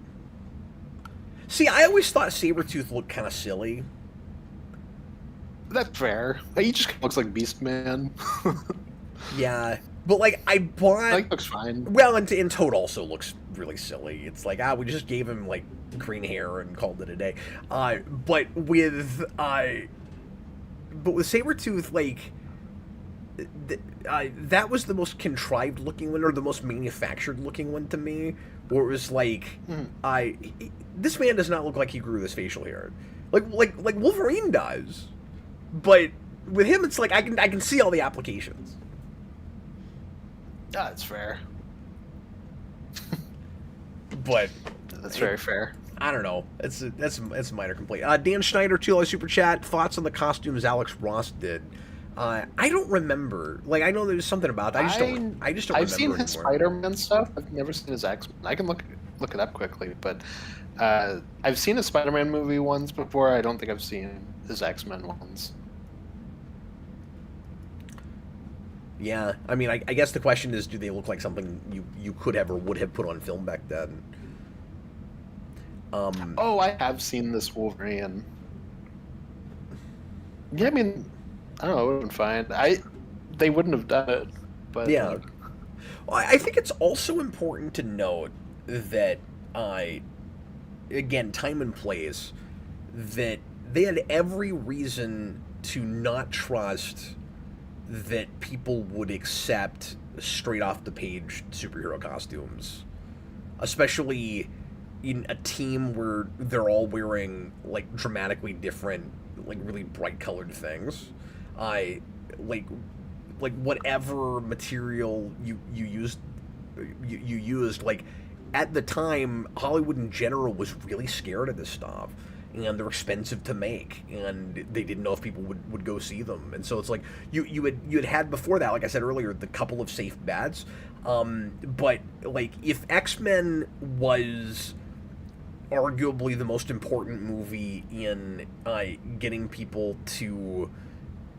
See, I always thought Sabretooth looked kind of silly. That's fair. He just looks like Beast Man. Yeah, but like I bought. Like, looks fine. Well, and Toad also looks really silly. It's like we just gave him like green hair and called it a day. But with Sabretooth, like that was the most contrived looking one, or the most manufactured looking one to me. Where it was like, this man does not look like he grew this facial hair, like Wolverine does. But with him, it's like I can see all the applications. Yeah, that's fair. But that's very fair. I don't know. That's a minor complaint. Dan Schneider, $2 super chat. Thoughts on the costumes Alex Ross did? I don't remember. Like, I know there's something about that. I just don't remember. I've seen his anymore. Spider-Man stuff. I've never seen his X-Men. I can look it up quickly, but I've seen his Spider-Man movie ones before. I don't think I've seen his X-Men ones. Yeah, I mean, I guess the question is, do they look like something you could have or would have put on film back then? Oh, I have seen this Wolverine. Yeah, I mean, I don't know, it would have been fine. They wouldn't have done it, but yeah. Well, I think it's also important to note that, again, time and place, that they had every reason to not trust that people would accept straight off the page superhero costumes, especially in a team where they're all wearing like dramatically different, like really bright colored things. Like whatever material you used, like at the time Hollywood in general was really scared of this stuff. And they're expensive to make, and they didn't know if people would go see them. And so it's like you had before that, like I said earlier, the couple of safe bets. But like if X-Men was arguably the most important movie in getting people to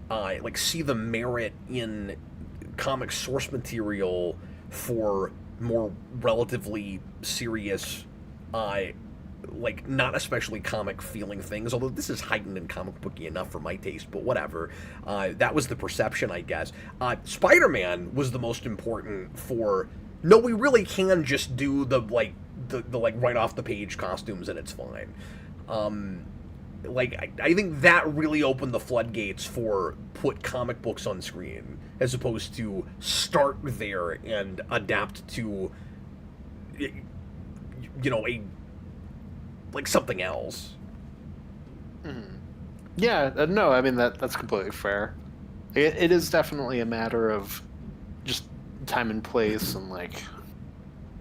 like see the merit in comic source material for more relatively serious like not especially comic feeling things, although this is heightened and comic booky enough for my taste, but whatever. That was the perception, I guess. Spider-Man was the most important for, no, we really can just do the like right off the page costumes and it's fine. I think that really opened the floodgates for put comic books on screen, as opposed to start there and adapt to, a like something else. Yeah, no, I mean that's completely fair. It is definitely a matter of just time and place, and like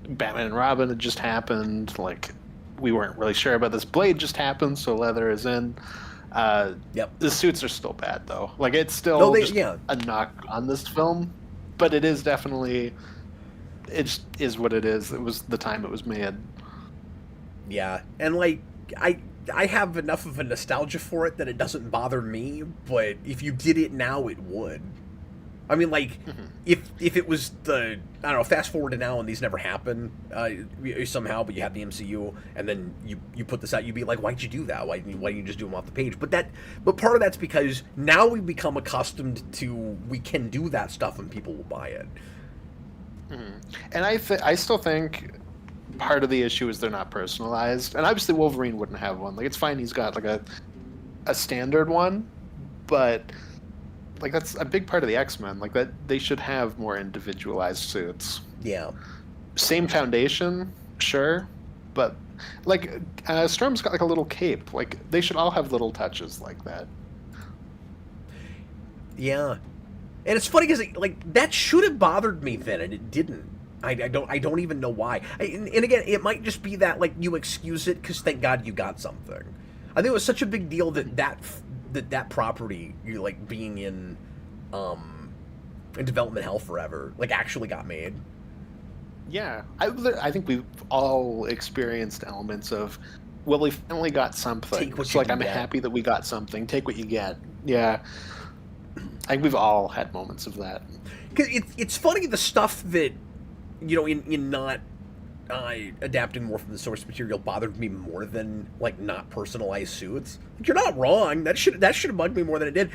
Batman and Robin had just happened. Like we weren't really sure about this. Blade just happened, so leather is in. Yep. The suits are still bad though. Like it's still a knock on this film, but it is definitely, it just is what it is. It was the time it was made. Yeah, and like I have enough of a nostalgia for it that it doesn't bother me, but if you did it now, it would. I mean, like, if it was I don't know, fast forward to now and these never happen somehow, but you have the MCU, and then you put this out, you'd be like, why'd you do that? Why didn't you just do them off the page? But part of that's because now we've become accustomed to, we can do that stuff and people will buy it. And I still think part of the issue is they're not personalized, and obviously Wolverine wouldn't have one. Like it's fine, he's got like a standard one, but like that's a big part of the X-Men. Like that, they should have more individualized suits. Yeah. Same foundation, sure, but like Storm's got like a little cape. Like they should all have little touches like that. Yeah, and it's funny because like that should have bothered me then, and it didn't. I don't even know why. And again, it might just be that like you excuse it because thank God you got something. I think it was such a big deal that property, you like being in development hell forever, like actually got made. Yeah, I think we've all experienced elements of, well, we finally got something. It's like I'm happy that we got something. Take what you get. Yeah, I think we've all had moments of that. Because it's funny, the stuff that, in not adapting more from the source material bothered me more than like not personalized suits. Like, you're not wrong. That should have bugged me more than it did.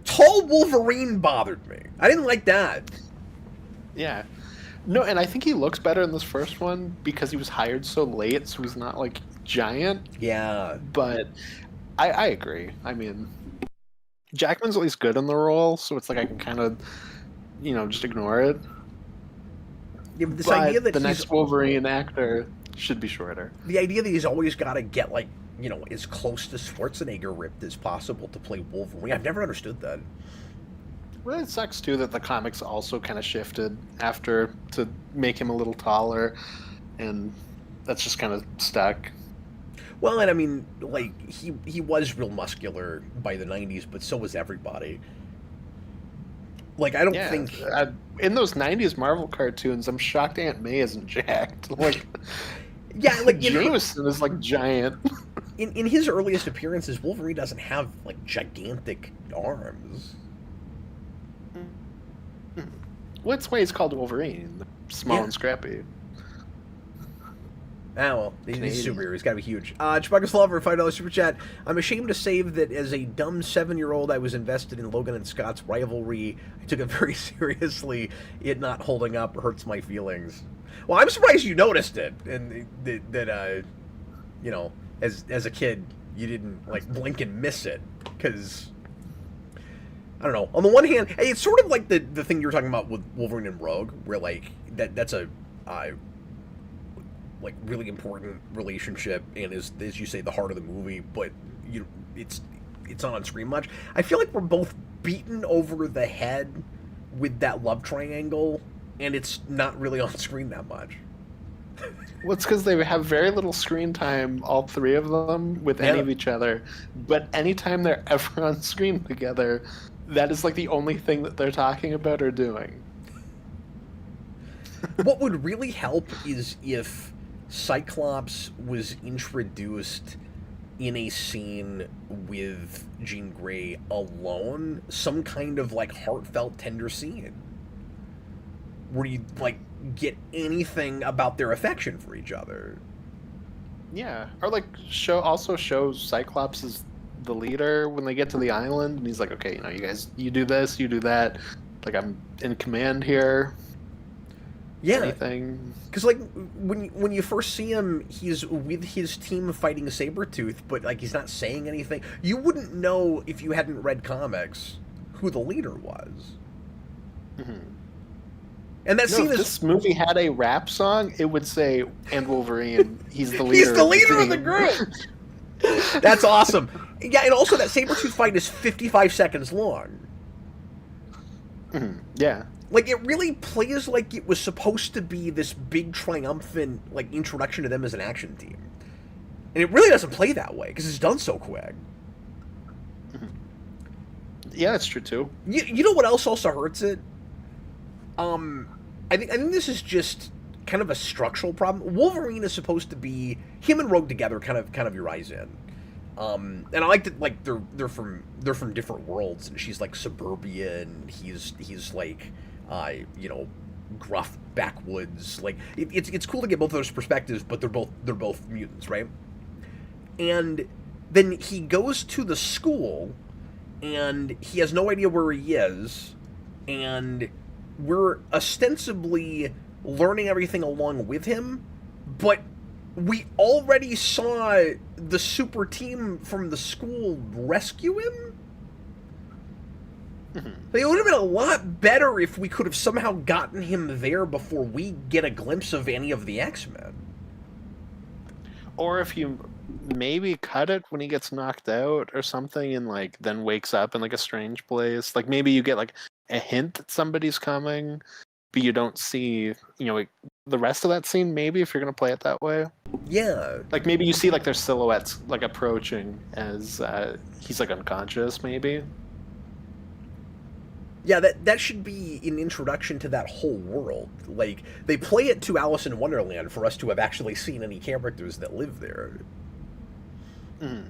Tall Wolverine bothered me. I didn't like that. Yeah. No, and I think he looks better in this first one because he was hired so late, so he's not like giant. Yeah. But I agree. I mean, Jackman's at least good in the role, so it's like I can kind of, just ignore it. Yeah, but this But idea that the next Wolverine actor should be shorter. The idea that he's always got to get like as close to Schwarzenegger ripped as possible to play Wolverine. I've never understood that. Well, it sucks too that the comics also kind of shifted after to make him a little taller, and that's just kind of stuck. Well, and I mean, like he was real muscular by the '90s, but so was everybody. Like I don't think in those '90s Marvel cartoons, I'm shocked Aunt May isn't jacked. Like, yeah, like Jameson is like giant. In his earliest appearances, Wolverine doesn't have like gigantic arms. Well, that's why he's called Wolverine, small and scrappy. Ah, well, he's a superhero. He's got to be huge. Chewbacca's Lover, $5 super chat. I'm ashamed to say that as a dumb 7-year-old, I was invested in Logan and Scott's rivalry. I took it very seriously. It not holding up hurts my feelings. Well, I'm surprised you noticed it, and that as a kid, you didn't like blink and miss it, because I don't know. On the one hand, it's sort of like the thing you were talking about with Wolverine and Rogue, where like that's a like really important relationship and is, as you say, the heart of the movie, but it's not on screen much. I feel like we're both beaten over the head with that love triangle, and it's not really on screen that much. Well, it's because they have very little screen time, all three of them, with any of each other. But anytime they're ever on screen together, that is like the only thing that they're talking about or doing. What would really help is if Cyclops was introduced in a scene with Jean Grey alone, some kind of like heartfelt, tender scene where you like get anything about their affection for each other. Yeah, or like shows Cyclops as the leader when they get to the island, and he's like, okay, you guys, you do this, you do that. Like, I'm in command here. Yeah, anything. Because like when you first see him, he's with his team fighting Sabretooth, but like he's not saying anything. You wouldn't know if you hadn't read comics who the leader was. Mm-hmm. And that scene if this movie had a rap song, it would say, "And Wolverine, he's the leader." He's the leader of the group. That's awesome. Yeah, and also that Sabretooth fight is 55 seconds long. Mm-hmm. Yeah. Like, it really plays like it was supposed to be this big, triumphant, like, introduction to them as an action team. And it really doesn't play that way, because it's done so quick. Mm-hmm. Yeah, that's true, too. You know what else also hurts it? I think this is just kind of a structural problem. Wolverine is supposed to be... Him and Rogue together kind of your eyes in. And I like that, like, they're from different worlds, and she's, like, suburbia, and he's like... gruff backwoods. Like it's cool to get both of those perspectives, but they're both mutants, right? And then he goes to the school, and he has no idea where he is, and we're ostensibly learning everything along with him, but we already saw the super team from the school rescue him. Mm-hmm. Like, it would have been a lot better if we could have somehow gotten him there before we get a glimpse of any of the X-Men. Or if you maybe cut it when he gets knocked out or something, and like then wakes up in like a strange place. Like maybe you get like a hint that somebody's coming, but you don't see, like, the rest of that scene. Maybe if you're gonna play it that way. Yeah. Like maybe you see like their silhouettes like approaching as he's like unconscious. Maybe. Yeah, that should be an introduction to that whole world. Like, they play it to Alice in Wonderland for us to have actually seen any characters that live there. Mm.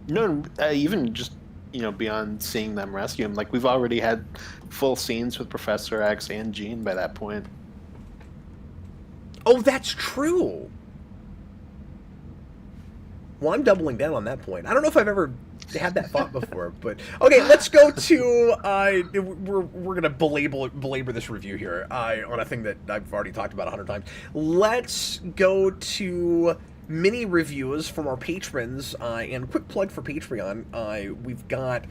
No, even just, beyond seeing them rescue him, like, we've already had full scenes with Professor X and Jean by that point. Oh, that's true. Well, I'm doubling down on that point. I don't know if I've ever had that thought before, but okay, let's go to we're gonna belabor this review here on a thing that I've already talked about 100 times. Let's go to mini reviews from our patrons, and quick plug for Patreon. We've got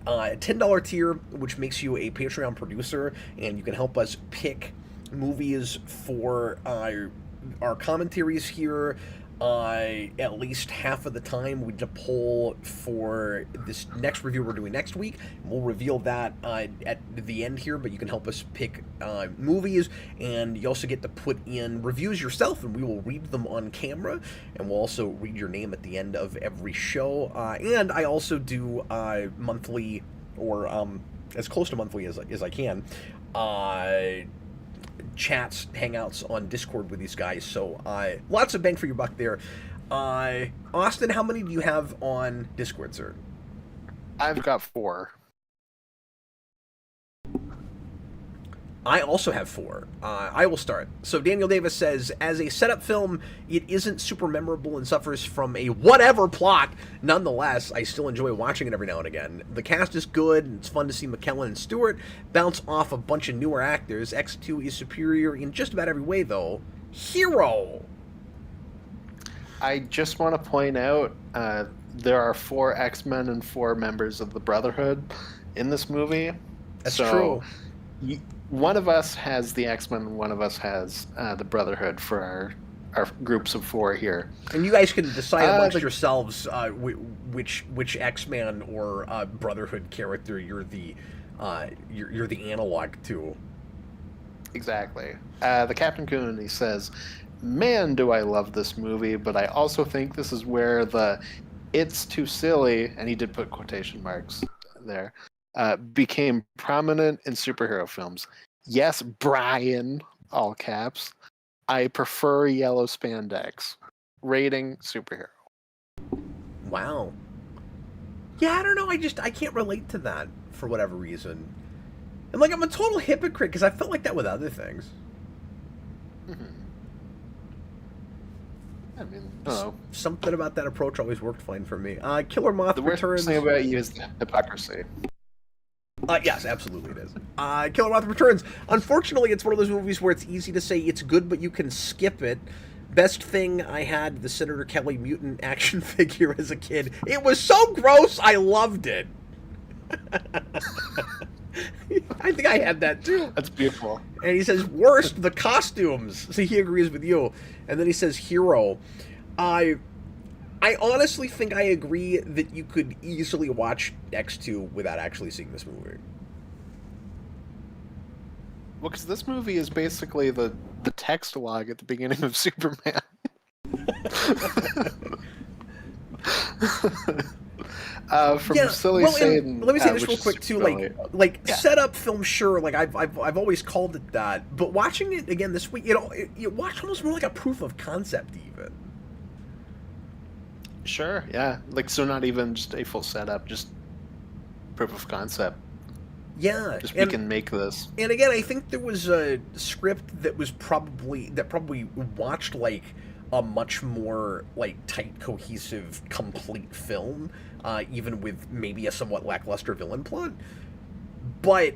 a $10 tier, which makes you a Patreon producer, and you can help us pick movies for our commentaries here. At least half of the time we did a poll for this next review we're doing next week. We'll reveal that at the end here, but you can help us pick movies, and you also get to put in reviews yourself, and we will read them on camera, and we'll also read your name at the end of every show. And I also do monthly, or as close to monthly as I can, chats, hangouts on Discord with these guys, so lots of bang for your buck there. Austin, how many do you have on Discord, sir? I've got 4. I also have 4. I will start. So Daniel Davis says, as a setup film, it isn't super memorable and suffers from a whatever plot. Nonetheless, I still enjoy watching it every now and again. The cast is good, and it's fun to see McKellen and Stewart bounce off a bunch of newer actors. X2 is superior in just about every way, though. Hero! I just want to point out there are 4 X-Men and 4 members of the Brotherhood in this movie. That's true. One of us has the X-Men, and one of us has the Brotherhood for our groups of 4 here. And you guys can decide amongst yourselves which X-Man or Brotherhood character you're the analog to. Exactly. The Captain Coon, he says, man, do I love this movie, but I also think this is where the "it's too silly," and he did put quotation marks there, became prominent in superhero films. Yes, Brian, all caps. I prefer yellow spandex. Rating, superhero. Wow. Yeah, I don't know. I can't relate to that for whatever reason. And I'm a total hypocrite because I felt like that with other things. Mm-hmm. I mean, I don't know. Something about that approach always worked fine for me. Killer Moth The worst Returns. thing about you is the hypocrisy. Yes, absolutely it is. Killer Moth Returns. Unfortunately, it's one of those movies where it's easy to say it's good, but you can skip it. Best thing, I had the Senator Kelly mutant action figure as a kid. It was so gross, I loved it. I think I had that too. That's beautiful. And he says, worst, the costumes. So he agrees with you. And then he says, hero. I honestly think I agree that you could easily watch X2 without actually seeing this movie. Well, because this movie is basically the text log at the beginning of Superman. Silly Satan. Let me say this real quick too. Setup film, sure. I've always called it that. But watching it again this week, you watch almost more like a proof of concept, even. Sure. Yeah. So not even just a full setup, just proof of concept. Yeah. We can make this. And again, I think there was a script that probably watched like a much more tight, cohesive, complete film, even with maybe a somewhat lackluster villain plot. But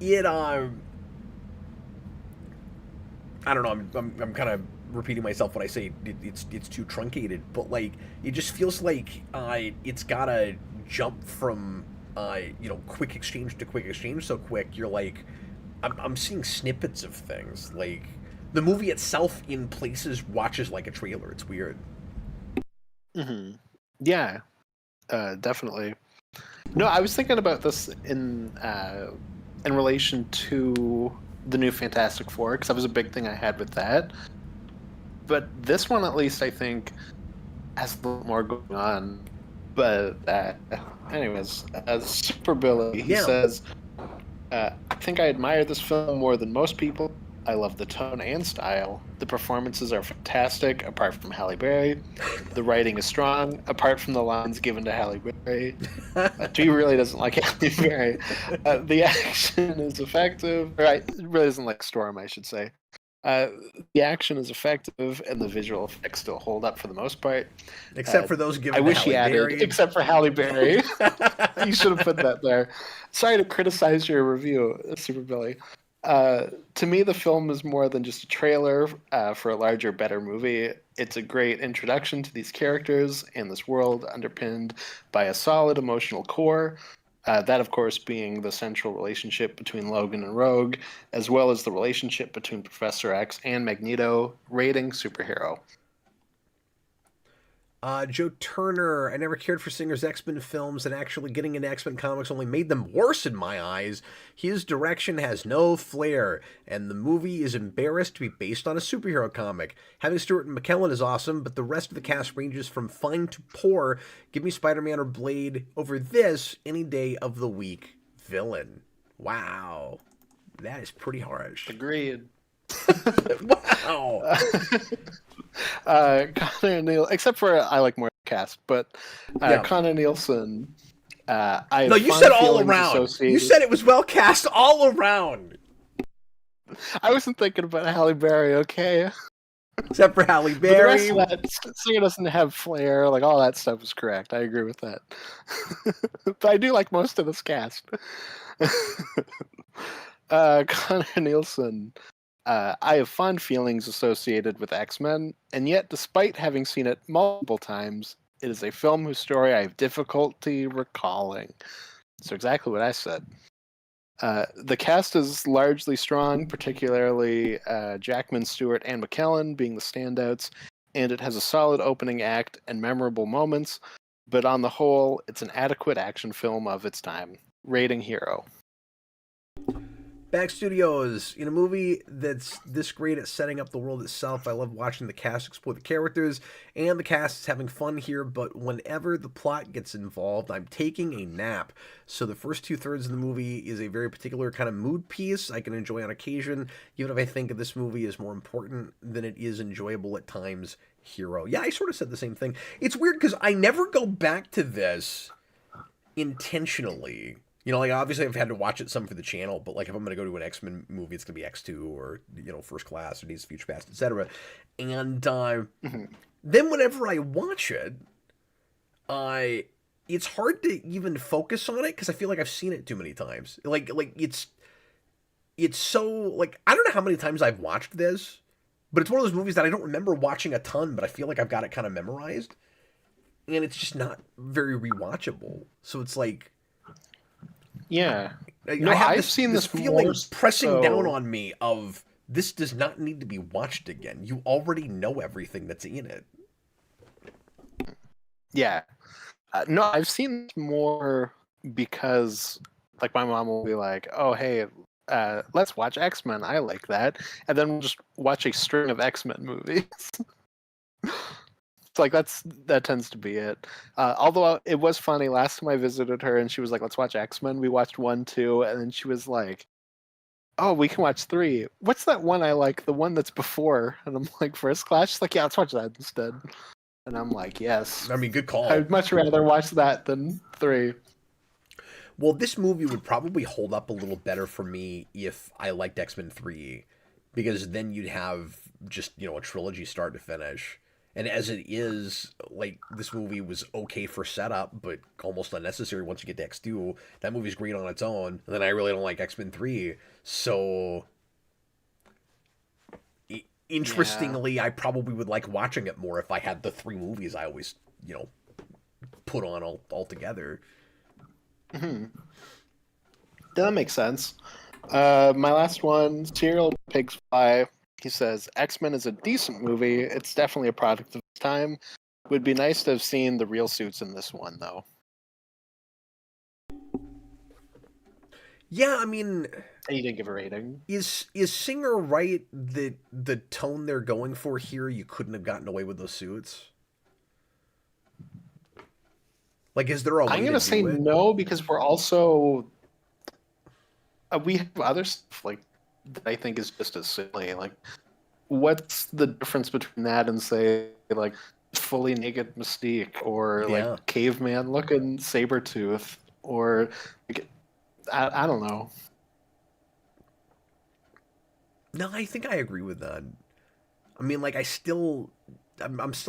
it, I don't know. I'm kind of repeating myself when I say it's too truncated, but it just feels like it's gotta jump from quick exchange to quick exchange so quick. You're I'm seeing snippets of things. The movie itself in places watches like a trailer. It's weird. Mm-hmm. Yeah, definitely. No, I was thinking about this in relation to the new Fantastic Four, because that was a big thing I had with that. But this one, at least, I think, has a little more going on. But anyways, Super Billy, he says, I think I admire this film more than most people. I love the tone and style. The performances are fantastic, apart from Halle Berry. The writing is strong, apart from the lines given to Halle Berry. He really doesn't like Halle Berry. The action is effective. Right, really doesn't like Storm, I should say. Uh, the action is effective, and the visual effects still hold up for the most part. Except for those I given to wish he Halle added, Berry. except for Halle Berry. You should have put that there. Sorry to criticize your review, Super Billy. To me, the film is more than just a trailer for a larger, better movie. It's a great introduction to these characters and this world, underpinned by a solid emotional core. That, of course, being the central relationship between Logan and Rogue, as well as the relationship between Professor X and Magneto, rating superhero. Joe Turner, I never cared for Singer's X-Men films, and actually getting into X-Men comics only made them worse in my eyes. His direction has no flair, and the movie is embarrassed to be based on a superhero comic. Having Stewart and McKellen is awesome, but the rest of the cast ranges from fine to poor. Give me Spider-Man or Blade over this any day of the week. Villain. Wow. That is pretty harsh. Agreed. Wow. Connor Neal, except for I like more cast, but Yeah. Connor Nielsen. I No, have you fond said all feelings around. You associated- said it was well cast all around. I wasn't thinking about Halle Berry. Okay, Except for Halle but the rest Berry. of that singer doesn't have flair. Like all that stuff is correct. I agree with that. But I do like most of this cast. Connor Nielsen. I have fond feelings associated with X-Men, and yet, despite having seen it multiple times, it is a film whose story I have difficulty recalling. So exactly what I said. The cast is largely strong, particularly Jackman, Stewart, and McKellen being the standouts, and it has a solid opening act and memorable moments, but on the whole, it's an adequate action film of its time. Rating hero. Back Studios, in a movie that's this great at setting up the world itself, I love watching the cast explore the characters, and the cast is having fun here, but whenever the plot gets involved, I'm taking a nap. So the first two-thirds of the movie is a very particular kind of mood piece I can enjoy on occasion, even if I think this movie is more important than it is enjoyable at times. Hero. Yeah, I sort of said the same thing. It's weird because I never go back to this intentionally. You know, like obviously I've had to watch it some for the channel, but like if I'm going to go to an X-Men movie, it's going to be X2 or, you know, First Class or Days of Future Past, etc. And then whenever I watch it, it's hard to even focus on it because I feel like I've seen it too many times. Like it's so like I don't know how many times I've watched this, but it's one of those movies that I don't remember watching a ton, but I feel like I've got it kind of memorized, and it's just not very rewatchable. So it's like. Yeah. I have I've seen this feeling more pressing down so- on me of this does not need to be watched again. You already know everything that's in it. Yeah. No, I've seen this more because, like, my mom will be like, "Oh, hey, let's watch X-Men. I like that," and then we'll just watch a string of X-Men movies. It's like that tends to be it. Although it was funny last time I visited her and she was like, "Let's watch X-Men." We watched 1, 2, and then she was like, "Oh, we can watch 3. What's that one I like? The one that's before?" And I'm like, "First Class." She's like, "Yeah, let's watch that instead." And I'm like, "Yes." I mean, good call. I'd much rather watch that than 3. Well, this movie would probably hold up a little better for me if I liked X-Men 3, because then you'd have just, you know, a trilogy start to finish. And as it is, like, this movie was okay for setup, but almost unnecessary once you get to X2. That movie's great on its own, and then I really don't like X-Men 3. So, interestingly, I probably would like watching it more if I had the 3 movies I always, you know, put on all together. Mm-hmm. That makes sense. My last one, Serial Pigs Fly. He says X-Men is a decent movie. It's definitely a product of its time. Would be nice to have seen the real suits in this one, though. Yeah, I mean, And you didn't give a rating. is Singer right that the tone they're going for here, you couldn't have gotten away with those suits? Like, is there a way I'm gonna to say do it? no because we're also we have other stuff like that I think is just as silly. Like, what's the difference between that and say like fully naked Mystique or Yeah. like caveman looking Sabretooth or like, I don't know. No, I think I agree with that. I mean, like, I'm still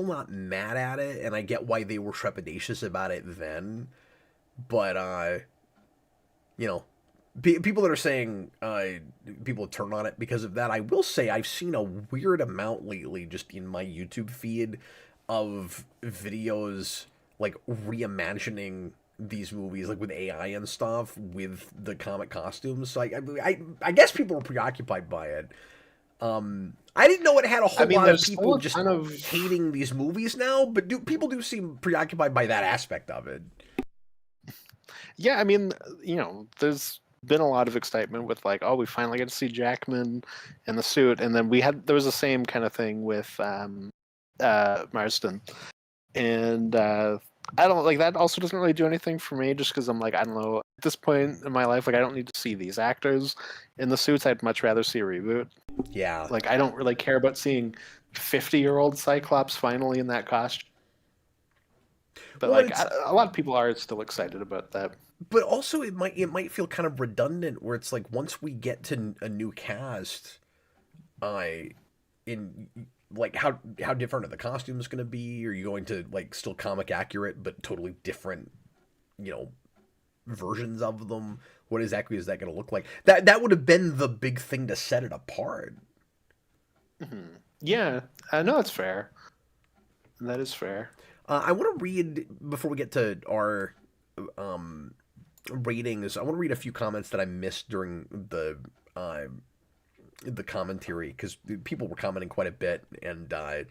not mad at it, and I get why they were trepidatious about it then. But, you know, people that are saying people turn on it because of that, I will say I've seen a weird amount lately just in my YouTube feed of videos like reimagining these movies like with AI and stuff with the comic costumes. So I guess people are preoccupied by it. I didn't know it had a I whole mean, lot of there's still people a just ton of hating these movies now, but people do seem preoccupied by that aspect of it. yeah. I mean, there's been a lot of excitement with like, oh, we finally get to see Jackman in the suit, and then there was the same kind of thing with Marston, and I don't like that. Also, doesn't really do anything for me, just because I'm like, I don't know. At this point in my life, like, I don't need to see these actors in the suits. I'd much rather see a reboot. Yeah. Like, I don't really care about seeing 50-year-old Cyclops finally in that costume. But Well, like, a lot of people are still excited about that. but also it might feel kind of redundant where it's like once we get to a new cast, I in like how different are the costumes going to be? Are you going to like still comic accurate but totally different, you know, versions of them? What exactly is that going to look like? That would have been the big thing to set it apart. Hmm. Yeah, I know it's fair. That is fair. I want to read before we get to our um, ratings. I want to read a few comments that I missed during the commentary because people were commenting quite a bit, and I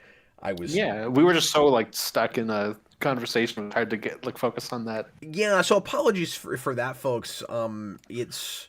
was Yeah, we were just so like stuck in a conversation. It was hard to get like focus on that. yeah. So apologies for that, folks. It's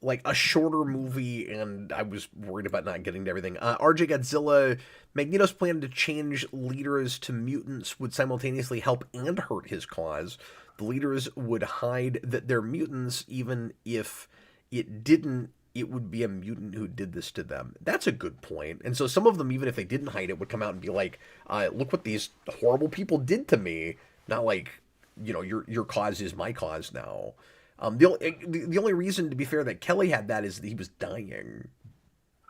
like a shorter movie, and I was worried about not getting to everything. RJ Godzilla, Magneto's plan to change leaders to mutants would simultaneously help and hurt his cause. The leaders would hide that they're mutants, even if it didn't. It would be a mutant who did this to them. That's a good point. And so some of them, even if they didn't hide it, would come out and be like, "Look what these horrible people did to me." Not like, your cause is my cause now. The only reason, to be fair, that Kelly had that is that he was dying.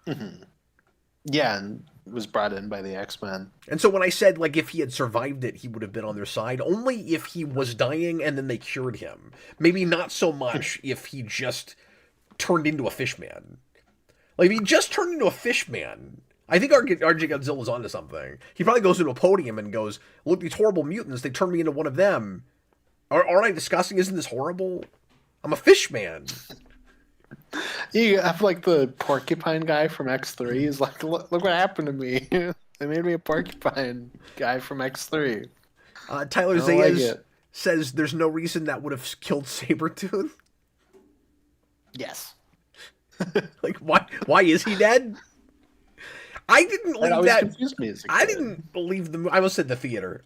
Hmm. Yeah, and was brought in by the X-Men. And so when I said, like, if he had survived it, he would have been on their side, only if he was dying and then they cured him. Maybe not so much if he just turned into a fish man. Like, if he just turned into a fish man, I think RJ Godzilla's onto something. He probably goes to a podium and goes, "Look, these horrible mutants, they turned me into one of them. Aren't I disgusting? Isn't this horrible? I'm a fish man." You have like the porcupine guy from X3. He's like, look what happened to me. They made me a porcupine guy from X3. Tyler I don't like Zayas it. says there's no reason that would have killed Sabretooth. Yes. Like, why is he dead? I didn't That leave always that. confused me as a I kid. didn't believe the. I was at the theater.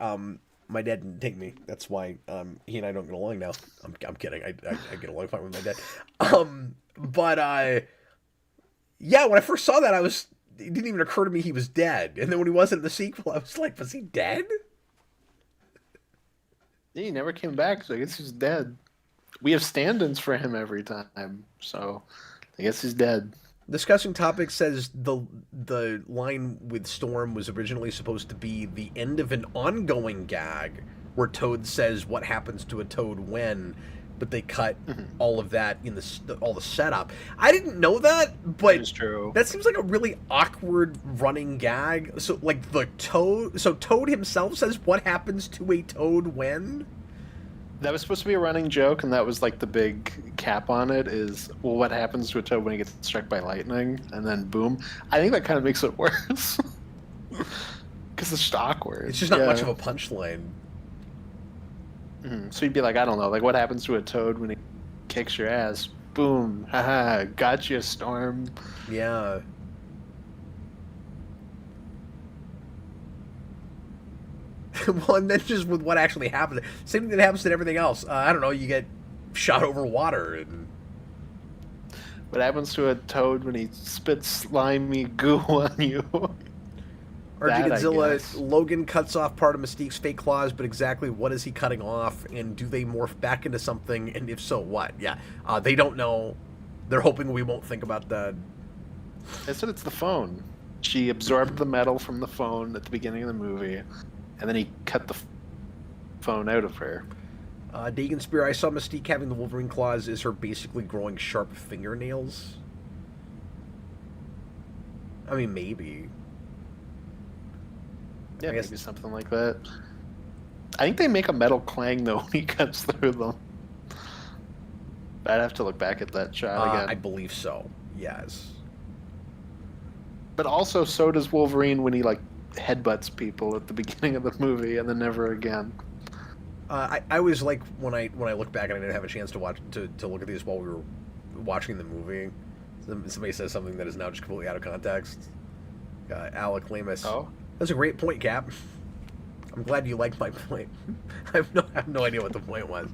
My dad didn't take me. That's why he and I don't get along now. I'm kidding. I get along fine with my dad. But yeah, when I first saw that, it didn't even occur to me he was dead. And then when he wasn't in the sequel, I was like, was he dead? He never came back, so I guess he's dead. We have stand-ins for him every time, so I guess he's dead. Discussing Topic says the line with Storm was originally supposed to be the end of an ongoing gag where Toad says what happens to a toad when, but they cut all of that in all the setup. I didn't know that, but It's true. that seems like a really awkward running gag. So like Toad himself says what happens to a toad when? That was supposed to be a running joke, and that was like the big cap on it is, well, what happens to a toad when he gets struck by lightning? And then boom. I think that kind of makes it worse. Because it's just awkward. It's just not much of a punchline. So you'd be like, I don't know, like what happens to a toad when he kicks your ass? Boom. Haha, gotcha, Storm. Yeah. Well, and then just with what actually happened, same thing that happens to everything else. I don't know, you get shot over water, and What happens to a toad when he spits slimy goo on you? RG That, I Godzilla, guess. Logan cuts off part of Mystique's fake claws, but exactly what is he cutting off, and do they morph back into something, and if so, what? Yeah, they don't know. They're hoping we won't think about that. I said it's the phone. She absorbed the metal from the phone at the beginning of the movie, and then he cut the phone out of her. Dagon Spear, I saw Mystique having the Wolverine claws is her basically growing sharp fingernails. I mean, maybe. Yeah, I guess... maybe something like that. I think they make a metal clang though when he cuts through them. I'd have to look back at that shot again. I believe so. Yes. But also, so does Wolverine when he like headbutts people at the beginning of the movie, and then never again. I always like when I look back and I didn't have a chance to watch to look at these while we were watching the movie. Somebody says something that is now just completely out of context. Alec Lamus. Oh, That's a great point, Cap. I'm glad you liked my point. I have no idea what the point was.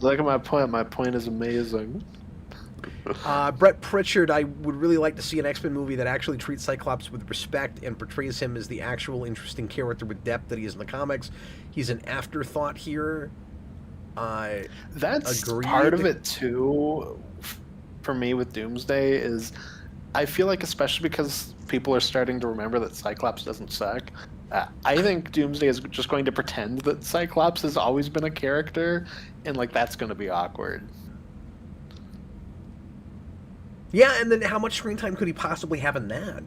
look at my point. My point is amazing. Brett Pritchard, I would really like to see an X-Men movie that actually treats Cyclops with respect and portrays him as the actual interesting character with depth that he is in the comics. He's an afterthought here. That's agreed. part of it too. For me, with Doomsday, is I feel like, especially because people are starting to remember that Cyclops doesn't suck. I think Doomsday is just going to pretend that Cyclops has always been a character, and like that's going to be awkward. Yeah, and then how much screen time could he possibly have in that?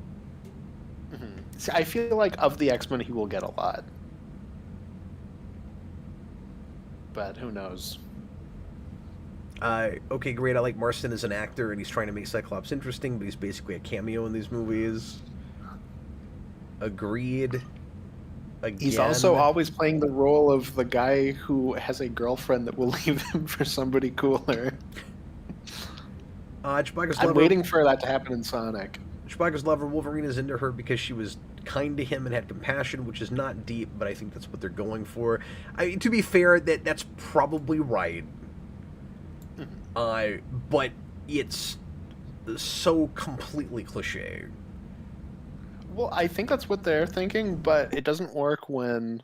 Mm-hmm. See, I feel like of the X-Men, he will get a lot, but who knows? Okay, great. I like Marston as an actor, and he's trying to make Cyclops interesting, but he's basically a cameo in these movies. Agreed. Again. He's also always playing the role of the guy who has a girlfriend that will leave him for somebody cooler. Chewbacca's I'm lover, waiting for that to happen in Sonic. Chewbacca's lover, Wolverine, is into her because she was kind to him and had compassion, which is not deep, but I think that's what they're going for. To be fair, that's probably right. But it's so completely cliche. Well, I think that's what they're thinking, but it doesn't work when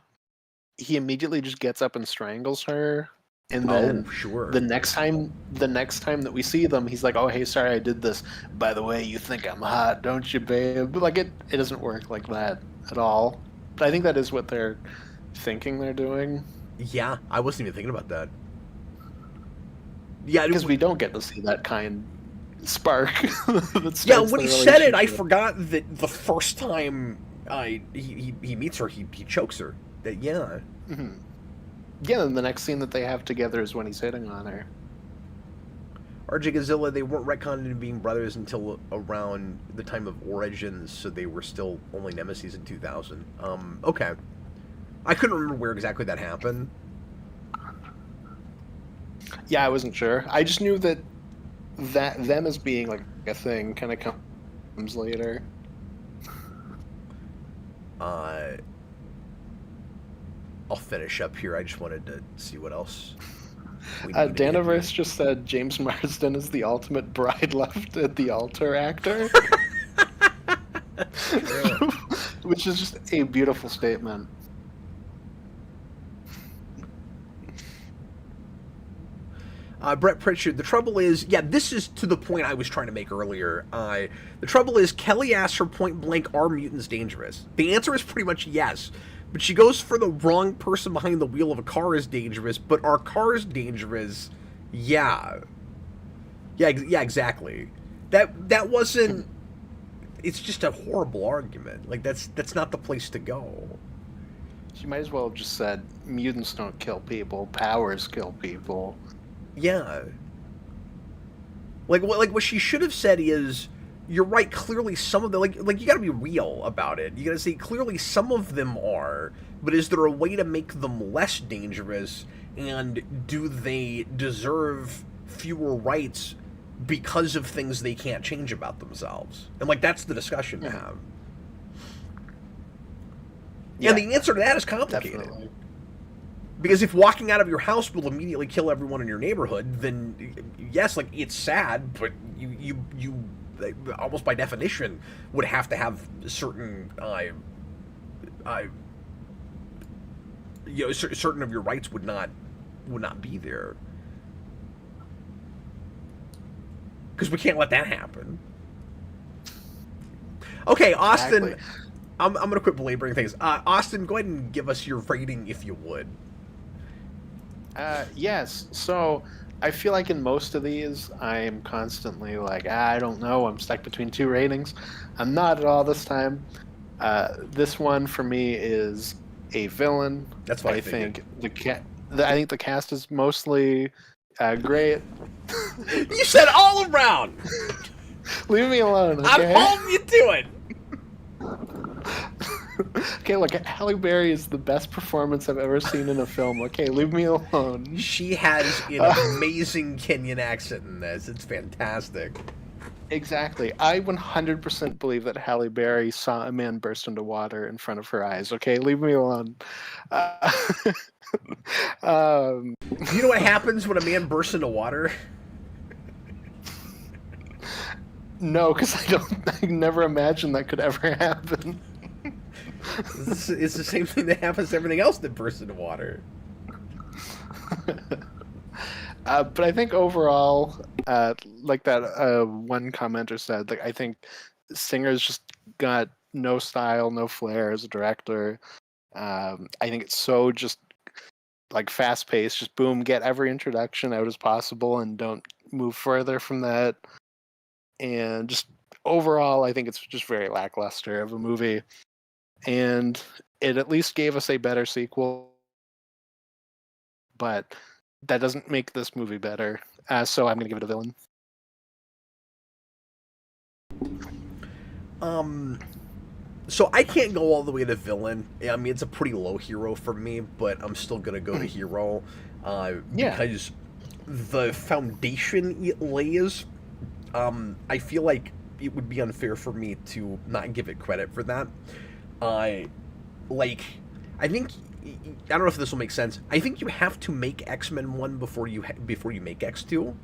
he immediately just gets up and strangles her, and then sure. the next time that we see them, he's like, "Oh, hey, sorry, I did this. By the way, you think I'm hot, don't you, babe?" But like it doesn't work like that at all. But I think that is what they're thinking they're doing. Yeah, I wasn't even thinking about that. Yeah, because we don't get to see that kind spark. Yeah, when he said it, I forgot that the first time he meets her, he chokes her. Yeah. Mm-hmm. Yeah, and the next scene that they have together is when he's hitting on her. RJ Gazilla, they weren't retconned into being brothers until around the time of Origins, so they were still only nemesis in 2000. Okay. I couldn't remember where exactly that happened. Yeah, I wasn't sure. I just knew that them as being like a thing kind of comes later. I'll finish up here. I just wanted to see what else. Danaverse just said James Marsden is the ultimate bride left at the altar actor. Which is just a beautiful statement. Brett Pritchard, the trouble is, yeah, this is to the point I was trying to make earlier. The trouble is, Kelly asks her point blank, are mutants dangerous? The answer is pretty much yes. But she goes for the wrong person behind the wheel of a car is dangerous, but are cars dangerous? Yeah. Yeah, exactly. That wasn't... It's just a horrible argument. Like, that's not the place to go. She might as well have just said, mutants don't kill people, powers kill people. Yeah. Like what she should have said is, you're right, clearly some of them, like you gotta be real about it. You gotta say, clearly some of them are, but is there a way to make them less dangerous, and do they deserve fewer rights because of things they can't change about themselves? And, like, that's the discussion to have. Yeah, and the answer to that is complicated. Definitely. Because if walking out of your house will immediately kill everyone in your neighborhood, then yes, like, it's sad, but you almost by definition would have to have certain certain of your rights would not be there, because we can't let that happen. Okay, Exactly. Austin. I'm gonna quit belaboring things. Austin, go ahead and give us your rating if you would. Yes. So I feel like in most of these, I'm constantly like, I don't know. I'm stuck between two ratings. I'm not at all this time. This one for me is a villain. That's what I I figured. think I think the cast is mostly great. You said all around. Leave me alone, I'm okay? holding you to it. Okay, look, Halle Berry is the best performance I've ever seen in a film. Okay, leave me alone. She has an amazing Kenyan accent in this. It's fantastic. Exactly. I 100% believe that Halle Berry saw a man burst into water in front of her eyes. Okay, leave me alone. Uh, um, Do you know what happens when a man bursts into water? no, because I never imagined that could ever happen. It's the same thing that happens to everything else that bursts into water. But I think overall, like that one commenter said, like I think Singer's just got no style, no flair as a director. I think it's so just like fast paced, just boom, get every introduction out as possible and don't move further from that. And just overall, I think it's just very lackluster of a movie. And it at least gave us a better sequel, but that doesn't make this movie better. So I'm going to give it a villain. So I can't go all the way to villain. I mean, it's a pretty low hero for me, but I'm still gonna go to hero, Yeah. because the foundation it lays. I feel like it would be unfair for me to not give it credit for that. I like. I think I don't know if this will make sense. I think you have to make X-Men 1 before you make X2,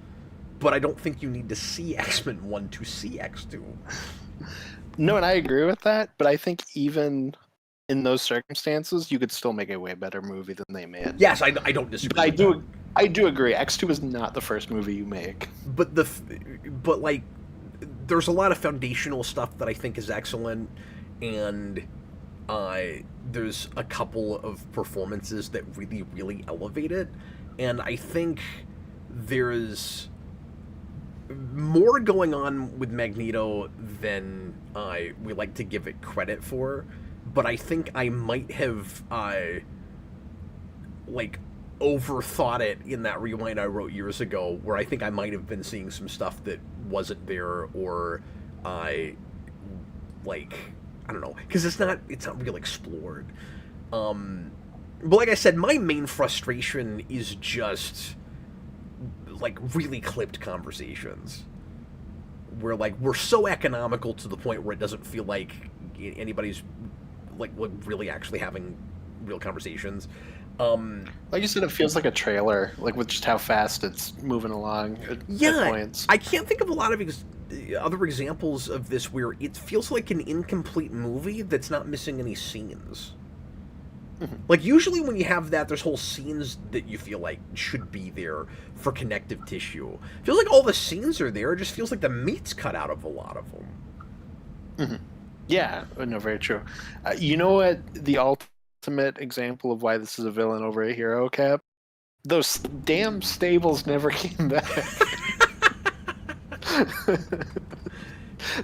but I don't think you need to see X-Men 1 to see X2. No, and I agree with that, but I think even in those circumstances, you could still make a way better movie than they made. Yes, I don't disagree. But with I do agree. X2 is not the first movie you make. that. But like, there's a lot of foundational stuff that I think is excellent, and there's a couple of performances that really elevate it, and I think there's more going on with Magneto than we like to give it credit for, but I think I might have like overthought it in that rewind I wrote years ago, where I think I might have been seeing some stuff that wasn't there, or like, I don't know, because it's not real explored. But like I said, my main frustration is just like really clipped conversations where like we're so economical to the point where it doesn't feel like anybody's like really actually having real conversations. Like you said, it feels like a trailer, like with just how fast it's moving along at points. I can't think of a lot of other examples of this where it feels like an incomplete movie that's not missing any scenes. Like, usually when you have that, there's whole scenes that you feel like should be there for connective tissue. Feels like all the scenes are there. It just feels like the meat's cut out of a lot of them. Yeah, no, very true. You know what? The ultimate example of why this is a villain over a hero, Cap? Those damn stables never came back.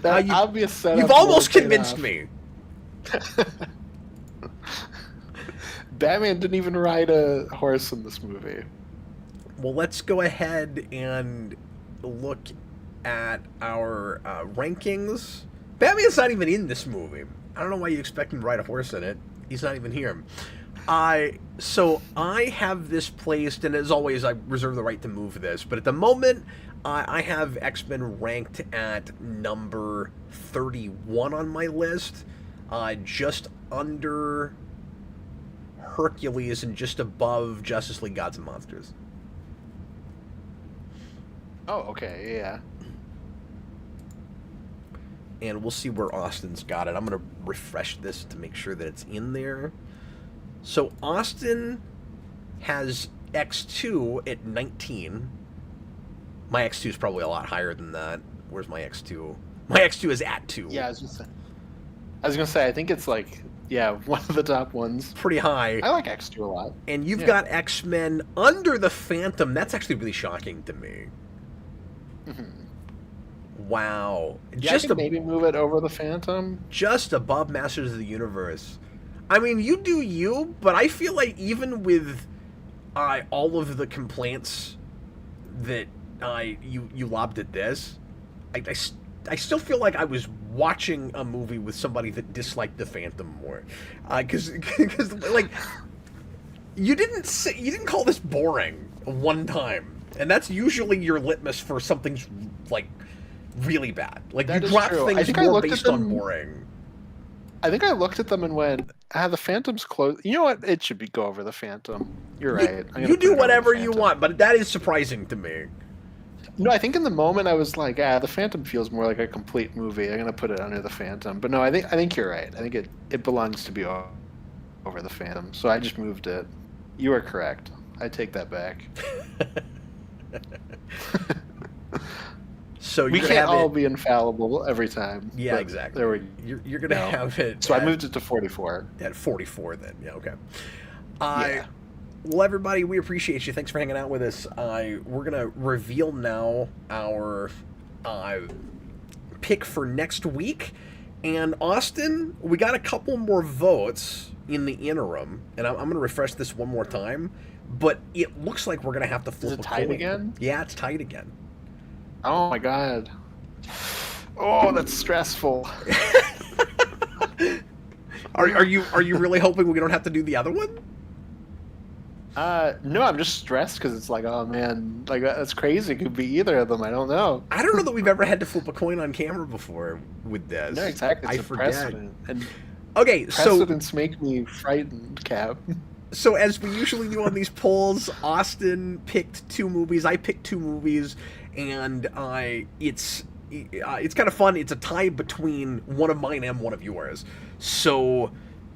That obvious setup. You've almost convinced me. Batman didn't even ride a horse in this movie. Well, let's go ahead and look at our rankings. Batman's not even in this movie. I don't know why you expect him to ride a horse in it. He's not even here. So I have this placed, and as always, I reserve the right to move this, but at the moment, I have X-Men ranked at number 31 on my list, just under Hercules and just above Justice League Gods and Monsters. Oh, okay, yeah. And we'll see where Austin's got it. I'm going to refresh this to make sure that it's in there. So Austin has X2 at 19. My X2 is probably a lot higher than that. Where's my X2? My X2 is at 2. Yeah, I was just saying. I was gonna say, I think it's like, yeah, one of the top ones. Pretty high. I like X2 a lot. And you've Yeah. got X-Men under the Phantom. That's actually really shocking to me. Wow. Yeah, I could maybe move it over the Phantom. Just above Masters of the Universe. I mean, you do you, but I feel like even with all of the complaints that you lobbed at this, I still feel like I was watching a movie with somebody that disliked the Phantom more, because like you didn't call this boring one time, and that's usually your litmus for something's like really bad. Like that you drop true. things more based on boring. I think I looked at them and went, the Phantom's close. You know what? It should go over the Phantom. You're right. You do whatever you want, but that is surprising to me. No, I think in the moment I was like, the Phantom feels more like a complete movie. I'm gonna put it under the Phantom. But no, I think you're right. I think it belongs to be over the Phantom. So I just moved it. You are correct. I take that back. So we can't all be infallible every time. Yeah, exactly. There you're gonna have it. So I moved it to 44. At 44, then. Yeah, okay. Yeah. Well, everybody, we appreciate you. Thanks for hanging out with us. We're gonna reveal now our pick for next week. And Austin, we got a couple more votes in the interim, and I'm gonna refresh this one more time. But it looks like we're gonna have to flip a coin again. Yeah, it's tied again. Oh my god. Oh, that's stressful. Are you really hoping we don't have to do the other one? No, I'm just stressed because it's like, oh man, like that's crazy. It could be either of them. I don't know. I don't know that we've ever had to flip a coin on camera before with this. No, exactly. It's I a forget. Precedent. And okay, precedents make me frightened, Cap. So as we usually do on these polls, Austin picked 2 movies, I picked 2 movies, and it's kind of fun. It's a tie between one of mine and one of yours. So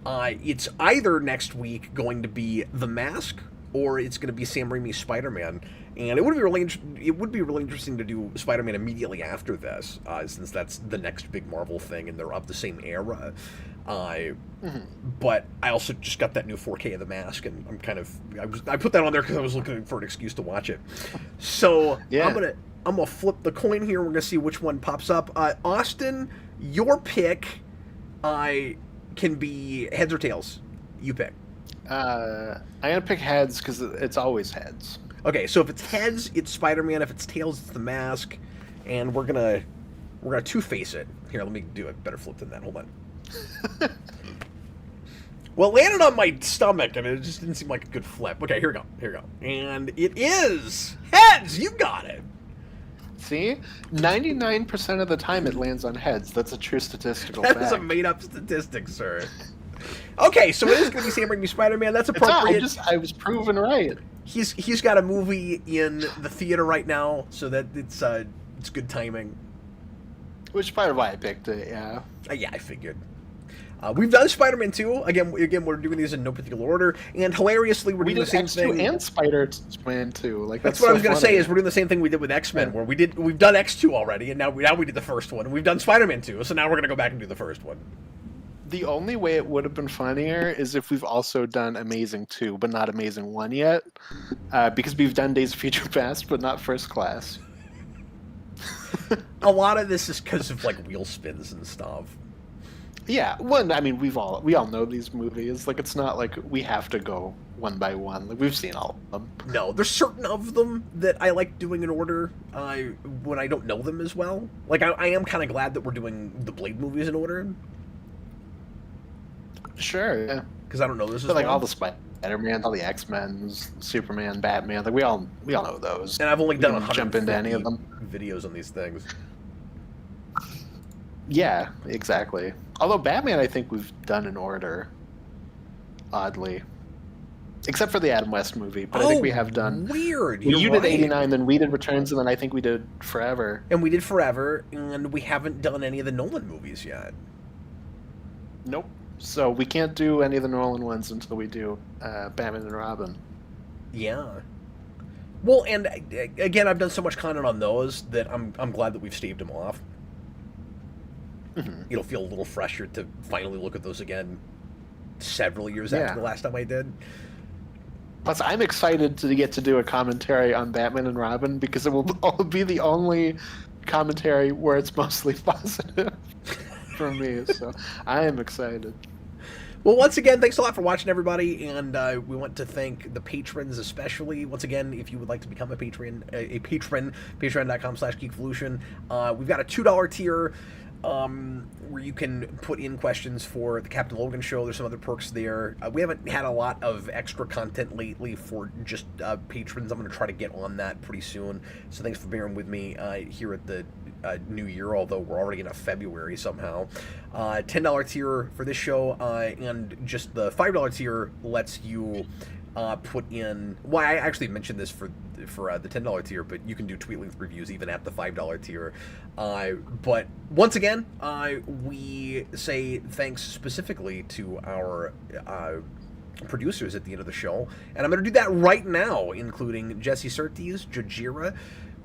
it's either next week going to be The Mask or it's going to be Sam Raimi's Spider-Man. And it would be really interesting to do Spider-Man immediately after this, since that's the next big Marvel thing and they're of the same era. But I also just got that new 4K of The Mask, and I put that on there because I was looking for an excuse to watch it. So yeah. I'm gonna flip the coin here. We're gonna see which one pops up. Austin, your pick, can be heads or tails. You pick. I'm gonna pick heads because it's always heads. Okay, so if it's heads, it's Spider-Man. If it's tails, it's The Mask, and we're gonna two-face it. Here, let me do a better flip than that. Hold on. Well, it landed on my stomach, and it just didn't seem like a good flip. Okay, here we go. And it is heads! You got it! See? 99% of the time it lands on heads. That's a true statistical fact. That is a made-up statistic, sir. Okay, so it is going to be Sam Raimi's Spider-Man. That's appropriate. I was proven right. He's got a movie in the theater right now, so that it's good timing. Which is part of why I picked it, yeah. Yeah, I figured. We've done Spider-Man 2. Again, we're doing these in no particular order. And hilariously, we're doing the same thing. X2 and Spider-Man 2. Like, that's what I was going to say, is we're doing the same thing we did with X-Men, where we've done X2 already, and now we did the first one. And we've done Spider-Man 2, so now we're going to go back and do the first one. The only way it would have been funnier is if we've also done Amazing 2, but not Amazing 1 yet. Because we've done Days of Future Past, but not First Class. A lot of this is because of, like, wheel spins and stuff. Yeah, one. I mean, we all know these movies. Like, it's not like we have to go one by one. Like, we've seen all of them. No, there's certain of them that I like doing in order when I don't know them as well. Like, I am kind of glad that we're doing the Blade movies in order. Sure, yeah. Because I don't know this as but, like, well. all the Spider-Man, all the X-Men, Superman, Batman. Like, we all know those. And I've only done 150 jump into any of them. Videos on these things. Yeah, exactly. Although Batman, I think we've done in order, oddly. Except for the Adam West movie, but I think we have done... Weird! You did 89, then we did Returns, and then I think we did Forever. And we did Forever, and we haven't done any of the Nolan movies yet. Nope. So we can't do any of the Nolan ones until we do Batman and Robin. Yeah. Well, and again, I've done so much content on those that I'm glad that we've staved them off. it'll feel a little fresher to finally look at those again several years Yeah. after the last time I did. Plus, I'm excited to get to do a commentary on Batman and Robin because it will be the only commentary where it's mostly positive for me. So I am excited. Well, once again, thanks a lot for watching, everybody, and we want to thank the patrons especially. Once again, if you would like to become a patron, patreon.com/geekvolution. We've got a $2 tier where you can put in questions for the Captain Logan show. There's some other perks there. We haven't had a lot of extra content lately for just patrons. I'm going to try to get on that pretty soon. So thanks for bearing with me here at the new year, although we're already in February somehow. $10 tier for this show, and just the $5 tier lets you put in. Well, I actually mentioned this for the $10 tier, but you can do tweet length reviews even at the $5 tier. But once again, we say thanks specifically to our producers at the end of the show, and I'm going to do that right now, including Jesse Surtees, Jajira,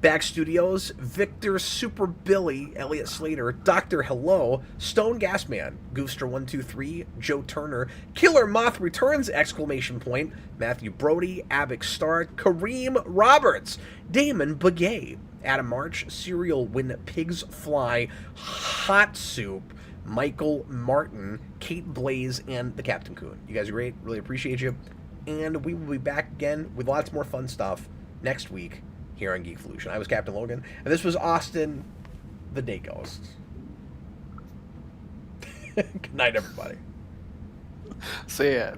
Back Studios, Victor Super Billy, Elliot Slater, Dr. Hello, Stone Gasman, Goofster123, Joe Turner, Killer Moth Returns! Matthew Brody, Abic Star, Kareem Roberts, Damon Begay, Adam March, Serial When Pigs Fly, Hot Soup, Michael Martin, Kate Blaze, and the Captain Coon. You guys are great. Really appreciate you. And we will be back again with lots more fun stuff next week here on Geekvolution. I was Captain Logan, and this was Austin, the Day Ghost. Good night, everybody. See ya.